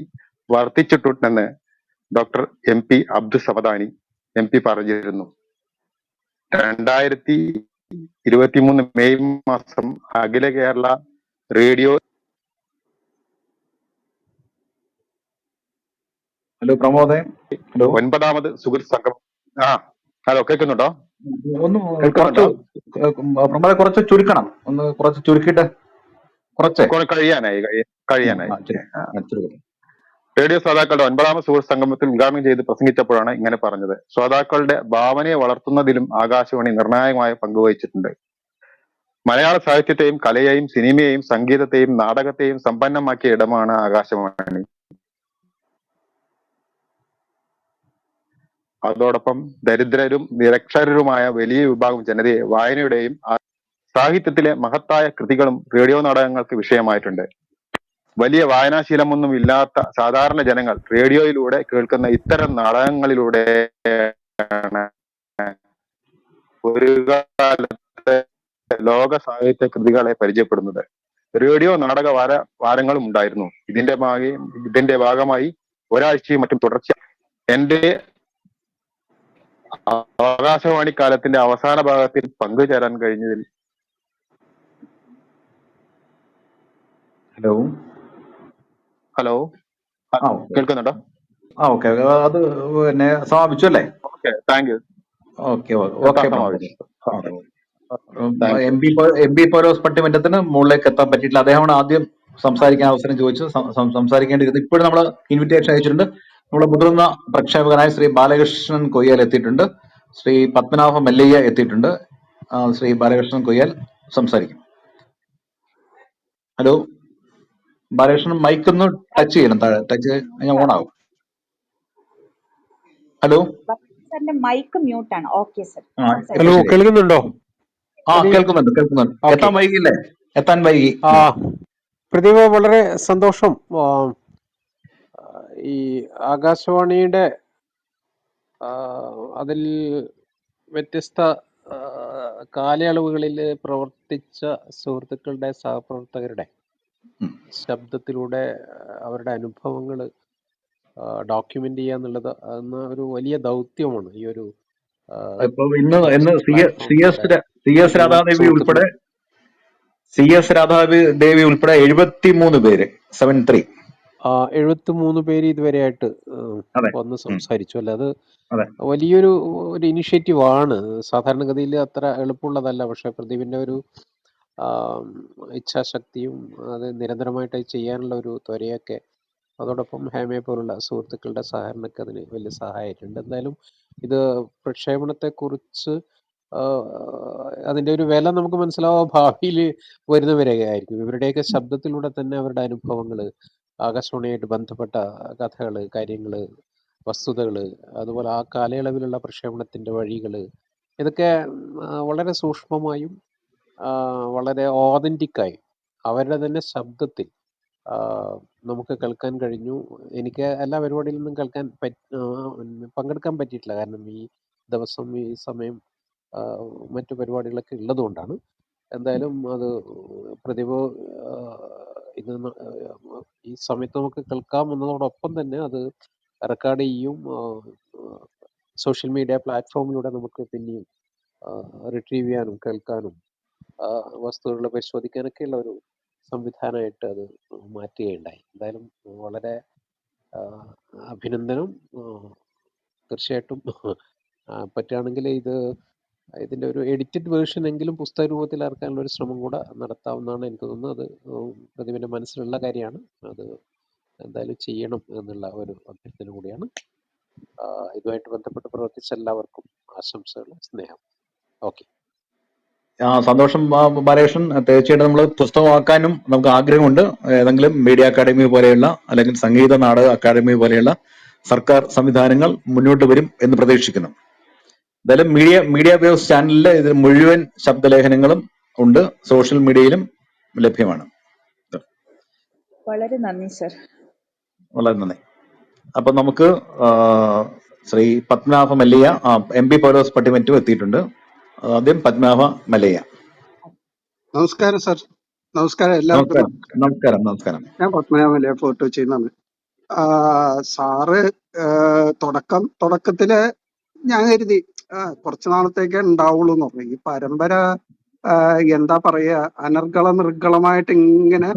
വർത്തിച്ചിട്ടുണ്ടെന്ന് ഡോക്ടർ MP അബ്ദുസമദാനി MP പറഞ്ഞിരുന്നു. 2023 മെയ് മാസം അഖില കേരള റേഡിയോ ഹലോ പ്രമോദേ, ഹലോ 9ാമത് സുഹൃത്ത് സംഗമം. ഹലോ കേൾക്കുന്നുണ്ടോ? ഒന്ന് പ്രമോദെ കുറച്ച് ചുരുക്കണം, ഒന്ന് കുറച്ച് ചുരുക്കിയിട്ട് കഴിയാനായി. റേഡിയോ ശ്രോതാക്കളുടെ 9ാമത് സുഹൃത്ത് സംഗമത്തിൽ ഉദ്ഘാടനം ചെയ്ത് പ്രസംഗിച്ചപ്പോഴാണ് ഇങ്ങനെ പറഞ്ഞത്. ശ്രോതാക്കളുടെ ഭാവനയെ വളർത്തുന്നതിലും ആകാശവാണി നിർണായകമായ പങ്കുവഹിച്ചിട്ടുണ്ട്. മലയാള സാഹിത്യത്തെയും കലയെയും സിനിമയെയും സംഗീതത്തെയും നാടകത്തെയും സമ്പന്നമാക്കിയ ഇടമാണ് ആകാശവാണി. അതോടൊപ്പം ദരിദ്രരും നിരക്ഷരരുമായ വലിയ വിഭാഗം ജനതയെ വായനയുടെയും സാഹിത്യത്തിലെ മഹത്തായ കൃതികളും റേഡിയോ നാടകങ്ങൾക്ക് വിഷയമായിട്ടുണ്ട്. വലിയ വായനാശീലമൊന്നും ഇല്ലാത്ത സാധാരണ ജനങ്ങൾ റേഡിയോയിലൂടെ കേൾക്കുന്ന ഇത്തരം നാടകങ്ങളിലൂടെയാണ് ഒരു കാലത്തെ ലോക സാഹിത്യ കൃതികളെ പരിചയപ്പെടുന്നത്. റേഡിയോ നാടക വാരങ്ങളും ഉണ്ടായിരുന്നു. ഇതിന്റെ ഭാഗമായി ഒരാഴ്ചയും മറ്റും തുടർച്ച എന്റെ ആകാശവാണി കാലത്തിന്റെ അവസാന ഭാഗത്തിൽ പങ്കുചേരാൻ കഴിഞ്ഞതിൽ ഹലോ കേൾക്കുന്നുണ്ടോ? ഓക്കെ, അത് പിന്നെ സമാപിച്ചു അല്ലേ? Okay, thank you. Okay okay. M P Paulose പട്ടിമറ്റത്തിന് മുകളിലേക്ക് എത്താൻ പറ്റിയിട്ടില്ല. അദ്ദേഹമാണ് ആദ്യം സംസാരിക്കാൻ അവസരം ചോദിച്ചു സംസാരിക്കേണ്ടിയിരുന്നത്. ഇപ്പോഴും നമ്മൾ ഇൻവിറ്റേഷൻ അയച്ചിട്ടുണ്ട്. നമ്മുടെ മുതിർന്ന പ്രക്ഷേപകനായ ശ്രീ ബാലകൃഷ്ണൻ കൊയ്യാൽ എത്തിയിട്ടുണ്ട്. ശ്രീ പത്മനാഭ മല്ലയ്യ എത്തിയിട്ടുണ്ട്. ശ്രീ ബാലകൃഷ്ണൻ കൊയ്യാൽ സംസാരിക്കും. ഹലോ ബാലകൃഷ്ണൻ, മൈക്ക് ഒന്ന് ടച്ച് ചെയ്യണം. താഴെ ടച്ച് കഴിഞ്ഞാൽ ഓൺ ആകും. ഹലോ മൈക്ക് മ്യൂട്ട് ആണ്. Okay sir. ഹലോ, കേൾക്കുന്നുണ്ടോ? കേൾക്കുന്നുണ്ട്. എത്താൻ വൈകി. പ്രതിഭ, വളരെ സന്തോഷം. ഈ ആകാശവാണിയുടെ അതിൽ വ്യത്യസ്ത കാലയളവുകളിൽ പ്രവർത്തിച്ച സുഹൃത്തുക്കളുടെ സഹപ്രവർത്തകരുടെ ശബ്ദത്തിലൂടെ അവരുടെ അനുഭവങ്ങൾ ഡോക്യുമെന്റ് ചെയ്യുക എന്നുള്ളത് ഒരു വലിയ ദൗത്യമാണ്. ഈ ഒരു ഇന്ന് സി എസ് രാധാദേവി ഉൾപ്പെടെ 73 പേര് 73 പേര് ഇതുവരെയായിട്ട് വന്ന് സംസാരിച്ചു. അല്ല, അത് വലിയൊരു ഇനിഷ്യേറ്റീവ് ആണ്. സാധാരണഗതിയിൽ അത്ര എളുപ്പമുള്ളതല്ല. പക്ഷെ പ്രദീപിന്റെ ഒരു ഇച്ഛാശക്തിയും അത് നിരന്തരമായിട്ട് ചെയ്യാനുള്ള ഒരു ത്വരയൊക്കെ, അതോടൊപ്പം ഹേമയെ പോലുള്ള സുഹൃത്തുക്കളുടെ സഹകരണമൊക്കെ അതിന് വലിയ സഹായമായിട്ടുണ്ട്. എന്തായാലും ഇത് പ്രക്ഷേപണത്തെക്കുറിച്ച് അതിൻ്റെ ഒരു വില നമുക്ക് മനസ്സിലാവുക ഭാവിയിൽ വരുന്നവരൊക്കെ ആയിരിക്കും. ഇവരുടെയൊക്കെ ശബ്ദത്തിലൂടെ തന്നെ അവരുടെ അനുഭവങ്ങൾ, ആകാശവാണിയായിട്ട് ബന്ധപ്പെട്ട കഥകൾ, കാര്യങ്ങൾ, വസ്തുതകൾ, അതുപോലെ ആ കാലയളവിലുള്ള പ്രക്ഷേപണത്തിൻ്റെ വഴികൾ, ഇതൊക്കെ വളരെ സൂക്ഷ്മമായും വളരെ ഓതൻറ്റിക്കായും അവരുടെ തന്നെ ശബ്ദത്തിൽ നമുക്ക് കേൾക്കാൻ കഴിഞ്ഞു. എനിക്ക് എല്ലാ പരിപാടിയിൽ നിന്നും പങ്കെടുക്കാൻ പറ്റിയിട്ടില്ല. കാരണം ഈ ദിവസം ഈ സമയം മറ്റു പരിപാടികളൊക്കെ ഉള്ളതുകൊണ്ടാണ്. എന്തായാലും അത് പ്രതിഭ ഇത് ഈ സമയത്ത് നമുക്ക് കേൾക്കാം എന്നതോടൊപ്പം തന്നെ അത് റെക്കോർഡ് ചെയ്യും സോഷ്യൽ മീഡിയ പ്ലാറ്റ്ഫോമിലൂടെ നമുക്ക് പിന്നെയും റിട്രീവ് ചെയ്യാനും കേൾക്കാനും വസ്തുതകൾ പരിശോധിക്കാനൊക്കെയുള്ള ഒരു സംവിധാനമായിട്ട് അത് മാറ്റുകയുണ്ടായി. എന്തായാലും വളരെ അഭിനന്ദനം. തീർച്ചയായിട്ടും പറ്റുകയാണെങ്കിൽ ഇതിൻ്റെ ഒരു എഡിറ്റഡ് വേർഷൻ എങ്കിലും പുസ്തക രൂപത്തിൽ ഇറക്കാനുള്ള ഒരു ശ്രമം കൂടെ നടത്താവുന്നതാണ് എനിക്ക് തോന്നുന്നത്. അത് പ്രതിഭയുടെ മനസ്സിലുള്ള കാര്യമാണ്. അത് എന്തായാലും ചെയ്യണം എന്നുള്ള ഒരു അഭ്യർത്ഥന കൂടിയാണ്. ഇതുമായിട്ട് ബന്ധപ്പെട്ട് പ്രവർത്തിച്ച എല്ലാവർക്കും ആശംസകൾ, സ്നേഹം. ഓക്കെ, സന്തോഷം ബാലകൃഷ്ണൻ. തീർച്ചയായിട്ടും നമ്മൾ പുസ്തകമാക്കാനും നമുക്ക് ആഗ്രഹമുണ്ട്. ഏതെങ്കിലും മീഡിയ അക്കാദമി പോലെയുള്ള അല്ലെങ്കിൽ സംഗീത നാടക അക്കാദമി പോലെയുള്ള സർക്കാർ സംവിധാനങ്ങൾ മുന്നോട്ട് വരും എന്ന് പ്രതീക്ഷിക്കുന്നു. എന്തായാലും മീഡിയ വേവ്സ് ചാനലിൽ ഇത് മുഴുവൻ ശബ്ദലേഖനങ്ങളും ഉണ്ട്, സോഷ്യൽ മീഡിയയിലും ലഭ്യമാണ്. വളരെ നന്ദി സർ. വളരെ നന്ദി. അപ്പൊ നമുക്ക് ശ്രീ പത്മനാഭ മല്ലയ്യ, എം പി പൗലോസ് പട്ടിമറ്റു എത്തിയിട്ടുണ്ട്. ആദ്യം പത്മനാഭ മല്ലയ്യ. നമസ്കാരം സർ. നമസ്കാരം എല്ലാവർക്കും. നമസ്കാരം. ഞാൻ പത്മനാഭ മല്ലയ്യ, ഫോട്ടോ ചെയ്യുന്നത്. സാറ് തുടക്കത്തില് ഞാൻ കരുതി കുറച്ചു നാളത്തേക്കേ ഉണ്ടാവുള്ളൂ എന്ന് പറഞ്ഞു. ഈ പരമ്പര എന്താ പറയാ, നിർഗളമായിട്ട് ഇങ്ങനെ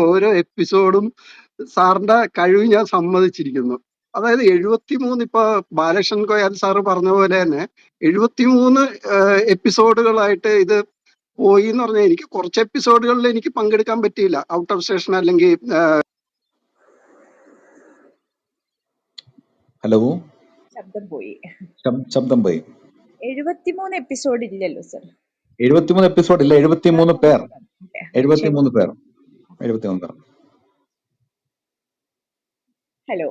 ഓരോ എപ്പിസോഡും സാറിന്റെ കഴിവ് ഞാൻ സമ്മതിച്ചിരിക്കുന്നു. അതായത് 73, ഇപ്പൊ ബാലകൃഷ്ണൻ കൊയ്യാൽ സാറ് പറഞ്ഞ പോലെ തന്നെ 73 എപ്പിസോഡുകളായിട്ട് ഇത് പോയി എന്ന് പറഞ്ഞാൽ, എനിക്ക് കുറച്ച് എപ്പിസോഡുകളിൽ എനിക്ക് പങ്കെടുക്കാൻ പറ്റിയില്ല. ഔട്ട് ഓഫ് സ്റ്റേഷൻ അല്ലെങ്കിൽ ഹലോ, ശബ്ദം പോയി. 73 എപ്പിസോഡ് ഇല്ലല്ലോ സർ. 73 എപ്പിസോഡ് ഇല്ല, 73 പേർ. 73 പേർ. 73 പേർ. ഹലോ.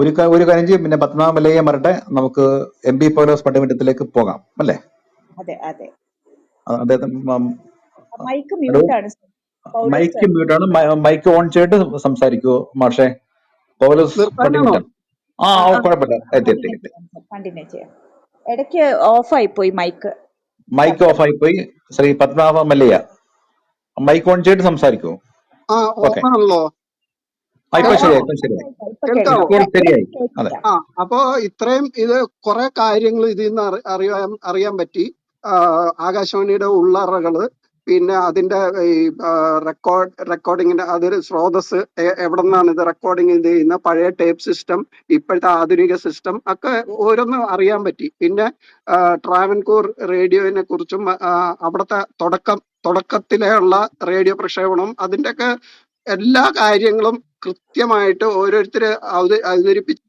ഒരു കാര്യം ചെയ്യും. പിന്നെ പത്മനാഭ മല്ലയ്യ വരട്ടെ, നമുക്ക് MP പൗലോസ് പട്ടിമറ്റത്തിലേക്ക് പോകാം അല്ലേ? അതെ അതെ. അദ്ദേഹം മൈക്ക് മ്യൂട്ടാണ്. മൈക്ക് മ്യൂട്ടാണ്. മൈക്ക് ഓൺ ചെയ്തിട്ട് സംസാരിക്കുവോ മാഷെ? പൗലോസ് പട്ടിമറ്റം. കുഴപ്പമില്ല, എത്തി. കണ്ടിന്യൂ ചെയ്യാം. ഇടയ്ക്ക് ഓഫായി പോയി മൈക്ക്. മൈക്ക് ഓഫായി പോയി. ശ്രീ പത്മനാഭ മല്ലയ്യ മൈക്ക് ഓൺ ചെയ്തിട്ട് സംസാരിക്കുവോ? ഓക്കെ, ഓണാണല്ലോ. ഇപ്പൊ ശരിയായി. കേൾക്കാവോ? ഇപ്പോൾ ശരിയായി. അതെ. അപ്പോ ഇത്രയും ഇത് കുറെ കാര്യങ്ങൾ ഇതിൽ നിന്ന് അറിയാൻ പറ്റി. ആകാശവാണിയുടെ ഉള്ളറകള്, പിന്നെ അതിന്റെ ഈ റെക്കോർഡിങ്ങിന്റെ അതൊരു സ്രോതസ്, എവിടെ നിന്നാണ് ഇത് റെക്കോർഡിങ് ചെയ്യുന്ന, പഴയ ടേപ്പ് സിസ്റ്റം, ഇപ്പോഴത്തെ ആധുനിക സിസ്റ്റം ഒക്കെ ഓരോന്നും അറിയാൻ പറ്റി. പിന്നെ ട്രാവൻകൂർ റേഡിയോനെ കുറിച്ചും അവിടുത്തെ തുടക്കത്തിലുള്ള റേഡിയോ പ്രക്ഷേപണം, അതിന്റെ ഒക്കെ എല്ലാ കാര്യങ്ങളും കൃത്യമായിട്ട് ഓരോരുത്തര് അവതരിപ്പിച്ചു.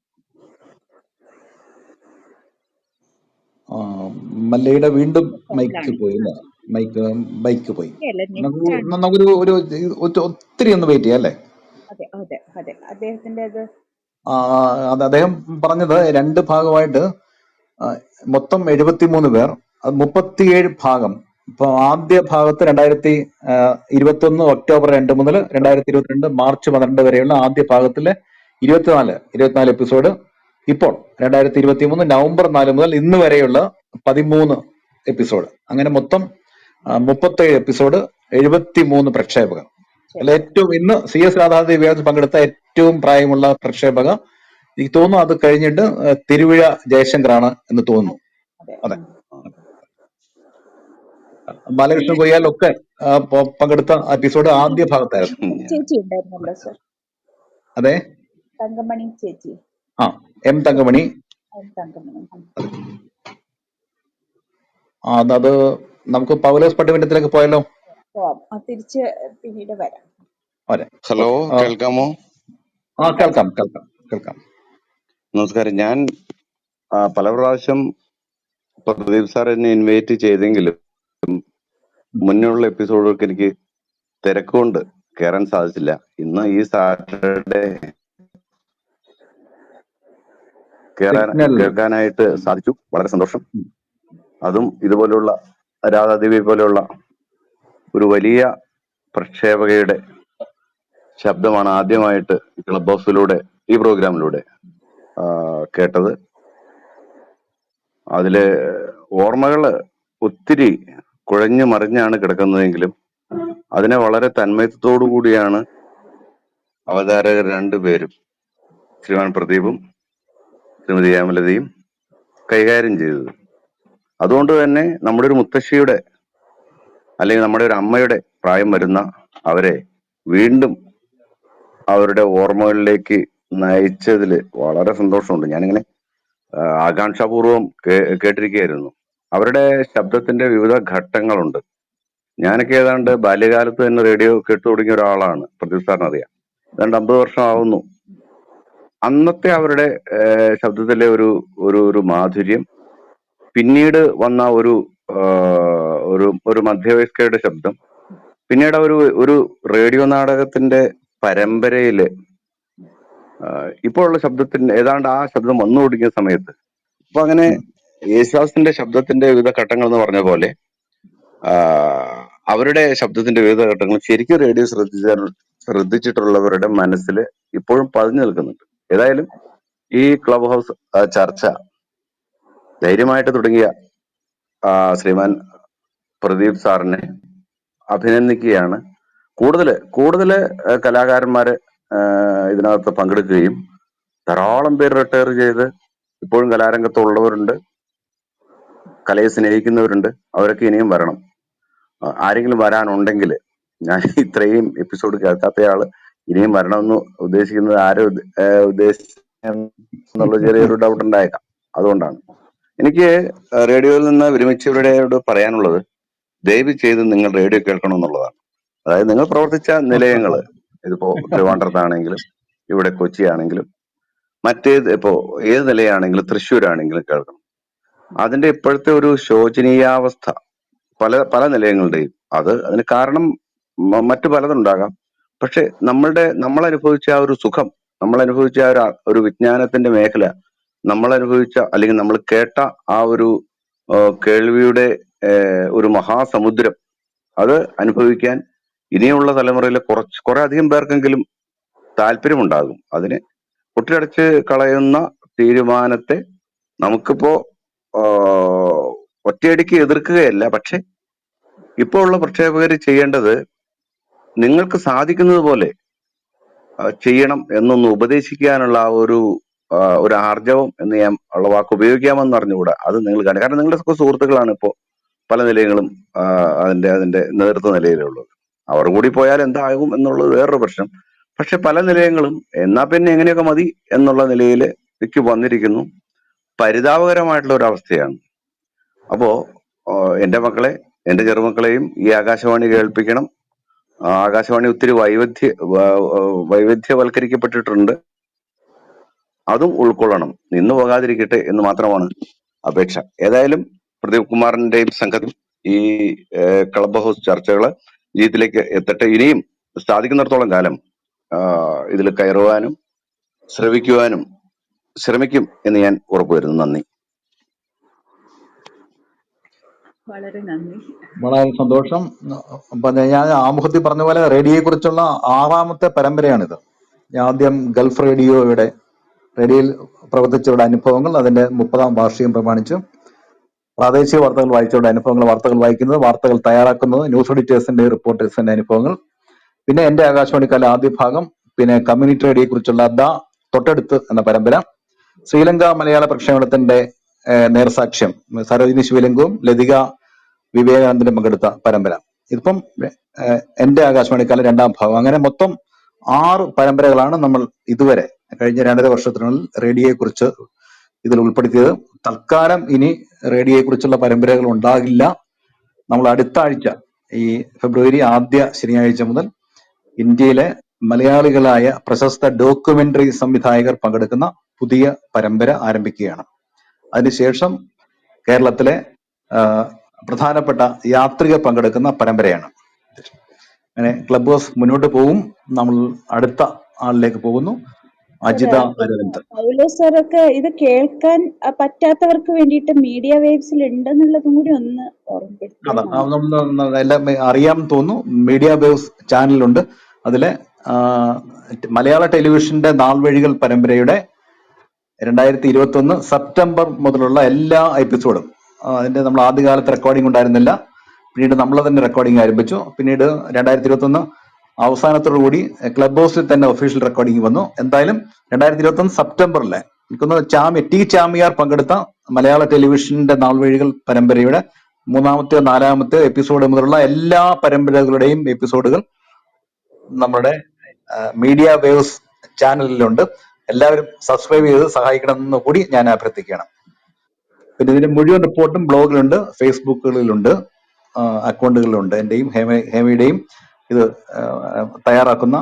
മല്ലയുടെ വീണ്ടും മൈക്ക് പോയി അല്ലേ? ബൈക്ക് പോയി. നമുക്കൊരു ഒത്തിരി ഒന്ന് വെയിറ്റ് ചെയ്യാം അല്ലേ? അദ്ദേഹം പറഞ്ഞത് 2 ഭാഗമായിട്ട് മൊത്തം 73 പേർ, 37 ഭാഗം. ഇപ്പൊ ആദ്യ ഭാഗത്ത് 2021 ഒക്ടോബർ 2 മുതൽ 2022 മാർച്ച് 12 വരെയുള്ള ആദ്യ ഭാഗത്തിലെ 24 എപ്പിസോഡ്. ഇപ്പോൾ 2023 നവംബർ 4 മുതൽ ഇന്ന് വരെയുള്ള 13 എപ്പിസോഡ്. അങ്ങനെ മൊത്തം 37 എപ്പിസോഡ്, 73 പ്രക്ഷേപകർ. അല്ല, ഏറ്റവും ഇന്ന് CS രാധാദേവി പങ്കെടുത്ത ഏറ്റവും പ്രായമുള്ള പ്രക്ഷേപക എനിക്ക് തോന്നുന്നു. അത് കഴിഞ്ഞിട്ട് തിരുവിഴ ജയശങ്കറാണ് എന്ന് തോന്നുന്നു. അതെ, ബാലകൃഷ്ണൻ കൊയ്യാലൊക്കെ പങ്കെടുത്ത എപ്പിസോഡ് ആദ്യ ഭാഗത്തായിരുന്നു. അതെ, തങ്കമണി ചേച്ചി. M തങ്കമണി. അത് നമുക്ക് പൗലോസ് പട്ടിമറ്റത്തിലേക്ക് പോയാലോ? തിരിച്ച് പിന്നീട് വരാം. ഹലോ, കേൾക്കാമോ? കേൾക്കാം. നമസ്കാരം. ഞാൻ പല പ്രാവശ്യം പ്രദീപ് സാർ എന്നെ ഇൻവൈറ്റ് ചെയ്തെങ്കിലും മുന്നുള്ള എപ്പിസോഡുകൾക്ക് എനിക്ക് തിരക്കുകൊണ്ട് കയറാൻ സാധിച്ചില്ല. ഇന്ന് ഈ സാറ്റർഡേ കേൾക്കാനായിട്ട് സാധിച്ചു. വളരെ സന്തോഷം. അതും ഇതുപോലുള്ള രാധാദേവി പോലെയുള്ള ഒരു വലിയ പ്രക്ഷേപകയുടെ ശബ്ദമാണ് ആദ്യമായിട്ട് ക്ലബ് ഹൗസിലൂടെ, ഈ പ്രോഗ്രാമിലൂടെ കേട്ടത്. അതിലെ ഓർമ്മകള് ഒത്തിരി കുഴഞ്ഞു മറിഞ്ഞാണ് കിടക്കുന്നതെങ്കിലും അതിനെ വളരെ തന്മയത്തോടു കൂടിയാണ് അവതാരകർ 2 പേരും, ശ്രീമാൻ പ്രദീപും ശ്രീമതി ഹേമലതയും കൈകാര്യം ചെയ്തത്. അതുകൊണ്ട് തന്നെ നമ്മുടെ ഒരു മുത്തശ്ശിയുടെ അല്ലെങ്കിൽ നമ്മുടെ ഒരു അമ്മയുടെ പ്രായം വരുന്ന അവരെ വീണ്ടും അവരുടെ ഓർമ്മകളിലേക്ക് നയിച്ചതിൽ വളരെ സന്തോഷമുണ്ട്. ഞാനിങ്ങനെ ആകാംക്ഷാപൂർവം കേട്ടിരിക്കുകയായിരുന്നു. അവരുടെ ശബ്ദത്തിന്റെ വിവിധ ഘട്ടങ്ങളുണ്ട്. ഞാനൊക്കെ ഏതാണ്ട് ബാല്യകാലത്ത് തന്നെ റേഡിയോ കേട്ടു തുടങ്ങിയ ഒരാളാണ്. പ്രദീപ് സാറിന് അറിയാം. ഏതാണ്ട് 50 വർഷം ആവുന്നു. അന്നത്തെ അവരുടെ ശബ്ദത്തിലെ ഒരു മാധുര്യം, പിന്നീട് വന്ന ഒരു മധ്യവയസ്കയുടെ ശബ്ദം, പിന്നീട് ഒരു റേഡിയോ നാടകത്തിന്റെ പരമ്പരയില് ഇപ്പോഴുള്ള ശബ്ദത്തിന്റെ ഏതാണ്ട് ആ ശബ്ദം വന്നു തുടങ്ങിയ സമയത്ത്, അപ്പൊ അങ്ങനെ യേശുദാസിന്റെ ശബ്ദത്തിന്റെ വിവിധ ഘട്ടങ്ങൾ എന്ന് പറഞ്ഞ പോലെ അവരുടെ ശബ്ദത്തിന്റെ വിവിധ ഘട്ടങ്ങൾ ശരിക്കും റേഡിയോ ശ്രദ്ധിച്ചിട്ടുള്ളവരുടെ മനസ്സിൽ ഇപ്പോഴും പതിഞ്ഞു നിൽക്കുന്നുണ്ട്. ഏതായാലും ഈ ക്ലബ് ഹൗസ് ചർച്ച ധൈര്യമായിട്ട് തുടങ്ങിയ ശ്രീമാൻ പ്രദീപ് സാറിനെ അഭിനന്ദിക്കുകയാണ്. കൂടുതൽ കലാകാരന്മാര് ഇതിനകത്ത് പങ്കെടുക്കുകയും ധാരാളം പേര് റിട്ടയർ ചെയ്ത് ഇപ്പോഴും കലാരംഗത്തുള്ളവരുണ്ട്, കലയെ സ്നേഹിക്കുന്നവരുണ്ട്. അവരൊക്കെ ഇനിയും വരണം. ആരെങ്കിലും വരാനുണ്ടെങ്കിൽ, ഞാൻ ഇത്രയും എപ്പിസോഡ് കേൾക്കാത്തയാള് ഇനിയും വരണമെന്ന് ഉദ്ദേശിക്കുന്നത് ഉദ്ദേശിച്ചെന്നുള്ള ചെറിയൊരു ഡൗട്ട് ഉണ്ടായേക്കാം. അതുകൊണ്ടാണ് എനിക്ക് റേഡിയോയിൽ നിന്ന് വിരമിച്ചവരോട് പറയാനുള്ളത്, ദയവ് ചെയ്ത് നിങ്ങൾ റേഡിയോ കേൾക്കണം എന്നുള്ളതാണ്. അതായത് നിങ്ങൾ പ്രവർത്തിച്ച നിലയങ്ങള്, ഇതിപ്പോ ട്രിവാൻഡ്രത്താണെങ്കിലും ഇവിടെ കൊച്ചി ആണെങ്കിലും മറ്റേത് ഇപ്പോ ഏത് നിലയാണെങ്കിലും തൃശ്ശൂരാണെങ്കിലും കേൾക്കണം. അതിന്റെ ഇപ്പോഴത്തെ ഒരു ശോചനീയാവസ്ഥ പല പല നിലയങ്ങളുടെയും അതിന് കാരണം മറ്റു പലതുണ്ടാകാം. പക്ഷെ നമ്മൾ അനുഭവിച്ച ആ ഒരു സുഖം, നമ്മൾ അനുഭവിച്ച ആ ഒരു വിജ്ഞാനത്തിന്റെ മേഖല, നമ്മൾ അനുഭവിച്ച അല്ലെങ്കിൽ നമ്മൾ കേട്ട ആ ഒരു കേൾവിയുടെ ഒരു മഹാസമുദ്രം, അത് അനുഭവിക്കാൻ ഇനിയുള്ള തലമുറയിലെ കുറെ അധികം പേർക്കെങ്കിലും താല്പര്യമുണ്ടാകും. അതിനെ പൊട്ടിയടച്ച് കളയുന്ന തീരുമാനത്തെ നമുക്കിപ്പോ ഒറ്റയടിക്ക് എതിർക്കുകയല്ല. പക്ഷെ ഇപ്പോൾ ഉള്ള പ്രക്ഷേപകർ ചെയ്യേണ്ടത് നിങ്ങൾക്ക് സാധിക്കുന്നത് പോലെ ചെയ്യണം എന്നൊന്ന് ഉപദേശിക്കാനുള്ള ആ ഒരു ആർജവം എന്ന് ഞാൻ ഉള്ള വാക്ക് ഉപയോഗിക്കാമെന്ന് അറിഞ്ഞുകൂടാ. അത് നിങ്ങൾ കാണുക. കാരണം നിങ്ങളുടെ സുഹൃത്തുക്കളാണ് ഇപ്പോൾ പല നിലയങ്ങളും അതിന്റെ നേതൃത്വ നിലയിലുള്ളത്. അവർ കൂടി പോയാൽ എന്താകും എന്നുള്ളത് വേറൊരു പ്രശ്നം. പക്ഷെ പല നിലയങ്ങളും എന്നാ പിന്നെ എങ്ങനെയൊക്കെ മതി എന്നുള്ള നിലയിലേക്ക് വന്നിരിക്കുന്നു. പരിതാപകരമായിട്ടുള്ള ഒരു അവസ്ഥയാണ്. അപ്പോ എന്റെ മക്കളെ, എന്റെ ചെറുമക്കളെയും ഈ ആകാശവാണി കേൾപ്പിക്കണം. ആകാശവാണി ഒത്തിരി വൈവിധ്യവൽക്കരിക്കപ്പെട്ടിട്ടുണ്ട്. അതും ഉൾക്കൊള്ളണം, നിന്നു പോകാതിരിക്കട്ടെ എന്ന് മാത്രമാണ് അപേക്ഷ. ഏതായാലും പ്രദീപ് കുമാറിന്റെയും സംഘത്തിൽ ഈ ക്ലബ് ഹൗസ് ചർച്ചകള് ജീവിതത്തിലേക്ക് എത്തട്ടെ. ഇനിയും സാധിക്കുന്നിടത്തോളം കാലം ഇതിൽ കയറുവാനും ശ്രമിക്കുവാനും ശ്രമിക്കും എന്ന് ഞാൻ ഉറപ്പുവരുന്നു. നന്ദി. വളരെ നന്ദി. വളരെ സന്തോഷം. ഞാൻ ആമുഖത്തിൽ പറഞ്ഞ പോലെ റേഡിയോയെ കുറിച്ചുള്ള 6ാമത്തെ പരമ്പരയാണിത്. ആദ്യം ഗൾഫ് റേഡിയോയുടെ റേഡിയോയിൽ പ്രവർത്തിച്ചവരുടെ അനുഭവങ്ങൾ, അതിന്റെ 30ാം വാർഷികം പ്രമാണിച്ച് പ്രാദേശിക വാർത്തകൾ വായിച്ചവരുടെ അനുഭവങ്ങൾ, വാർത്തകൾ വായിക്കുന്നത്, വാർത്തകൾ തയ്യാറാക്കുന്നത്, ന്യൂസ് എഡിറ്റേഴ്സിന്റെ റിപ്പോർട്ടേഴ്സിന്റെ അനുഭവങ്ങൾ, പിന്നെ എന്റെ ആകാശവാണിക്കാല ആദ്യ ഭാഗം, പിന്നെ കമ്മ്യൂണിറ്റി റേഡിയോയെ കുറിച്ചുള്ള തൊട്ടടുത്ത് എന്ന പരമ്പര, ശ്രീലങ്ക മലയാള പ്രക്ഷേപണത്തിന്റെ നേർസാക്ഷ്യം, സരോജിനി ശിവലിംഗവും ലതിക വിവേകാനന്ദനും പങ്കെടുത്ത പരമ്പര. ഇതിപ്പം എന്റെ ആകാശവാണിക്കാല 2ാം ഭാഗം. അങ്ങനെ മൊത്തം 6 പരമ്പരകളാണ് നമ്മൾ ഇതുവരെ കഴിഞ്ഞ 2.5 വർഷത്തിനുള്ളിൽ റേഡിയോയെ കുറിച്ച് ഇതിൽ ഉൾപ്പെടുത്തിയത്. തൽക്കാലം ഇനി റേഡിയോയെ കുറിച്ചുള്ള പരമ്പരകൾ ഉണ്ടാകില്ല. നമ്മൾ അടുത്ത ആഴ്ച, ഈ ഫെബ്രുവരി ആദ്യ ശനിയാഴ്ച മുതൽ ഇന്ത്യയിലെ മലയാളികളായ പ്രശസ്ത ഡോക്യുമെന്ററി സംവിധായകർ പങ്കെടുക്കുന്ന പുതിയ പരമ്പര ആരംഭിക്കുകയാണ്. അതിനുശേഷം കേരളത്തിലെ പ്രധാനപ്പെട്ട യാത്രികർ പങ്കെടുക്കുന്ന പരമ്പരയാണ്. അങ്ങനെ ക്ലബ് ഹൗസ് മുന്നോട്ട് പോകും. നമ്മൾ അടുത്ത ആളിലേക്ക് പോകുന്നു. അജിത അരവിന്ദ്. പൗലോസ് സാറൊക്കെ ഇത് കേൾക്കാൻ പറ്റാത്തവർക്ക് വേണ്ടിയിട്ട് മീഡിയ വേവ്സിൽ ഉണ്ടെന്നുള്ളതും കൂടി ഒന്ന് ഓർമ്മപ്പെടുത്തും. എല്ലാം അറിയാൻ തോന്നുന്നു. മീഡിയ വേവ്സ് ചാനലുണ്ട്. അതിലെ മലയാള ടെലിവിഷന്റെ നാൾവഴികൾ പരമ്പരയുടെ 2021 സെപ്റ്റംബർ മുതലുള്ള എല്ലാ എപ്പിസോഡും, അതിന്റെ നമ്മൾ ആദ്യകാലത്ത് റെക്കോർഡിംഗ് ഉണ്ടായിരുന്നില്ല, പിന്നീട് നമ്മൾ തന്നെ റെക്കോർഡിംഗ് ആരംഭിച്ചു. പിന്നീട് 2021 അവസാനത്തോടു കൂടി ക്ലബ് ഹൗസിൽ തന്നെ ഒഫീഷ്യൽ റെക്കോർഡിംഗ് വന്നു. എന്തായാലും 2021 സെപ്റ്റംബറിലെ എനിക്കൊന്ന് ടി ചാമിയാർ പങ്കെടുത്ത മലയാള ടെലിവിഷന്റെ നാൾവഴികൾ പരമ്പരയുടെ 3ാമത്തെയോ 4ാമത്തെയോ എപ്പിസോഡ് മുതലുള്ള എല്ലാ പരമ്പരകളുടെയും എപ്പിസോഡുകൾ നമ്മുടെ മീഡിയ വേവ്സ് ചാനലിലുണ്ട്. എല്ലാവരും സബ്സ്ക്രൈബ് ചെയ്ത് സഹായിക്കണമെന്ന് കൂടി ഞാൻ അഭ്യർത്ഥിക്കുകയാണ്. പിന്നെ ഇതിന്റെ മുഴുവൻ റിപ്പോർട്ടും ബ്ലോഗിലുണ്ട്, ഫേസ്ബുക്കുകളിലുണ്ട്, അക്കൗണ്ടുകളിലുണ്ട്. എന്റെയും ഹേമയുടെയും ഇത് തയ്യാറാക്കുന്ന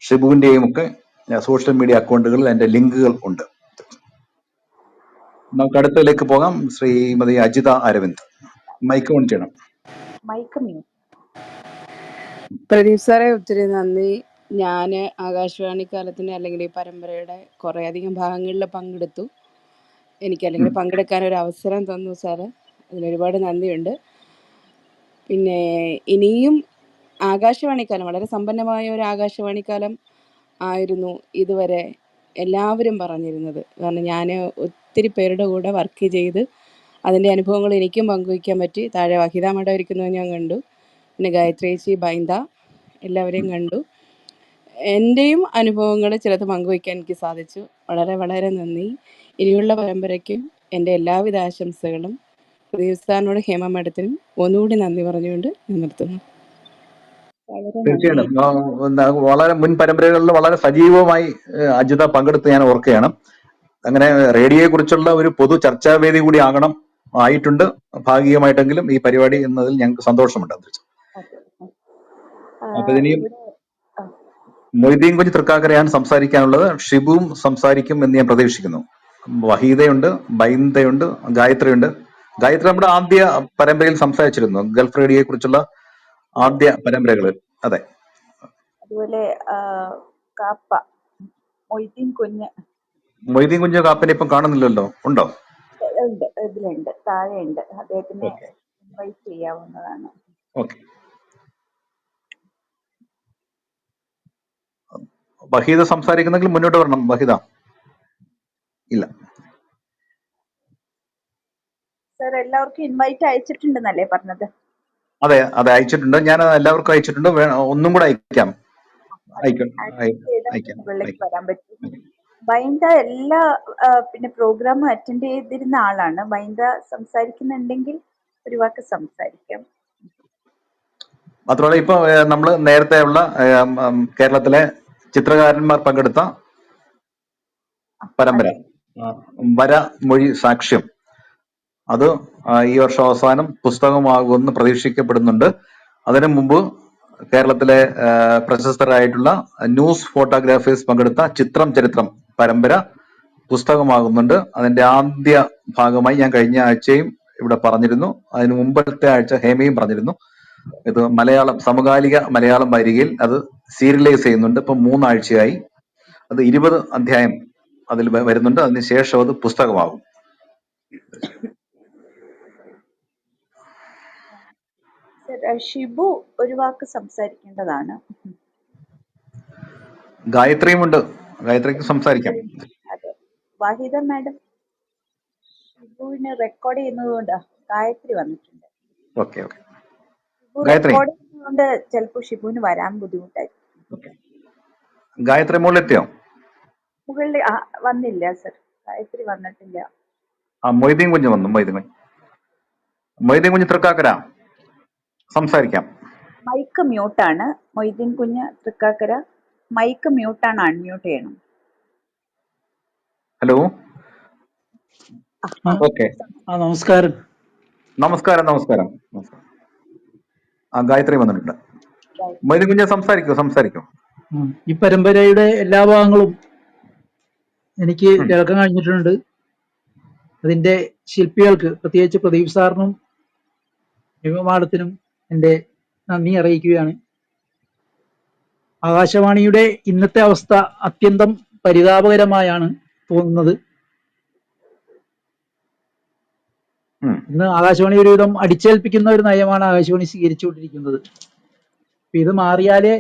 ഷിബുവിന്റെയും ഒക്കെ സോഷ്യൽ മീഡിയ അക്കൗണ്ടുകളിൽ എന്റെ ലിങ്കുകൾ ഉണ്ട്. നമുക്ക് അടുത്തതിലേക്ക് പോകാം. ശ്രീമതി അജിത അരവിന്ദ്, മൈക്ക് ഓൺ ചെയ്യണം. പ്രദീപ് സാറെ, ഒത്തിരി നന്ദി. ഞാൻ ആകാശവാണിക്കാലത്തിന് അല്ലെങ്കിൽ ഈ പരമ്പരയുടെ കുറേയധികം ഭാഗങ്ങളിൽ പങ്കെടുത്തു. എനിക്കല്ലെങ്കിൽ പങ്കെടുക്കാൻ ഒരു അവസരം തന്നു സാറ്, അതിനൊരുപാട് നന്ദിയുണ്ട്. പിന്നെ ഇനിയും ആകാശവാണിക്കാലം വളരെ സമ്പന്നമായ ഒരു ആകാശവാണിക്കാലം ആയിരുന്നു ഇതുവരെ എല്ലാവരും പറഞ്ഞിരുന്നത്. കാരണം ഞാൻ ഒത്തിരി പേരുടെ കൂടെ വർക്ക് ചെയ്ത് അതിൻ്റെ അനുഭവങ്ങൾ എനിക്കും പങ്കുവയ്ക്കാൻ പറ്റി. താഴെ വഹിത മേഡം ഇരിക്കുന്നത് ഞാൻ കണ്ടു, പിന്നെ ഗായത്രി, ബൈന്ദ, എല്ലാവരെയും കണ്ടു. എൻ്റെയും അനുഭവങ്ങൾ ചിലത് പങ്കുവയ്ക്കാൻ എനിക്ക് സാധിച്ചു. വളരെ വളരെ നന്ദി. ഇനിയുള്ള പരമ്പരയ്ക്കും എൻ്റെ എല്ലാവിധ ആശംസകളും. പ്രദീപ് സാറിനോട് ഹേമ മേഡത്തിനും ഒന്നുകൂടി നന്ദി പറഞ്ഞുകൊണ്ട് ഞാൻ നിർത്തുന്നു. തീർച്ചയായിട്ടും വളരെ മുൻ പരമ്പരകളിൽ വളരെ സജീവമായി അജിത പങ്കെടുത്ത് ഞാൻ ഓർക്കുകയാണ്. അങ്ങനെ റേഡിയോയെ കുറിച്ചുള്ള ഒരു പൊതു ചർച്ചാവേദി കൂടി ആയിട്ടുണ്ട് ഭാഗികമായിട്ടെങ്കിലും ഈ പരിപാടി എന്നതിൽ ഞങ്ങൾക്ക് സന്തോഷമുണ്ട്. അപ്പൊ ഇനിയും മൊയ്തീൻ കുഞ്ഞ് തൃക്കാക്കരയാണ് സംസാരിക്കാനുള്ളത്. ഷിബുവും സംസാരിക്കും എന്ന് ഞാൻ പ്രതീക്ഷിക്കുന്നു. വഹീദയുണ്ട്, ബൈന്ദയുണ്ട്, ഗായത്രിയുണ്ട്. ഗായത്രി നമ്മുടെ ആദ്യ പരമ്പരയിൽ സംസാരിച്ചിരുന്നു, ഗൾഫ് റേഡിയോയെ കുറിച്ചുള്ള ആദ്യ പരമ്പരകളിൽ. അതെ. അതുപോലെ കാപ്പ മൊയ്തീൻ കുഞ്ഞ്. മൊയ്തീൻ കുഞ്ഞ് കാപ്പനെ ഇപ്പം കാണുന്നില്ലല്ലോ, ഉണ്ടോ? ഉണ്ട്, ഇതിലുണ്ട്, താഴെ ഉണ്ട്. അദ്ദേഹത്തിനെ ഇൻവൈറ്റ് ചെയ്യാവുന്നതാണ്. ഓക്കെ. വഹീദ സംസാരിക്കുന്നെങ്കിൽ മുന്നോട്ട് വരണം. വഹീദ ഇല്ല. സർ എല്ലാവർക്കും ഇൻവൈറ്റ് അയച്ചിട്ടുണ്ടെന്നല്ലേ പറഞ്ഞത്? അതെ അതെ, അയച്ചിട്ടുണ്ട്. ഞാൻ എല്ലാവർക്കും അയച്ചിട്ടുണ്ട്. ഒന്നും കൂടെ അയക്കാം. മുകളിലേക്ക് വരാൻ പറ്റും. ബൈന്ദ എല്ലാ പിന്നെ പ്രോഗ്രാമും അറ്റൻഡ് ചെയ്തിരുന്ന ആളാണ്. ബൈന്ദ സംസാരിക്കുന്നുണ്ടെങ്കിൽ ഒരു വാക്ക് സംസാരിക്കാം. മാത്രമല്ല ഇപ്പൊ നമ്മള് നേരത്തെ ഉള്ള കേരളത്തിലെ ചിത്രകാരന്മാർ പങ്കെടുത്ത പരമ്പര വര മൊഴി സാക്ഷ്യം, അത് ഈ വർഷം അവസാനം പുസ്തകമാകുമെന്ന് പ്രതീക്ഷിക്കപ്പെടുന്നുണ്ട്. അതിനു മുമ്പ് കേരളത്തിലെ പ്രശസ്തരായിട്ടുള്ള ന്യൂസ് ഫോട്ടോഗ്രാഫേഴ്സ് പങ്കെടുത്ത ചിത്രം ചരിത്രം പരമ്പര പുസ്തകമാകുന്നുണ്ട്. അതിന്റെ ആദ്യ ഭാഗമായി ഞാൻ കഴിഞ്ഞ ആഴ്ചയും ഇവിടെ പറഞ്ഞിരുന്നു. അതിന് മുമ്പത്തെ ആഴ്ച ഹേമയും പറഞ്ഞിരുന്നു. ഇത് മലയാളം, സമകാലിക മലയാളം വാരികയിൽ അത് സീരിയലൈസ് ചെയ്യുന്നുണ്ട്. ഇപ്പൊ 3 ആഴ്ചയായി. അത് 20 അധ്യായം അതിൽ വരുന്നുണ്ട്. അതിനുശേഷം അത് പുസ്തകമാകും. ഷിബു ഒരു വാക്ക് സംസാരിക്കേണ്ടതാണ്. ഗായത്രിയും ഉണ്ട്, ഗായത്രിക്ക് സംസാരിക്കാം. അതെ, വാഹിദ മാഡം ഷിബുവിനെ റെക്കോർഡ് ചെയ്യുന്നതുകൊണ്ട് ഗായത്രി വന്നിട്ടുണ്ട്. Okay okay. ഗായത്രി റെക്കോർഡ് ചെയ്യുന്നതുകൊണ്ട് ചിലപ്പോൾ ഷിബുവിന് വരാൻ ബുദ്ധിമുട്ടായിരിക്കും. ഗായത്രി മുകളിലെത്തിയോ? മുകളിൽ വന്നില്ല സർ, ഗായത്രി വന്നിട്ടില്ല. മൊയ്തീൻ കുഞ്ഞ് വന്നു. മൊയ്തീൻ കുഞ്ഞ് തൃക്കാക്കര സംസാരിക്കാം. മൈക്ക് മ്യൂട്ടാണ്. മൊയ്തീൻ കുഞ്ഞ് തൃക്കാക്കര മൈക്ക് മ്യൂട്ടാണ്, അൺമ്യൂട്ട് ചെയ്യണം. ഹലോ. ഓക്കെ, നമസ്കാരം. നമസ്കാരം നമസ്കാരം. ഗായത്രി വന്നിട്ടുണ്ട്. മൊയ്തീൻ കുഞ്ഞ് സംസാരിക്കൂ. ഈ പരമ്പരയുടെ എല്ലാ ഭാഗങ്ങളും എനിക്ക് കേൾക്കാൻ കഴിഞ്ഞിട്ടുണ്ട്. അതിന്റെ ശില്പികൾക്ക്, പ്രത്യേകിച്ച് പ്രദീപ് സാറിനും മാഡത്തിനും എൻ്റെ നന്ദി അറിയിക്കുകയാണ്. ആകാശവാണിയുടെ ഇന്നത്തെ അവസ്ഥ അത്യന്തം പരിതാപകരമായാണ് തോന്നുന്നത്. ഇന്ന് ആകാശവാണി ഒരുവിധം അടിച്ചേൽപ്പിക്കുന്ന ഒരു നയമാണ് ആകാശവാണി സ്വീകരിച്ചുകൊണ്ടിരിക്കുന്നത്. ഇത് മാറിയാലേ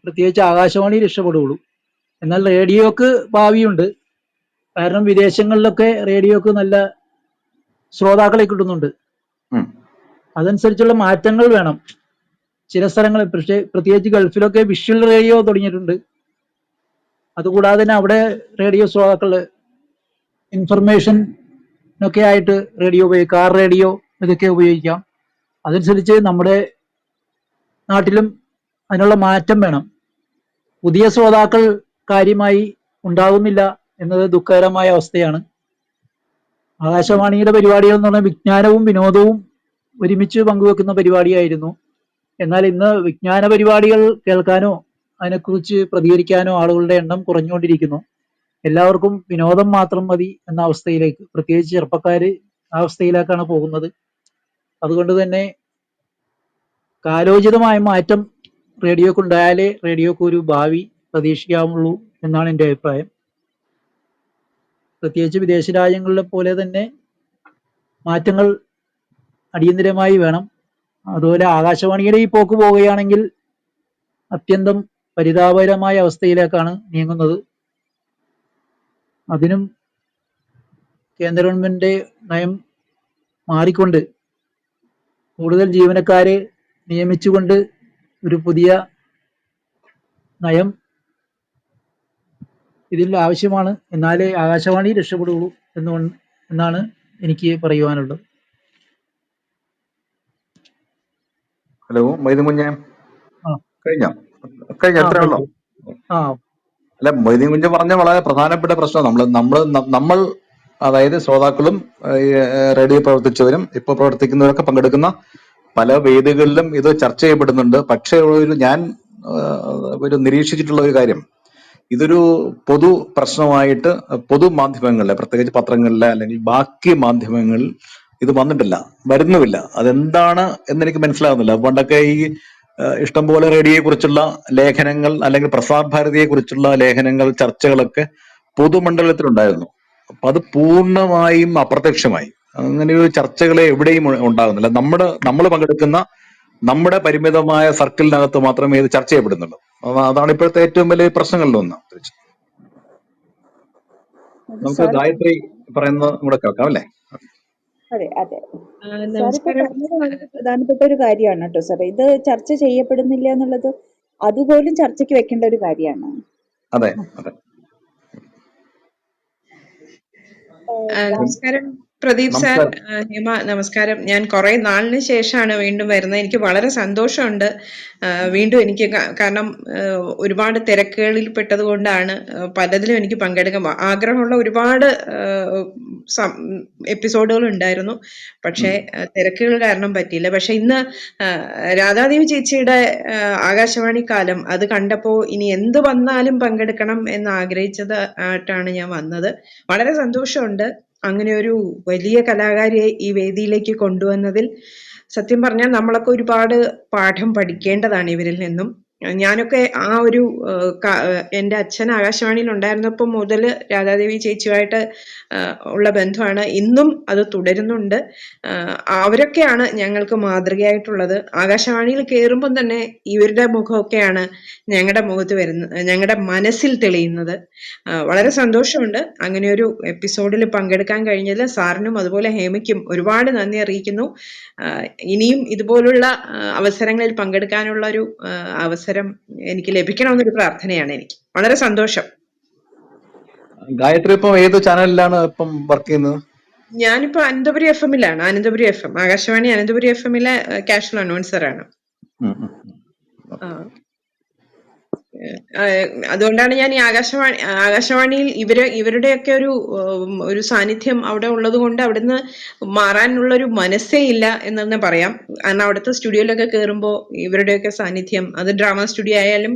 പ്രത്യേകിച്ച് ആകാശവാണി രക്ഷപ്പെടുകയുള്ളൂ. എന്നാൽ റേഡിയോക്ക് ഭാവിയുണ്ട്. കാരണം വിദേശങ്ങളിലൊക്കെ റേഡിയോക്ക് നല്ല ശ്രോതാക്കളെ കിട്ടുന്നുണ്ട്. അതനുസരിച്ചുള്ള മാറ്റങ്ങൾ വേണം. ചില സ്ഥലങ്ങളിൽ, പ്രത്യേകിച്ച് ഗൾഫിലൊക്കെ വിഷ്വൽ റേഡിയോ തുടങ്ങിയിട്ടുണ്ട്. അതുകൂടാതെ തന്നെ അവിടെ റേഡിയോ ശ്രോതാക്കള് ഇൻഫർമേഷനൊക്കെ ആയിട്ട് റേഡിയോ ഉപയോഗിക്കാം, കാർ റേഡിയോ ഇതൊക്കെ ഉപയോഗിക്കാം. അതനുസരിച്ച് നമ്മുടെ നാട്ടിലും അതിനുള്ള മാറ്റം വേണം. പുതിയ ശ്രോതാക്കൾ കാര്യമായി ഉണ്ടാകുന്നില്ല എന്നത് ദുഃഖകരമായ അവസ്ഥയാണ്. ആകാശവാണിയുടെ പരിപാടികൾ എന്ന് പറഞ്ഞാൽ വിജ്ഞാനവും വിനോദവും ഒരുമിച്ച് പങ്കുവെക്കുന്ന പരിപാടിയായിരുന്നു. എന്നാൽ ഇന്ന് വിജ്ഞാന പരിപാടികൾ കേൾക്കാനോ അതിനെക്കുറിച്ച് പ്രതികരിക്കാനോ ആളുകളുടെ എണ്ണം കുറഞ്ഞുകൊണ്ടിരിക്കുന്നു. എല്ലാവർക്കും വിനോദം മാത്രം മതി എന്ന അവസ്ഥയിലേക്ക്, പ്രത്യേകിച്ച് ചെറുപ്പക്കാര് ആ അവസ്ഥയിലേക്കാണ് പോകുന്നത്. അതുകൊണ്ട് തന്നെ കാലോചിതമായ മാറ്റം റേഡിയോക്കുണ്ടായാലേ റേഡിയോക്ക് ഒരു ഭാവി പ്രതീക്ഷിക്കാവുള്ളൂ എന്നാണ് എൻ്റെ അഭിപ്രായം. പ്രത്യേകിച്ച് വിദേശ രാജ്യങ്ങളിലെ പോലെ തന്നെ മാറ്റങ്ങൾ അടിയന്തരമായി വേണം. അതുപോലെ ആകാശവാണിയുടെ ഈ പോക്ക് പോവുകയാണെങ്കിൽ അത്യന്തം പരിതാപകരമായ അവസ്ഥയിലേക്കാണ് നീങ്ങുന്നത്. അതിനും കേന്ദ്ര ഗവൺമെന്റിന്റെ നയം മാറിക്കൊണ്ട് കൂടുതൽ ജീവനക്കാരെ നിയമിച്ചുകൊണ്ട് ഒരു പുതിയ നയം ഇതിൽ ആവശ്യമാണ്. എന്നാലേ ആകാശവാണി രക്ഷപ്പെടുകയുള്ളൂ എന്നാണ് എനിക്ക് പറയുവാനുള്ളത്. ഹലോ മൊയ്തീൻ കുഞ്ഞ്, കഴിഞ്ഞ എത്ര ഉള്ളോ? അല്ല, മൊയ്തീൻ കുഞ്ഞ് പറഞ്ഞ വളരെ പ്രധാനപ്പെട്ട പ്രശ്നം നമ്മൾ അതായത് ശ്രോതാക്കളും റേഡിയോ പ്രവർത്തിച്ചവരും ഇപ്പോൾ പ്രവർത്തിക്കുന്നവരൊക്കെ പങ്കെടുക്കുന്ന പല വേദികളിലും ഇത് ചർച്ച ചെയ്യപ്പെടുന്നുണ്ട്. പക്ഷേ ഞാൻ നിരീക്ഷിച്ചിട്ടുള്ള ഒരു കാര്യം, ഇതൊരു പൊതു പ്രശ്നമായിട്ട് പൊതുമാധ്യമങ്ങളിലെ, പ്രത്യേകിച്ച് പത്രങ്ങളിലെ അല്ലെങ്കിൽ ബാക്കി മാധ്യമങ്ങളിൽ ഇത് വന്നിട്ടില്ല, വരുന്നുമില്ല. അതെന്താണ് എന്നെനിക്ക് മനസ്സിലാകുന്നില്ല. പണ്ടൊക്കെ ഈ ഇഷ്ടംപോലെ റേഡിയോയെ കുറിച്ചുള്ള ലേഖനങ്ങൾ അല്ലെങ്കിൽ പ്രസാർ ഭാരതിയെ കുറിച്ചുള്ള ലേഖനങ്ങൾ, ചർച്ചകളൊക്കെ പൊതുമണ്ഡലത്തിലുണ്ടായിരുന്നു. അപ്പൊ അത് പൂർണ്ണമായും അപ്രത്യക്ഷമായി. അങ്ങനെ ഒരു ചർച്ചകളെ എവിടെയും ഉണ്ടാകുന്നില്ല. നമ്മൾ പങ്കെടുക്കുന്ന നമ്മുടെ പരിമിതമായ സർക്കിളിനകത്ത് മാത്രമേ ഇത് ചർച്ച ചെയ്യപ്പെടുന്നുള്ളൂ. അതാണ് ഇപ്പോഴത്തെ ഏറ്റവും വലിയ പ്രശ്നങ്ങളിലൊന്ന്. നമുക്ക് ഗായത്രി പറയുന്നത് കൂടെ കേൾക്കാം അല്ലേ? അതെ അതെ സാർ ഇപ്പൊ നമസ്കാരം. പറഞ്ഞത് വളരെ പ്രധാനപ്പെട്ട ഒരു കാര്യമാണ് കേട്ടോ സാർ. ഇത് ചർച്ച ചെയ്യപ്പെടുന്നില്ല എന്നുള്ളത് അതുപോലും ചർച്ചയ്ക്ക് വെക്കേണ്ട ഒരു കാര്യമാണ്. അതെ അതെ. നമസ്കാരം പ്രദീപ് സാർ, ഹേമ നമസ്കാരം. ഞാൻ കുറെ നാളിന് ശേഷമാണ് വീണ്ടും വരുന്നത്. എനിക്ക് വളരെ സന്തോഷമുണ്ട് വീണ്ടും എനിക്ക് കാരണം ഒരുപാട് തിരക്കുകളിൽ പെട്ടത് കൊണ്ടാണ് പലതിലും എനിക്ക് പങ്കെടുക്കാൻ ആഗ്രഹമുള്ള ഒരുപാട് എപ്പിസോഡുകൾ ഉണ്ടായിരുന്നു. പക്ഷെ തിരക്കുകൾ കാരണം പറ്റിയില്ല. പക്ഷെ ഇന്ന് രാധാദേവി ചേച്ചിയുടെ ആകാശവാണി കാലം അത് കണ്ടപ്പോ ഇനി എന്ത് വന്നാലും പങ്കെടുക്കണം എന്ന് ആഗ്രഹിച്ചത് ആയിട്ടാണ് ഞാൻ വന്നത്. വളരെ സന്തോഷമുണ്ട് അങ്ങനെ ഒരു വലിയ കലാകാരിയെ ഈ വേദിയിലേക്ക് കൊണ്ടുവന്നതിൽ. സത്യം പറഞ്ഞാൽ നമ്മളൊക്കെ ഒരുപാട് പാഠം പഠിക്കേണ്ടതാണ് ഇവരിൽ നിന്നും. ഞാനൊക്കെ ആ ഒരു എൻ്റെ അച്ഛൻ ആകാശവാണിയിൽ ഉണ്ടായിരുന്നപ്പോൾ മുതൽ രാധാദേവി ചേച്ചിയുമായിട്ട് ഉള്ള ബന്ധമാണ്. ഇന്നും അത് തുടരുന്നുണ്ട്. അവരൊക്കെയാണ് ഞങ്ങൾക്ക് മാതൃകയായിട്ടുള്ളത്. ആകാശവാണിയിൽ കയറുമ്പം തന്നെ ഇവരുടെ മുഖമൊക്കെയാണ് ഞങ്ങളുടെ മുഖത്ത് വരുന്നത്, ഞങ്ങളുടെ മനസ്സിൽ തെളിയുന്നത്. വളരെ സന്തോഷമുണ്ട് അങ്ങനെ ഒരു എപ്പിസോഡിൽ പങ്കെടുക്കാൻ കഴിഞ്ഞതിൽ. സാറിനും അതുപോലെ ഹേമയ്ക്കും ഒരുപാട് നന്ദി അറിയിക്കുന്നു. ഇനിയും ഇതുപോലുള്ള അവസരങ്ങളിൽ പങ്കെടുക്കാനുള്ള ഒരു അവസരം എനിക്ക് ലഭിക്കണമെന്നൊരു പ്രാർത്ഥനയാണ് എനിക്ക്. വളരെ സന്തോഷം. ഗായത്രി ഇപ്പം ഏത് ചാനലിലാണ് ഇപ്പം വർക്ക് ചെയ്യുന്നത്? ഞാനിപ്പോ അനന്തപുരി FM-ലാണ്. അനന്തപുരി FM, ആകാശവാണി അനന്തപുരി FM-ലെ കാഷ്വൽ അനൗൺസറാണ്. അതുകൊണ്ടാണ് ഞാൻ ഈ ആകാശവാണിയിൽ ഇവരുടെയൊക്കെ ഒരു സാന്നിധ്യം അവിടെ ഉള്ളത് കൊണ്ട് അവിടുന്ന് മാറാനുള്ള ഒരു മനസ്സേ ഇല്ല എന്ന് തന്നെ പറയാം. കാരണം അവിടുത്തെ സ്റ്റുഡിയോയിലൊക്കെ കയറുമ്പോൾ ഇവരുടെയൊക്കെ സാന്നിധ്യം, അത് ഡ്രാമ സ്റ്റുഡിയോ ആയാലും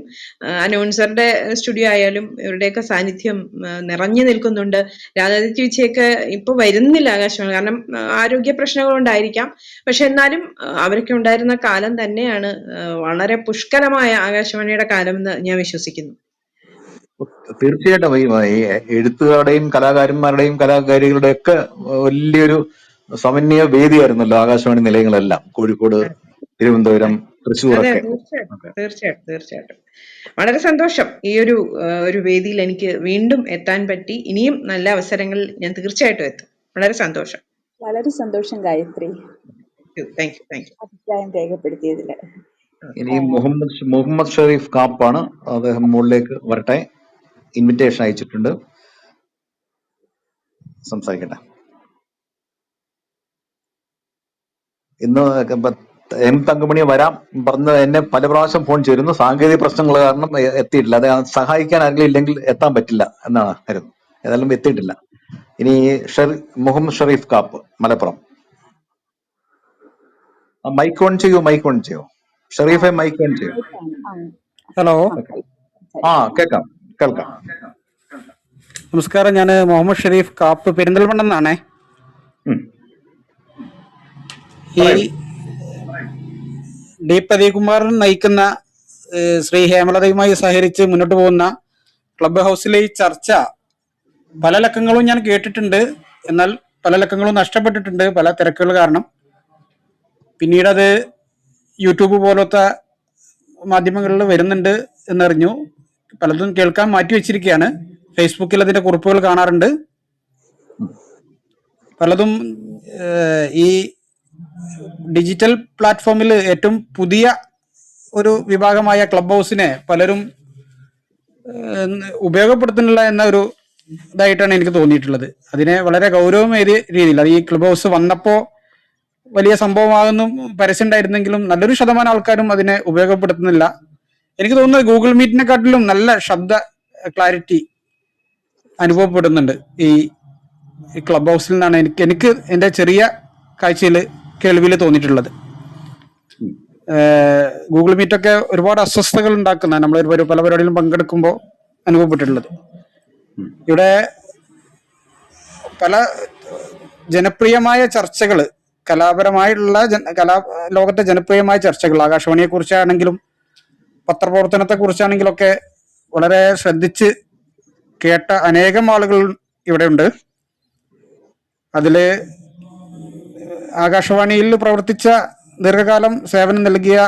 അനൗൺസറുടെ സ്റ്റുഡിയോ ആയാലും ഇവരുടെയൊക്കെ സാന്നിധ്യം നിറഞ്ഞു നിൽക്കുന്നുണ്ട്. രാധാദേവി ചേച്ചിയൊക്കെ ഇപ്പൊ വരുന്നില്ല ആകാശവാണി, കാരണം ആരോഗ്യ പ്രശ്നങ്ങൾ കൊണ്ടായിരിക്കാം. പക്ഷെ എന്നാലും അവരൊക്കെ ഉണ്ടായിരുന്ന കാലം തന്നെയാണ് വളരെ പുഷ്കലമായ ആകാശവാണിയുടെ കാലം എന്ന് ഞാൻ വിശ്വസിക്കുന്നു. തീർച്ചയായിട്ടും ഈ എഴുത്തുകാരുടെയും കലാകാരന്മാരുടെയും കലാകാരികളുടെ ഒക്കെ വലിയൊരു സമന്വയ വേദിയായിരുന്നല്ലോ ആകാശവാണി നിലയങ്ങളെല്ലാം. കോഴിക്കോട്, തിരുവനന്തപുരം, തൃശ്ശൂർ ഒക്കെ. തീർച്ചയായിട്ടും വളരെ സന്തോഷം. ഈ ഒരു വേദിയിൽ എനിക്ക് വീണ്ടും എത്താൻ പറ്റി. ഇനിയും നല്ല അവസരങ്ങൾ ഞാൻ തീർച്ചയായിട്ടും എത്തും. വളരെ സന്തോഷം. വളരെ സന്തോഷം ഗായത്രി, താങ്ക് യു. അഭിപ്രായം രേഖപ്പെടുത്തിയതില്. ഇനി മുഹമ്മദ് ഷെരീഫ് കാപ്പാണ്. അദ്ദേഹം മുകളിലേക്ക് വരട്ടെ. ഇൻവിറ്റേഷൻ അയച്ചിട്ടുണ്ട്, സംസാരിക്കട്ടെ. ഇന്ന് എം തങ്കമണി വരാം പറഞ്ഞ് എന്നെ പല പ്രാവശ്യം ഫോൺ ചെയ്തിരുന്നു. സാങ്കേതിക പ്രശ്നങ്ങൾ കാരണം എത്തിയിട്ടില്ല. അത് സഹായിക്കാൻ ആരെങ്കിലും ഇല്ലെങ്കിൽ എത്താൻ പറ്റില്ല എന്നാണ് ആയിരുന്നു. ഏതായാലും എത്തിയിട്ടില്ല. ഇനി മുഹമ്മദ് ഷെരീഫ് കാപ്പ്, മലപ്പുറം. മൈക്ക് ഓൺ ചെയ്യൂ ഷെരീഫെ, മൈക്ക് ഓൺ ചെയ്യൂ. ഹലോ, കേൾക്കാം. നമസ്കാരം. ഞാൻ മുഹമ്മദ് ഷെരീഫ് കാപ്പ്, പെരിന്തൽമണ്ണ നിന്നാണേ. ഈ ഡി പ്രദീപ്കുമാരൻ നയിക്കുന്ന ശ്രീ ഹേമലതയുമായി സഹകരിച്ച് മുന്നോട്ട് പോകുന്ന ക്ലബ് ഹൗസിലെ ഈ ചർച്ച പല ലക്കങ്ങളും ഞാൻ കേട്ടിട്ടുണ്ട്. എന്നാൽ പല ലക്കങ്ങളും നഷ്ടപ്പെട്ടിട്ടുണ്ട് പല തിരക്കുകൾ കാരണം. പിന്നീട് അത് യൂട്യൂബ് പോലത്തെ മാധ്യമങ്ങളിൽ വരുന്നുണ്ട് എന്നറിഞ്ഞു. പലതും കേൾക്കാൻ മാറ്റി വെച്ചിരിക്കുകയാണ്. ഫേസ്ബുക്കിൽ അതിന്റെ കുറിപ്പുകൾ കാണാറുണ്ട്. പലതും ഈ ഡിജിറ്റൽ പ്ലാറ്റ്ഫോമിൽ ഏറ്റവും പുതിയ ഒരു വിഭാഗമായ ക്ലബ് ഹൗസിനെ പലരും ഉപയോഗപ്പെടുത്തുന്നില്ല എന്ന ഒരു ഇതായിട്ടാണ് എനിക്ക് തോന്നിയിട്ടുള്ളത്. അതിനെ വളരെ ഗൗരവമേറിയ രീതിയിൽ, അത് ഈ ക്ലബ് ഹൗസ് വന്നപ്പോൾ വലിയ സംഭവമാകുന്നു പരസ്യം ഉണ്ടായിരുന്നെങ്കിലും നല്ലൊരു ശതമാനം ആൾക്കാരും അതിനെ ഉപയോഗപ്പെടുത്തുന്നില്ല. എനിക്ക് തോന്നുന്നത് ഗൂഗിൾ മീറ്റിനെക്കാട്ടിലും നല്ല ശബ്ദ ക്ലാരിറ്റി അനുഭവപ്പെടുന്നുണ്ട് ഈ ക്ലബ് ഹൗസിൽ നിന്നാണ് എനിക്ക് എൻ്റെ ചെറിയ കാഴ്ചയിൽ കേൾവിയിൽ തോന്നിയിട്ടുള്ളത്. ഗൂഗിൾ മീറ്റൊക്കെ ഒരുപാട് അസ്വസ്ഥതകൾ ഉണ്ടാക്കുന്ന, നമ്മൾ പല പരിപാടിയിലും പങ്കെടുക്കുമ്പോൾ അനുഭവപ്പെട്ടിട്ടുള്ളത്. ഇവിടെ പല ജനപ്രിയമായ ചർച്ചകൾ, കലാപരമായിട്ടുള്ള ലോകത്തെ ജനപ്രിയമായ ചർച്ചകൾ ആകാശവാണിയെ കുറിച്ചാണെങ്കിലും പത്രപ്രവർത്തനത്തെ കുറിച്ചാണെങ്കിലൊക്കെ വളരെ ശ്രദ്ധിച്ച് കേട്ട അനേകം ആളുകൾ ഇവിടെ ഉണ്ട്. അതില് ആകാശവാണിയിൽ പ്രവർത്തിച്ച ദീർഘകാലം സേവനം നൽകിയ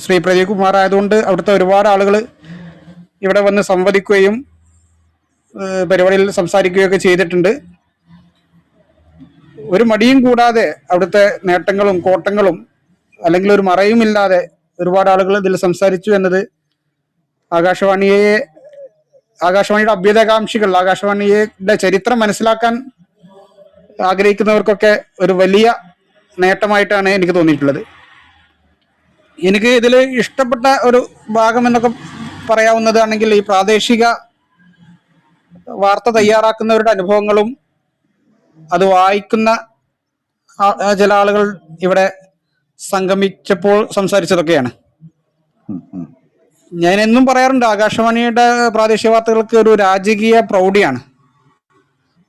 ശ്രീ പ്രദീപ് കുമാർ ആയതുകൊണ്ട് അവിടുത്തെ ഒരുപാട് ആളുകൾ ഇവിടെ വന്ന് സംവദിക്കുകയും പരിപാടിയിൽ സംസാരിക്കുകയൊക്കെ ചെയ്തിട്ടുണ്ട്. ഒരു മടിയും കൂടാതെ അവിടുത്തെ നേട്ടങ്ങളും കോട്ടങ്ങളും അല്ലെങ്കിൽ ഒരു മറയുമില്ലാതെ ഒരുപാട് ആളുകൾ ഇതിൽ സംസാരിച്ചു എന്നത് ആകാശവാണിയുടെ അഭ്യുദയകാംക്ഷികൾ, ആകാശവാണിയുടെ ചരിത്രം മനസ്സിലാക്കാൻ ആഗ്രഹിക്കുന്നവർക്കൊക്കെ ഒരു വലിയ നേട്ടമായിട്ടാണ് എനിക്ക് തോന്നിയിട്ടുള്ളത്. എനിക്ക് ഇതിൽ ഇഷ്ടപ്പെട്ട ഒരു ഭാഗം എന്നൊക്കെ പറയാവുന്നതാണെങ്കിൽ ഈ പ്രാദേശിക വാർത്ത തയ്യാറാക്കുന്നവരുടെ അനുഭവങ്ങളും അത് വായിക്കുന്ന ചില ആളുകൾ ഇവിടെ സംഗമിച്ചപ്പോൾ സംസാരിച്ചതൊക്കെയാണ്. ഞാൻ എന്നും പറയാറുണ്ട്, ആകാശവാണിയുടെ പ്രാദേശിക വാർത്തകൾക്ക് ഒരു രാജകീയ പ്രൗഢിയാണ്.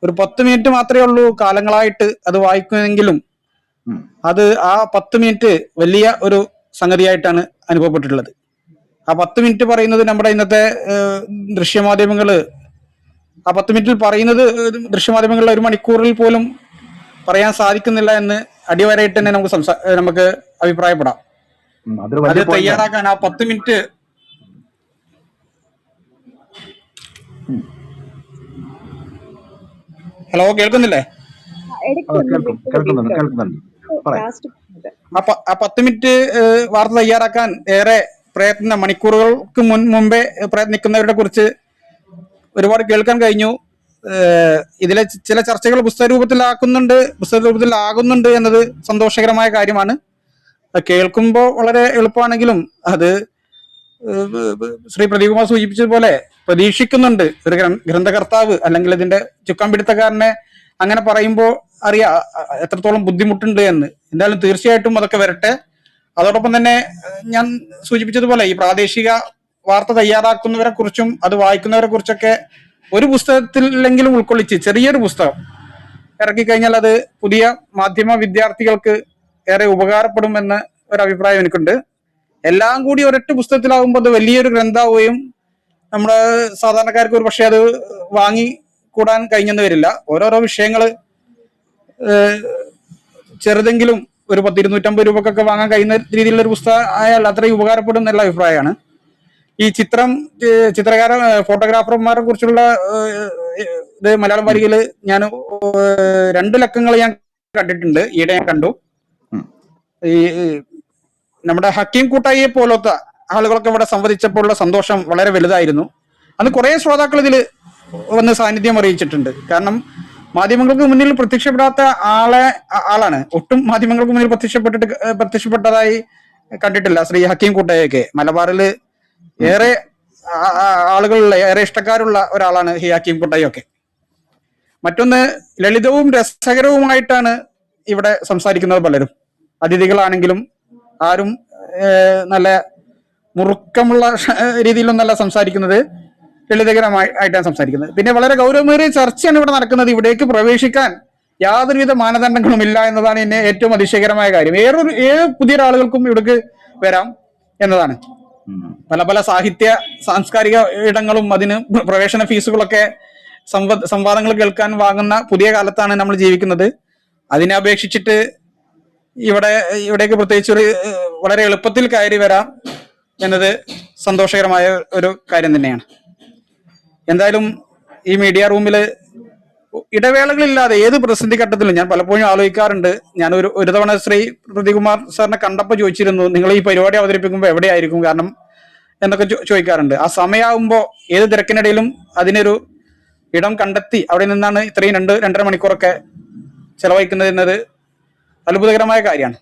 ഒരു 10 മിനിറ്റ് മാത്രമേ ഉള്ളൂ കാലങ്ങളായിട്ട് അത് വായിക്കുമെങ്കിലും അത് ആ 10 മിനിറ്റ് വലിയ ഒരു സംഗതിയായിട്ടാണ് അനുഭവപ്പെട്ടിട്ടുള്ളത്. ആ 10 മിനിറ്റ് പറയുന്നത് നമ്മുടെ ഇന്നത്തെ ദൃശ്യമാധ്യമങ്ങള് ആ 10 മിനിറ്റിൽ പറയുന്നത് ദൃശ്യമാധ്യമങ്ങളിൽ 1 മണിക്കൂറിൽ പോലും പറയാൻ സാധിക്കുന്നില്ല എന്ന് അടിവരായിട്ട് തന്നെ നമുക്ക് അഭിപ്രായപ്പെടാം. അത് തയ്യാറാക്കാൻ ആ 10 മിനിറ്റ് ഹലോ കേൾക്കുന്നില്ലേ? ആ 10 മിനിറ്റ് വാർത്ത തയ്യാറാക്കാൻ ഏറെ മണിക്കൂറുകൾക്ക് മുമ്പേ പ്രയത്നിക്കുന്നവരെ കുറിച്ച് ഒരുപാട് കേൾക്കാൻ കഴിഞ്ഞു. ഇതിലെ ചില ചർച്ചകൾ പുസ്തക രൂപത്തിലാകുന്നുണ്ട് എന്നത് സന്തോഷകരമായ കാര്യമാണ്. കേൾക്കുമ്പോൾ വളരെ എളുപ്പമാണെങ്കിലും അത് ശ്രീ പ്രദീപ് കുമാർ സൂചിപ്പിച്ചതുപോലെ പ്രതീക്ഷിക്കുന്നുണ്ട്. ഒരു ഗ്രന്ഥകർത്താവ് അല്ലെങ്കിൽ ഇതിന്റെ ചുക്കാൻ പിടുത്തക്കാരനെ അങ്ങനെ പറയുമ്പോൾ അറിയാം എത്രത്തോളം ബുദ്ധിമുട്ടുണ്ട് എന്ന്. എന്തായാലും തീർച്ചയായിട്ടും അതൊക്കെ വരട്ടെ. അതോടൊപ്പം തന്നെ ഞാൻ സൂചിപ്പിച്ചതുപോലെ ഈ പ്രാദേശിക വാർത്ത തയ്യാറാക്കുന്നവരെ കുറിച്ചും അത് വായിക്കുന്നവരെ കുറിച്ചൊക്കെ ഒരു പുസ്തകത്തിലെങ്കിലും ഉൾക്കൊള്ളിച്ച് ചെറിയൊരു പുസ്തകം ഇറക്കിക്കഴിഞ്ഞാൽ അത് പുതിയ മാധ്യമ വിദ്യാർത്ഥികൾക്ക് ഏറെ ഉപകാരപ്പെടുമെന്ന് ഒരു അഭിപ്രായം എനിക്കുണ്ട്. എല്ലാം കൂടി ഒരൊറ്റ പുസ്തകത്തിലാകുമ്പോൾ അത് വലിയൊരു ഗ്രന്ഥാവുകയും നമ്മുടെ സാധാരണക്കാർക്ക് ഒരു പക്ഷെ അത് വാങ്ങി കൂടാൻ കഴിഞ്ഞെന്ന് വരില്ല. ഓരോരോ വിഷയങ്ങൾ ചെറുതെങ്കിലും ഒരു 250 രൂപക്കൊക്കെ വാങ്ങാൻ കഴിയുന്ന രീതിയിലുള്ള ഒരു പുസ്തകം ആയാൽ അത്രയും ഉപകാരപ്പെടും എന്നുള്ള അഭിപ്രായമാണ്. ഈ ഫോട്ടോഗ്രാഫർമാരെ കുറിച്ചുള്ള ഇത് മലയാളം വാരികയിൽ ഞാൻ 2 ലക്കങ്ങൾ ഞാൻ കണ്ടിട്ടുണ്ട്. ഈയിടെ ഞാൻ കണ്ടു. ഈ നമ്മുടെ ഹക്കീം കൂട്ടായിയെ പോലത്തെ ആളുകളൊക്കെ ഇവിടെ സംവദിച്ചപ്പോഴുള്ള സന്തോഷം വളരെ വലുതായിരുന്നു. അന്ന് കുറെ ശ്രോതാക്കൾ ഇതിൽ വന്ന് സാന്നിധ്യം അറിയിച്ചിട്ടുണ്ട്. കാരണം മാധ്യമങ്ങൾക്ക് മുന്നിൽ പ്രത്യക്ഷപ്പെടാത്ത ആളാണ്. ഒട്ടും മാധ്യമങ്ങൾക്ക് മുന്നിൽ പ്രത്യക്ഷപ്പെട്ടതായി കണ്ടിട്ടില്ല ശ്രീ ഹക്കീം കൂട്ടായൊക്കെ. മലബാറിൽ ഏറെ ആളുകളുള്ള ഏറെ ഇഷ്ടക്കാരുള്ള ഒരാളാണ് ഈ ഹക്കീം കൂട്ടായൊക്കെ. മറ്റൊന്ന്, ലളിതവും രസകരവുമായിട്ടാണ് ഇവിടെ സംസാരിക്കുന്നത് പലരും. അതിഥികളാണെങ്കിലും ആരും നല്ല മുറുക്കമുള്ള രീതിയിലൊന്നല്ല സംസാരിക്കുന്നത്, ലളിതകരമായിട്ടാണ് സംസാരിക്കുന്നത്. പിന്നെ വളരെ ഗൗരവമേറിയ ചർച്ചയാണ് ഇവിടെ നടക്കുന്നത്. ഇവിടേക്ക് പ്രവേശിക്കാൻ യാതൊരുവിധ മാനദണ്ഡങ്ങളും ഇല്ല എന്നതാണ് എന്നെ ഏറ്റവും അതിശയകരമായ കാര്യം. ഏത് പുതിയ ആളുകൾക്കും ഇവിടേക്ക് വരാം എന്നതാണ്. പല സാഹിത്യ സാംസ്കാരിക ഇടങ്ങളും അതിന് പ്രവേശന ഫീസുകളൊക്കെ സംവാദങ്ങൾ കേൾക്കാൻ വാങ്ങുന്ന പുതിയ കാലത്താണ് നമ്മൾ ജീവിക്കുന്നത്. അതിനെ അപേക്ഷിച്ചിട്ട് ഇവിടേക്ക് പ്രത്യേകിച്ച് വളരെ എളുപ്പത്തിൽ കയറി വരാം എന്നത് സന്തോഷകരമായ ഒരു കാര്യം തന്നെയാണ്. എന്തായാലും ഈ മീഡിയ റൂമിൽ ഇടവേളകളില്ലാതെ ഏത് പ്രതിസന്ധി ഘട്ടത്തിലും ഞാൻ പലപ്പോഴും ആലോചിക്കാറുണ്ട്. ഞാൻ ഒരു തവണ ശ്രീ പ്രദീപ്കുമാർ സാറിനെ കണ്ടപ്പോൾ ചോദിച്ചിരുന്നു, നിങ്ങൾ ഈ പരിപാടി അവതരിപ്പിക്കുമ്പോൾ എവിടെയായിരിക്കും കാരണം എന്നൊക്കെ ചോദിക്കാറുണ്ട്. ആ സമയമാകുമ്പോൾ ഏത് തിരക്കിനിടയിലും അതിനൊരു ഇടം കണ്ടെത്തി അവിടെ നിന്നാണ് ഇത്രയും 2-2.5 മണിക്കൂറൊക്കെ ചെലവഴിക്കുന്നത് എന്നത് അത്ഭുതകരമായ കാര്യമാണ്.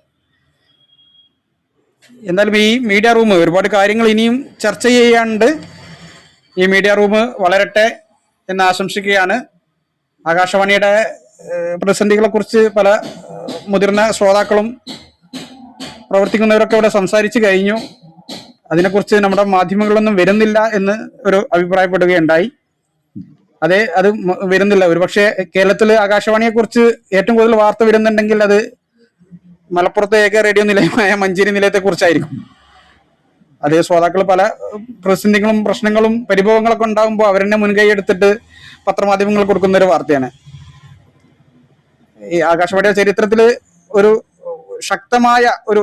എന്തായാലും ഈ മീഡിയ റൂം ഒരുപാട് കാര്യങ്ങൾ ഇനിയും ചർച്ച ചെയ്യാനുണ്ട്. ഈ മീഡിയ റൂം വളരട്ടെ എന്ന് ആശംസിക്കുകയാണ്. ആകാശവാണിയുടെ പ്രതിസന്ധികളെ കുറിച്ച് പല മുതിർന്ന ശ്രോതാക്കളും പ്രവർത്തിക്കുന്നവരൊക്കെ ഇവിടെ സംസാരിച്ചു കഴിഞ്ഞു. അതിനെക്കുറിച്ച് നമ്മുടെ മാധ്യമങ്ങളിലൊന്നും വരുന്നില്ല എന്ന് ഒരു അഭിപ്രായപ്പെടുകയുണ്ടായി. അതെ, അത് വരുന്നില്ല. ഒരുപക്ഷെ കേരളത്തില് ആകാശവാണിയെ കുറിച്ച് ഏറ്റവും കൂടുതൽ വാർത്ത വരുന്നുണ്ടെങ്കിൽ അത് മലപ്പുറത്തെ ഏക റേഡിയോ നിലയമായ മഞ്ചേരി നിലയത്തെ കുറിച്ചായിരിക്കും. അതേ ശ്രോതാക്കൾ പല പ്രതിസന്ധികളും പ്രശ്നങ്ങളും പരിഭവങ്ങളൊക്കെ ഉണ്ടാകുമ്പോൾ അവരെന്നെ മുൻകൈ എടുത്തിട്ട് പത്രമാധ്യമങ്ങൾ കൊടുക്കുന്ന ഒരു വാർത്തയാണ്. ഈ ആകാശവാണിയുടെ ചരിത്രത്തില് ഒരു ശക്തമായ ഒരു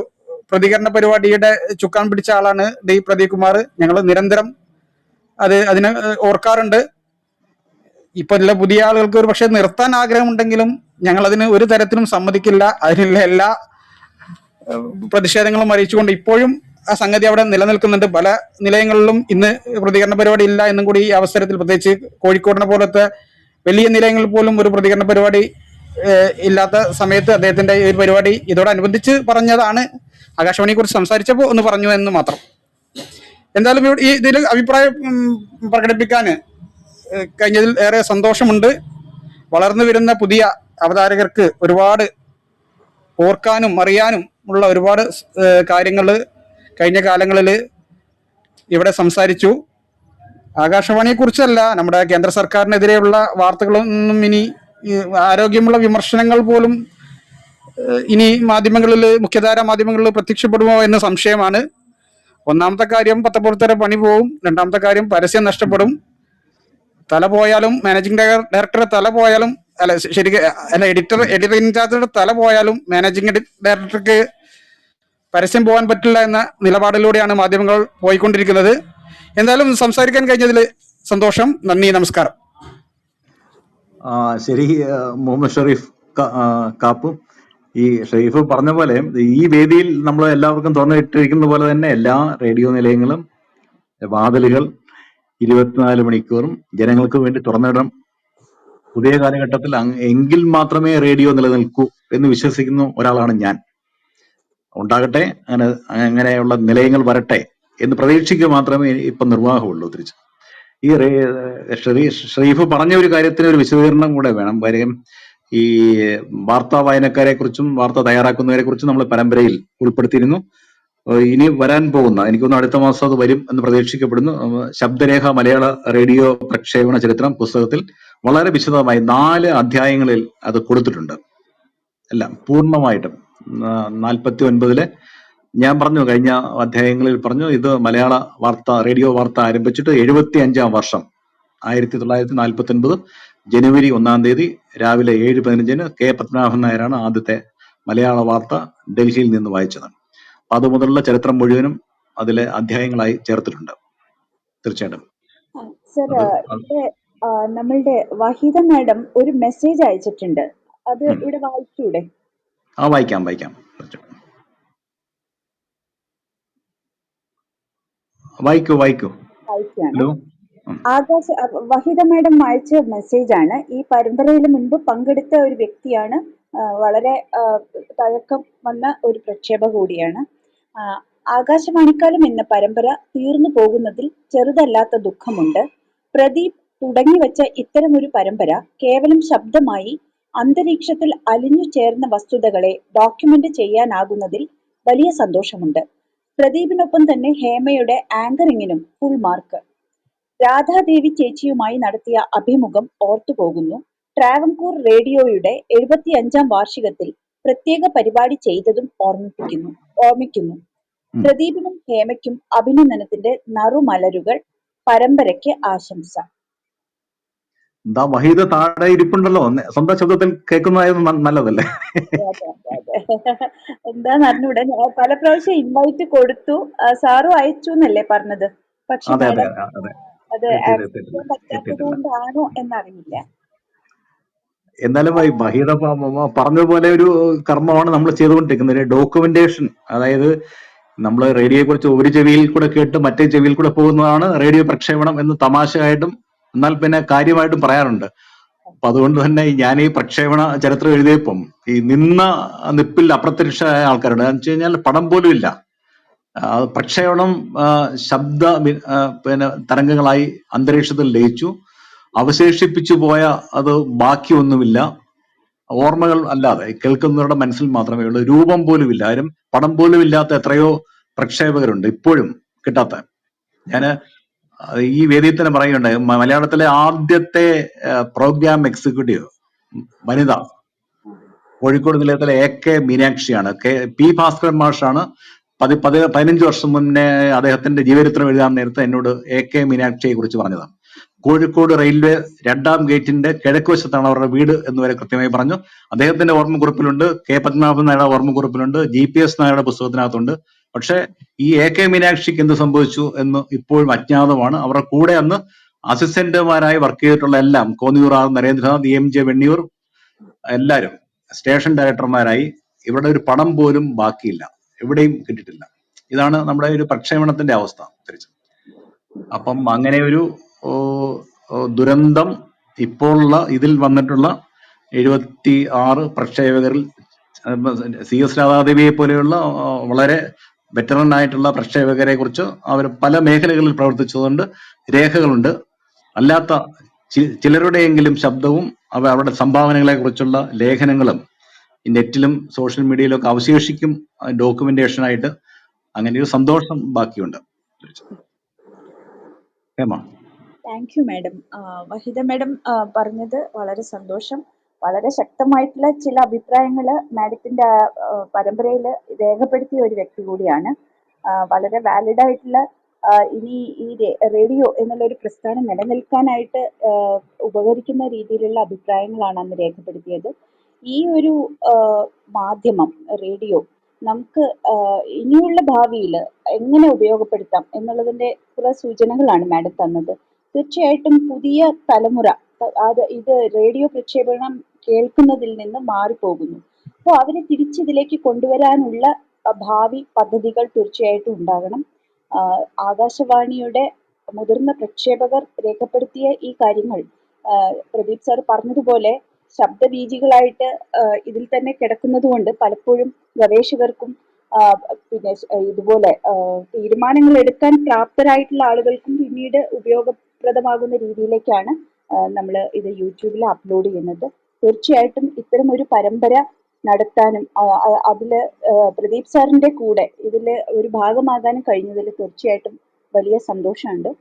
പ്രതികരണ പരിപാടിയുടെ ചുക്കാൻ പിടിച്ച ആളാണ് ഡി പ്രദീപ് കുമാർ. ഞങ്ങൾ നിരന്തരം അതിനെ ഓർക്കാറുണ്ട്. ഇപ്പൊ ഉള്ള പുതിയ ആളുകൾക്ക് ഒരു പക്ഷെ നിർത്താൻ ആഗ്രഹമുണ്ടെങ്കിലും ഞങ്ങൾ അതിന് ഒരു തരത്തിലും സമ്മതിക്കില്ല. അതിനുള്ള എല്ലാ പ്രതിഷേധങ്ങളും അറിയിച്ചുകൊണ്ട് ഇപ്പോഴും ആ സംഗതി അവിടെ നിലനിൽക്കുന്നുണ്ട്. പല നിലയങ്ങളിലും ഇന്ന് പ്രതികരണ പരിപാടി ഇല്ല എന്നും കൂടി ഈ അവസരത്തിൽ, പ്രത്യേകിച്ച് കോഴിക്കോടിനെ പോലത്തെ വലിയ നിലയങ്ങളിൽ പോലും ഒരു പ്രതികരണ പരിപാടി ഇല്ലാത്ത സമയത്ത് അദ്ദേഹത്തിന്റെ ഈ പരിപാടി ഇതോടനുബന്ധിച്ച് പറഞ്ഞതാണ്. ആകാശവാണിയെ കുറിച്ച് സംസാരിച്ചപ്പോൾ ഒന്ന് പറഞ്ഞു എന്ന് മാത്രം. എന്തായാലും ഈ ഇതിൽ അഭിപ്രായം പ്രകടിപ്പിക്കാൻ കഴിഞ്ഞതിൽ ഏറെ സന്തോഷമുണ്ട്. വളർന്നു വരുന്ന പുതിയ അവതാരകർക്ക് ഒരുപാട് ഓർക്കാനും അറിയാനും ഉള്ള ഒരുപാട് കാര്യങ്ങൾ കഴിഞ്ഞ കാലങ്ങളിൽ ഇവിടെ സംസാരിച്ചു. ആകാശവാണിയെ കുറിച്ചല്ല, നമ്മുടെ കേന്ദ്ര സർക്കാരിനെതിരെയുള്ള വാർത്തകളൊന്നും ഇനി, ആരോഗ്യമുള്ള വിമർശനങ്ങൾ പോലും ഇനി മാധ്യമങ്ങളിൽ, മുഖ്യധാര മാധ്യമങ്ങളിൽ പ്രത്യക്ഷപ്പെടുമോ എന്ന് സംശയമാണ്. ഒന്നാമത്തെ കാര്യം, പത്രപ്രവർത്തകരുടെ പണി പോവും. രണ്ടാമത്തെ കാര്യം, പരസ്യം നഷ്ടപ്പെടും. തല പോയാലും, മാനേജിംഗ് ഡയറക്ടറുടെ തല പോയാലും, എഡിറ്റർ ഇൻചാർജുടെ തല പോയാലും മാനേജിംഗ് ഡയറക്ടർക്ക് പരസ്യം പോകാൻ പറ്റില്ല എന്ന നിലപാടിലൂടെയാണ് മാധ്യമങ്ങൾ പോയിക്കൊണ്ടിരിക്കുന്നത്. എന്തായാലും സംസാരിക്കാൻ കഴിഞ്ഞതിൽ സന്തോഷം. നന്ദി, നമസ്കാരം. ശരി, മുഹമ്മദ് ഷെരീഫ് കാപ്പും ഈ ഷെരീഫ് പറഞ്ഞ പോലെ ഈ വേദിയിൽ നമ്മൾ എല്ലാവർക്കും തുറന്നിട്ടിരിക്കുന്ന പോലെ തന്നെ എല്ലാ റേഡിയോ നിലയങ്ങളും വാതിലുകൾ 24 മണിക്കൂറും ജനങ്ങൾക്ക് വേണ്ടി തുറന്നിടണം. പുതിയ കാലഘട്ടത്തിൽ എങ്കിൽ മാത്രമേ റേഡിയോ നിലനിൽക്കൂ എന്ന് വിശ്വസിക്കുന്ന ഒരാളാണ് ഞാൻ. ഉണ്ടാകട്ടെ, അങ്ങനെയുള്ള നിലയങ്ങൾ വരട്ടെ എന്ന് പ്രതീക്ഷിക്കുക മാത്രമേ ഇപ്പൊ നിർവാഹമുള്ളൂ. തിരിച്ച് ഈ ഷെരീഫ് പറഞ്ഞ ഒരു കാര്യത്തിന് ഒരു വിശദീകരണം കൂടെ വേണം. കാര്യം ഈ വാർത്താ വായനക്കാരെ കുറിച്ചും വാർത്ത തയ്യാറാക്കുന്നവരെ കുറിച്ചും നമ്മൾ പരമ്പരയിൽ ഉൾപ്പെടുത്തിയിരുന്നു. ഇനി വരാൻ പോകുന്ന, എനിക്കൊന്ന് അടുത്ത മാസം അത് വരും എന്ന് പ്രതീക്ഷിക്കപ്പെടുന്നു, ശബ്ദരേഖ മലയാള റേഡിയോ പ്രക്ഷേപണ ചരിത്രം പുസ്തകത്തിൽ വളരെ വിശദമായി 4 അധ്യായങ്ങളിൽ അത് കൊടുത്തിട്ടുണ്ട്. എല്ലാം പൂർണ്ണമായിട്ടും 49 ഞാൻ പറഞ്ഞു, കഴിഞ്ഞ അധ്യായങ്ങളിൽ പറഞ്ഞു, ഇത് മലയാള വാർത്ത റേഡിയോ വാർത്ത ആരംഭിച്ചിട്ട് 75-ാം വർഷം 1949 ജനുവരി 1-ാം തീയതി രാവിലെ 7:15 കെ പത്മനാഭൻ നായരാണ് ആദ്യത്തെ മലയാള വാർത്ത ഡൽഹിയിൽ നിന്ന് വായിച്ചത്. അത് മുതലുള്ള ചരിത്രം മുഴുവനും അതിലെ അധ്യായങ്ങളായി ചേർത്തിട്ടുണ്ട്. തീർച്ചയായിട്ടും സർ, ഇവിടെ നമ്മളുടെ വഹീദ മാഡം ഒരു മെസ്സേജ് അയച്ചിട്ടുണ്ട്. അത് ഇവിടെ വായിച്ചൂടെ? വായിക്കാം. വായിക്കൂ. വായിക്കാണ്. വഹീദ മാഡം അയച്ച മെസ്സേജ് ആണ്. ഈ പരമ്പരയിൽ മുൻപ് പങ്കെടുത്ത ഒരു വ്യക്തിയാണ്. വളരെ തഴക്കം വന്ന ഒരു പ്രക്ഷേപക കൂടിയാണ്. ആകാശവാണിക്കാലം എന്ന പരമ്പര തീർന്നു പോകുന്നതിൽ ചെറുതല്ലാത്ത ദുഃഖമുണ്ട്. പ്രദീപ് തുടങ്ങിവെച്ച ഇത്തരമൊരു പരമ്പര കേവലം ശബ്ദമായി അന്തരീക്ഷത്തിൽ അലിഞ്ഞു ചേർന്ന വസ്തുതകളെ ഡോക്യുമെന്റ് ചെയ്യാനാകുന്നതിൽ വലിയ സന്തോഷമുണ്ട്. പ്രദീപിനൊപ്പം തന്നെ ഹേമയുടെ ആങ്കറിങ്ങിനും ഫുൾ മാർക്ക്. രാധാദേവി ചേച്ചിയുമായി നടത്തിയ അഭിമുഖം ഓർത്തുപോകുന്നു. ട്രാവൻകൂർ റേഡിയോയുടെ 75-ാം വാർഷികത്തിൽ പ്രത്യേക പരിപാടി ചെയ്തതും ഓർമ്മിക്കുന്നു. പ്രദീപിനും ഹേമയ്ക്കും അഭിനന്ദനത്തിന്റെ നറുമലരുകൾ. പരമ്പരയ്ക്ക് ആശംസ. എന്താ വഹീദ് താഴെ ഇരിപ്പുണ്ടല്ലോ, സ്വന്തം ശബ്ദത്തിൽ കേൾക്കുന്നതായിരുന്നു നല്ലതല്ലേ? എന്താന്ന് അറിഞ്ഞൂടെ, പല പ്രാവശ്യം ഇൻവൈറ്റ് കൊടുത്തു, സാറും അയച്ചു എന്നല്ലേ പറഞ്ഞത്. പക്ഷെ അത് പറ്റാത്തതുകൊണ്ടാണോ എന്നറിയില്ല. എന്നാലും വഹീദ പറഞ്ഞതുപോലെ ഒരു കർമ്മമാണ് നമ്മൾ ചെയ്തുകൊണ്ടിരിക്കുന്നത്, ഡോക്യുമെന്റേഷൻ. അതായത് നമ്മൾ റേഡിയോയെ കുറിച്ച് ഒരു ചെവിയിൽ കൂടെ കേട്ട് മറ്റേ ചെവിയിൽ കൂടെ പോകുന്നതാണ് റേഡിയോ പ്രക്ഷേപണം എന്ന് തമാശയായിട്ടും എന്നാൽ പിന്നെ കാര്യമായിട്ടും പറയാറുണ്ട്. അപ്പൊ അതുകൊണ്ട് തന്നെ ഞാൻ ഈ പ്രക്ഷേപണ ചരിത്രം എഴുതിയപ്പം ഈ നിപ്പിൽ അപ്രത്യക്ഷമായ ആൾക്കാരുണ്ട്. എന്ന് വെച്ച് കഴിഞ്ഞാൽ പടം പോലും ഇല്ല. പ്രക്ഷേപണം ശബ്ദ തരംഗങ്ങളായി അന്തരീക്ഷത്തിൽ ലയിച്ചു, അവശേഷിപ്പിച്ചു പോയ അത് ബാക്കിയൊന്നുമില്ല. ഓർമ്മകൾ അല്ലാതെ കേൾക്കുന്നവരുടെ മനസ്സിൽ മാത്രമേ ഉള്ളൂ, രൂപം പോലും ഇല്ല. ആരും പടം പോലും ഇല്ലാത്ത എത്രയോ പ്രക്ഷേപകരുണ്ട് ഇപ്പോഴും കിട്ടാത്ത. ഞാന് ഈ വേദിയിൽ തന്നെ പറയുകയുണ്ടായി, മലയാളത്തിലെ ആദ്യത്തെ പ്രോഗ്രാം എക്സിക്യൂട്ടീവ് വനിത കോഴിക്കോട് നിലയത്തിലെ AK മീനാക്ഷിയാണ്. P ഭാസ്കരൻ മാഷാണ് 15 വർഷം മുന്നേ അദ്ദേഹത്തിന്റെ ജീവചരിത്രം എഴുതാൻ നേരത്ത് എന്നോട് AK മീനാക്ഷിയെ കുറിച്ച് പറഞ്ഞതാണ്. കോഴിക്കോട് റെയിൽവേ 2ാം ഗേറ്റിന്റെ കിഴക്കുവശത്താണ് അവരുടെ വീട് എന്ന് വരെ കൃത്യമായി പറഞ്ഞു. അദ്ദേഹത്തിന്റെ ഓർമ്മക്കുറിപ്പിലുണ്ട്, K പത്മനാഭൻ നായരുടെ ഓർമ്മക്കുറിപ്പിലുണ്ട്, GPS നായരുടെ പുസ്തകത്തിനകത്തുണ്ട്. പക്ഷെ ഈ AK മീനാക്ഷിക്ക് എന്ത് സംഭവിച്ചു എന്ന് ഇപ്പോഴും അജ്ഞാതമാണ്. അവരുടെ കൂടെ അന്ന് അസിസ്റ്റന്റുമാരായി വർക്ക് ചെയ്തിട്ടുള്ള എല്ലാം, കോന്നിയൂർ R നരേന്ദ്രനാഥ്, EMJ വെണ്ണിയൂർ, എല്ലാവരും സ്റ്റേഷൻ ഡയറക്ടർമാരായി. ഇവരുടെ ഒരു പടം പോലും ബാക്കിയില്ല, എവിടെയും കിട്ടിയിട്ടില്ല. ഇതാണ് നമ്മുടെ ഒരു പ്രക്ഷേപണത്തിന്റെ അവസ്ഥ തിരിച്ചു. അപ്പം അങ്ങനെ ഒരു ദുരന്തം ഇപ്പോഴുള്ള ഇതിൽ വന്നിട്ടുള്ള 76 പ്രക്ഷേപകരിൽ CS രാധാദേവിയെ പോലെയുള്ള വളരെ വെറ്ററൻ ആയിട്ടുള്ള പ്രക്ഷേപകരെ കുറിച്ച് അവർ പല മേഖലകളിൽ പ്രവർത്തിച്ചതുകൊണ്ട് രേഖകളുണ്ട്. അല്ലാത്ത ചിലരുടെയെങ്കിലും ശബ്ദവും അവരുടെ സംഭാവനകളെ കുറിച്ചുള്ള ലേഖനങ്ങളും നെറ്റിലും സോഷ്യൽ മീഡിയയിലും ഒക്കെ അവശേഷിക്കും ഡോക്യുമെന്റേഷൻ ആയിട്ട്. അങ്ങനെ ഒരു സന്തോഷം ബാക്കിയുണ്ട്. Thank you madam. വഹിദ മാഡം പറഞ്ഞത് വളരെ സന്തോഷം. വളരെ ശക്തമായിട്ടുള്ള ചില അഭിപ്രായങ്ങൾ മാഡത്തിന്റെ പരമ്പരയിൽ രേഖപ്പെടുത്തിയ ഒരു വ്യക്തി കൂടിയാണ്. വളരെ വാലിഡ് ആയിട്ടുള്ള ഇനി ഈ റേഡിയോ എന്നുള്ള ഒരു പ്രസ്ഥാനം നിലനിൽക്കാനായിട്ട് ഉപകരിക്കുന്ന രീതിയിലുള്ള അഭിപ്രായങ്ങളാണ് അന്ന് രേഖപ്പെടുത്തിയത്. ഈ ഒരു മാധ്യമം റേഡിയോ നമുക്ക് ഇനിയുള്ള ഭാവിയിൽ എങ്ങനെ ഉപയോഗപ്പെടുത്താം എന്നുള്ളതിന്റെ കുറെ സൂചനകളാണ് മാഡം തന്നത്. തീർച്ചയായിട്ടും പുതിയ തലമുറ ഇത് റേഡിയോ പ്രക്ഷേപണം കേൾക്കുന്നതിൽ നിന്ന് മാറിപ്പോകുന്നു. അപ്പോൾ അവരെ തിരിച്ചിതിലേക്ക് കൊണ്ടുവരാനുള്ള ഭാവി പദ്ധതികൾ തീർച്ചയായിട്ടും ഉണ്ടാകണം. ആകാശവാണിയുടെ മുതിർന്ന പ്രക്ഷേപകർ രേഖപ്പെടുത്തിയ ഈ കാര്യങ്ങൾ പ്രദീപ് സാർ പറഞ്ഞതുപോലെ ശബ്ദബീജികളായിട്ട് ഇതിൽ തന്നെ കിടക്കുന്നത് കൊണ്ട് പലപ്പോഴും ഗവേഷകർക്കും പിന്നെ ഇതുപോലെ തീരുമാനങ്ങൾ എടുക്കാൻ പ്രാപ്തരായിട്ടുള്ള ആളുകൾക്കും പിന്നീട് ഉപയോഗപ്രദമാകുന്ന രീതിയിലേക്കാണ് നമ്മൾ ഇത് യൂട്യൂബിൽ അപ്ലോഡ് ചെയ്യുന്നത്. തീർച്ചയായിട്ടും ഇത്തരം ഒരു പരമ്പര നടത്താനും അതില് പ്രദീപ് സാറിന്റെ കൂടെ ഇതില് ഒരു ഭാഗമാകാനും കഴിഞ്ഞതിൽ തീർച്ചയായിട്ടും വലിയ സന്തോഷമുണ്ട്.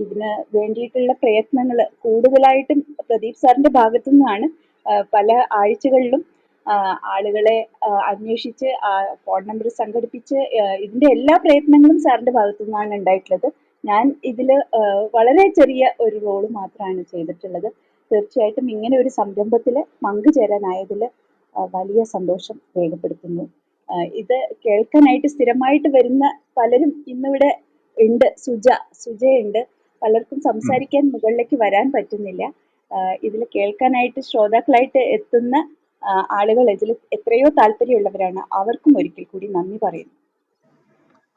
ഇതിന് വേണ്ടിയിട്ടുള്ള പ്രയത്നങ്ങൾ കൂടുതലായിട്ടും പ്രദീപ് സാറിന്റെ ഭാഗത്തു നിന്നാണ്. പല ആഴ്ചകളിലും ആളുകളെ അന്വേഷിച്ച് ഫോൺ നമ്പർ സംഘടിപ്പിച്ച് ഇതിന്റെ എല്ലാ പ്രയത്നങ്ങളും സാറിന്റെ ഭാഗത്തു നിന്നാണ് ഉണ്ടായിട്ടുള്ളത്. ഞാൻ ഇതിൽ വളരെ ചെറിയ ഒരു റോള് മാത്രമാണ് ചെയ്തിട്ടുള്ളത്. തീർച്ചയായിട്ടും ഇങ്ങനെ ഒരു സംരംഭത്തിൽ പങ്കുചേരാനായതിൽ വലിയ സന്തോഷം രേഖപ്പെടുത്തുന്നു. ഇത് കേൾക്കാനായിട്ട് സ്ഥിരമായിട്ട് വരുന്ന പലരും ഇന്നിവിടെ ഉണ്ട്. സുജയുണ്ട്. പലർക്കും സംസാരിക്കാൻ മുകളിലേക്ക് വരാൻ പറ്റുന്നില്ല. ഇതിൽ കേൾക്കാനായിട്ട് ശ്രോതാക്കളായിട്ട് എത്തുന്ന ആളുകൾ ഇതിൽ എത്രയോ താല്പര്യമുള്ളവരാണ്. അവർക്കും ഒരിക്കൽ കൂടി നന്ദി പറയുന്നു.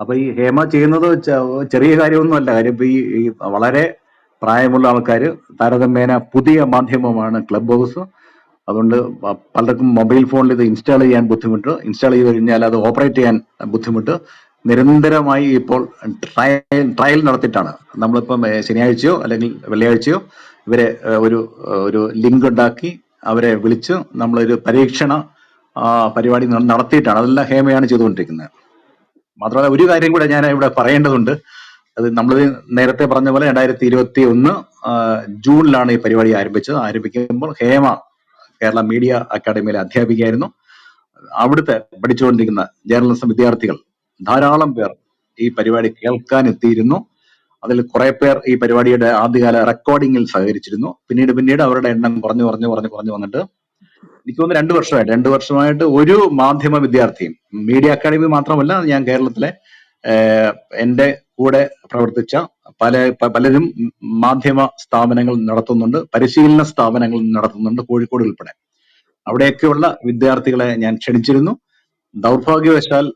അപ്പൊ ഈ ഹേമ ചെയ്യുന്നത് ചെറിയ കാര്യമൊന്നുമല്ല. കാര്യം ഇപ്പൊ ഈ വളരെ പ്രായമുള്ള ആൾക്കാർ, താരതമ്യേന പുതിയ മാധ്യമമാണ് ക്ലബ് ഹൗസ്. അതുകൊണ്ട് പലർക്കും മൊബൈൽ ഫോണിൽ ഇത് ഇൻസ്റ്റാൾ ചെയ്യാൻ ബുദ്ധിമുട്ട്, ഇൻസ്റ്റാൾ ചെയ്ത് കഴിഞ്ഞാൽ അത് ഓപ്പറേറ്റ് ചെയ്യാൻ ബുദ്ധിമുട്ട്. നിരന്തരമായി ഇപ്പോൾ ട്രയൽ നടത്തിയിട്ടാണ്. നമ്മളിപ്പം ശനിയാഴ്ചയോ അല്ലെങ്കിൽ വെള്ളിയാഴ്ചയോ ഇവരെ ഒരു ലിങ്ക് ഉണ്ടാക്കി അവരെ വിളിച്ച് നമ്മളൊരു പരീക്ഷണ പരിപാടി നടത്തിയിട്ടാണ്. അതെല്ലാം ഹേമയാണ് ചെയ്തുകൊണ്ടിരിക്കുന്നത്. മാത്രമല്ല ഒരു കാര്യം കൂടെ ഞാൻ ഇവിടെ പറയേണ്ടതുണ്ട്. അത് നമ്മൾ നേരത്തെ പറഞ്ഞ പോലെ 2021 ജൂണിലാണ് ഈ പരിപാടി ആരംഭിക്കുമ്പോൾ ഹേമ കേരള മീഡിയ അക്കാദമിയിലെ അധ്യാപികയായിരുന്നു. അവിടുത്തെ പഠിച്ചുകൊണ്ടിരിക്കുന്ന ജേർണലിസം വിദ്യാർത്ഥികൾ ധാരാളം പേർ ഈ പരിപാടി കേൾക്കാൻ എത്തിയിരുന്നു. അതിൽ കുറെ പേർ ഈ പരിപാടിയുടെ ആദ്യകാല റെക്കോർഡിങ്ങിൽ സഹകരിച്ചിരുന്നു. പിന്നീട് അവരുടെ എണ്ണം കുറഞ്ഞു വന്നിട്ട് എനിക്ക് തോന്നുന്നു 2 വർഷമായിട്ട് ഒരു മാധ്യമ വിദ്യാർത്ഥിയും, മീഡിയ അക്കാദമി മാത്രമല്ല, ഞാൻ കേരളത്തിലെ എന്റെ കൂടെ പ്രവർത്തിച്ച പലരും മാധ്യമ സ്ഥാപനങ്ങൾ നടത്തുന്നുണ്ട്, പരിശീലന സ്ഥാപനങ്ങൾ നടത്തുന്നുണ്ട്, കോഴിക്കോട് ഉൾപ്പെടെ. അവിടെയൊക്കെയുള്ള വിദ്യാർത്ഥികളെ ഞാൻ ക്ഷണിച്ചിരുന്നു. ദൗർഭാഗ്യവശാൽ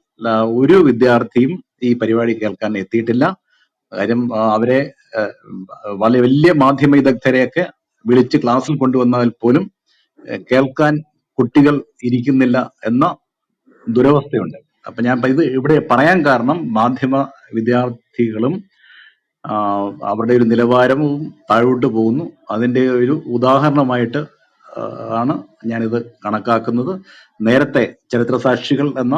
ഒരു വിദ്യാർത്ഥിയും ഈ പരിപാടി കേൾക്കാൻ എത്തിയിട്ടില്ല. കാര്യം അവരെ വലിയ മാധ്യമ വിദഗ്ധരെയൊക്കെ വിളിച്ച് ക്ലാസ്സിൽ കൊണ്ടുവന്നാൽ പോലും കേൾക്കാൻ കുട്ടികൾ ഇരിക്കുന്നില്ല എന്ന ദുരവസ്ഥയുണ്ട്. അപ്പൊ ഞാൻ ഇത് ഇവിടെ പറയാൻ കാരണം മാധ്യമ വിദ്യാർത്ഥികളും അവരുടെ ഒരു നിലവാരവും താഴോട്ട് പോകുന്നു. അതിന്റെ ഒരു ഉദാഹരണമായിട്ട് ആണ് ഞാനിത് കണക്കാക്കുന്നത്. നേരത്തെ ചരിത്രസാക്ഷികൾ എന്ന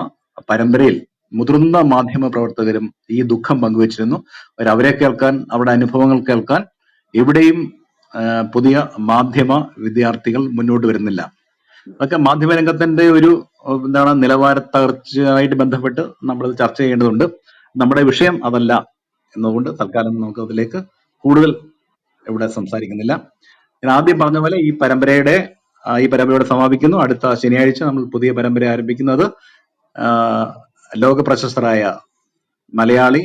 പരമ്പരയിൽ മുതിർന്ന മാധ്യമ പ്രവർത്തകരും ഈ ദുഃഖം പങ്കുവച്ചിരുന്നു. അവരെ കേൾക്കാൻ, അവരുടെ അനുഭവങ്ങൾ കേൾക്കാൻ എവിടെയും പുതിയ മാധ്യമ വിദ്യാർത്ഥികൾ മുന്നോട്ട് വരുന്നില്ല. അതൊക്കെ മാധ്യമരംഗത്തിന്റെ ഒരു നിലവാര തകർച്ചയായിട്ട് ബന്ധപ്പെട്ട് നമ്മളത് ചർച്ച ചെയ്യേണ്ടതുണ്ട്. നമ്മുടെ വിഷയം അതല്ല എന്നതുകൊണ്ട് തൽക്കാലം നമുക്ക് അതിലേക്ക് കൂടുതൽ ഇവിടെ സംസാരിക്കുന്നില്ല. ഞാൻ ആദ്യം പറഞ്ഞ പോലെ ഈ പരമ്പരയോടെ സമാപിക്കുന്നു. അടുത്ത ശനിയാഴ്ച നമ്മൾ പുതിയ പരമ്പര ആരംഭിക്കുന്നത് ലോക പ്രശസ്തരായ മലയാളി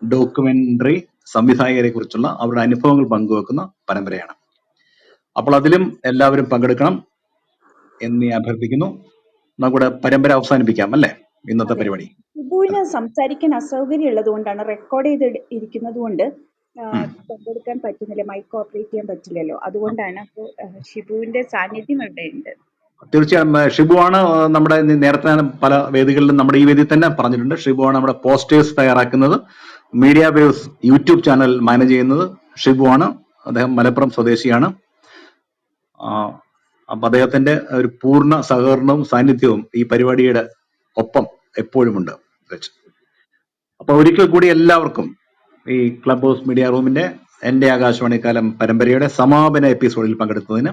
ഡോക്യുമെന്ററി സംവിധായകരെ കുറിച്ചുള്ള അവരുടെ അനുഭവങ്ങൾ പങ്കുവെക്കുന്ന പരമ്പരയാണ്. അപ്പോൾ അതിലും എല്ലാവരും പങ്കെടുക്കണം എന്ന് ഞാൻ അഭ്യർത്ഥിക്കുന്നു. നമുക്കിവിടെ പരമ്പര അവസാനിപ്പിക്കാം അല്ലേ? ഇന്നത്തെ പരിപാടി ഷിബുവിന് സംസാരിക്കാൻ അസൗകര്യം ഉള്ളത് കൊണ്ടാണ്, റെക്കോർഡ് ചെയ്ത് ഇരിക്കുന്നത് കൊണ്ട് പങ്കെടുക്കാൻ പറ്റുന്നില്ല, മൈക്ക് ഓപ്പറേറ്റ് ചെയ്യാൻ പറ്റില്ലല്ലോ, അതുകൊണ്ടാണ്. അപ്പോൾ ഷിബുവിന്റെ സാന്നിധ്യം ഇവിടെ ഉണ്ട്. തീർച്ചയായും ഷിബുവാണ് നമ്മുടെ നേരത്തെ പല വേദികളിലും നമ്മുടെ ഈ വേദിയിൽ തന്നെ പറഞ്ഞിട്ടുണ്ട്. ഷിബുവാണ് നമ്മുടെ പോസ്റ്റേഴ്സ് തയ്യാറാക്കുന്നത്. Media waves YouTube channel manage ചെയ്യുന്നത് ഷിബുവാണ്. അദ്ദേഹം മലപ്പുറം സ്വദേശിയാണ്. അപ്പൊ അദ്ദേഹത്തിന്റെ ഒരു പൂർണ്ണ സഹകരണവും സാന്നിധ്യവും ഈ പരിപാടിയുടെ ഒപ്പം എപ്പോഴുമുണ്ട്. അപ്പൊ ഒരിക്കൽ കൂടി എല്ലാവർക്കും ഈ ക്ലബ് ഹൗസ് മീഡിയ റൂമിന്റെ എന്റെ ആകാശവാണി കാലം പരമ്പരയുടെ സമാപന എപ്പിസോഡിൽ പങ്കെടുത്തതിന്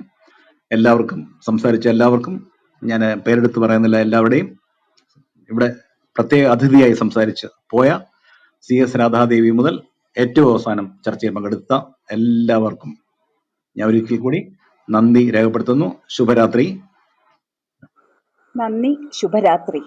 എല്ലാവർക്കും, സംസാരിച്ച എല്ലാവർക്കും, ഞാൻ പേരെടുത്ത് പറയുന്നില്ല എല്ലാവരുടെയും, ഇവിടെ പ്രത്യേക അതിഥിയായി സംസാരിച്ച് പോയ CS രാധാദേവി മുതൽ ഏറ്റവും അവസാനം ചർച്ചയിൽ പങ്കെടുത്ത എല്ലാവർക്കും ഞാൻ ഒരിക്കൽ കൂടി നന്ദി രേഖപ്പെടുത്തുന്നു. ശുഭരാത്രി. നന്ദി, ശുഭരാത്രി.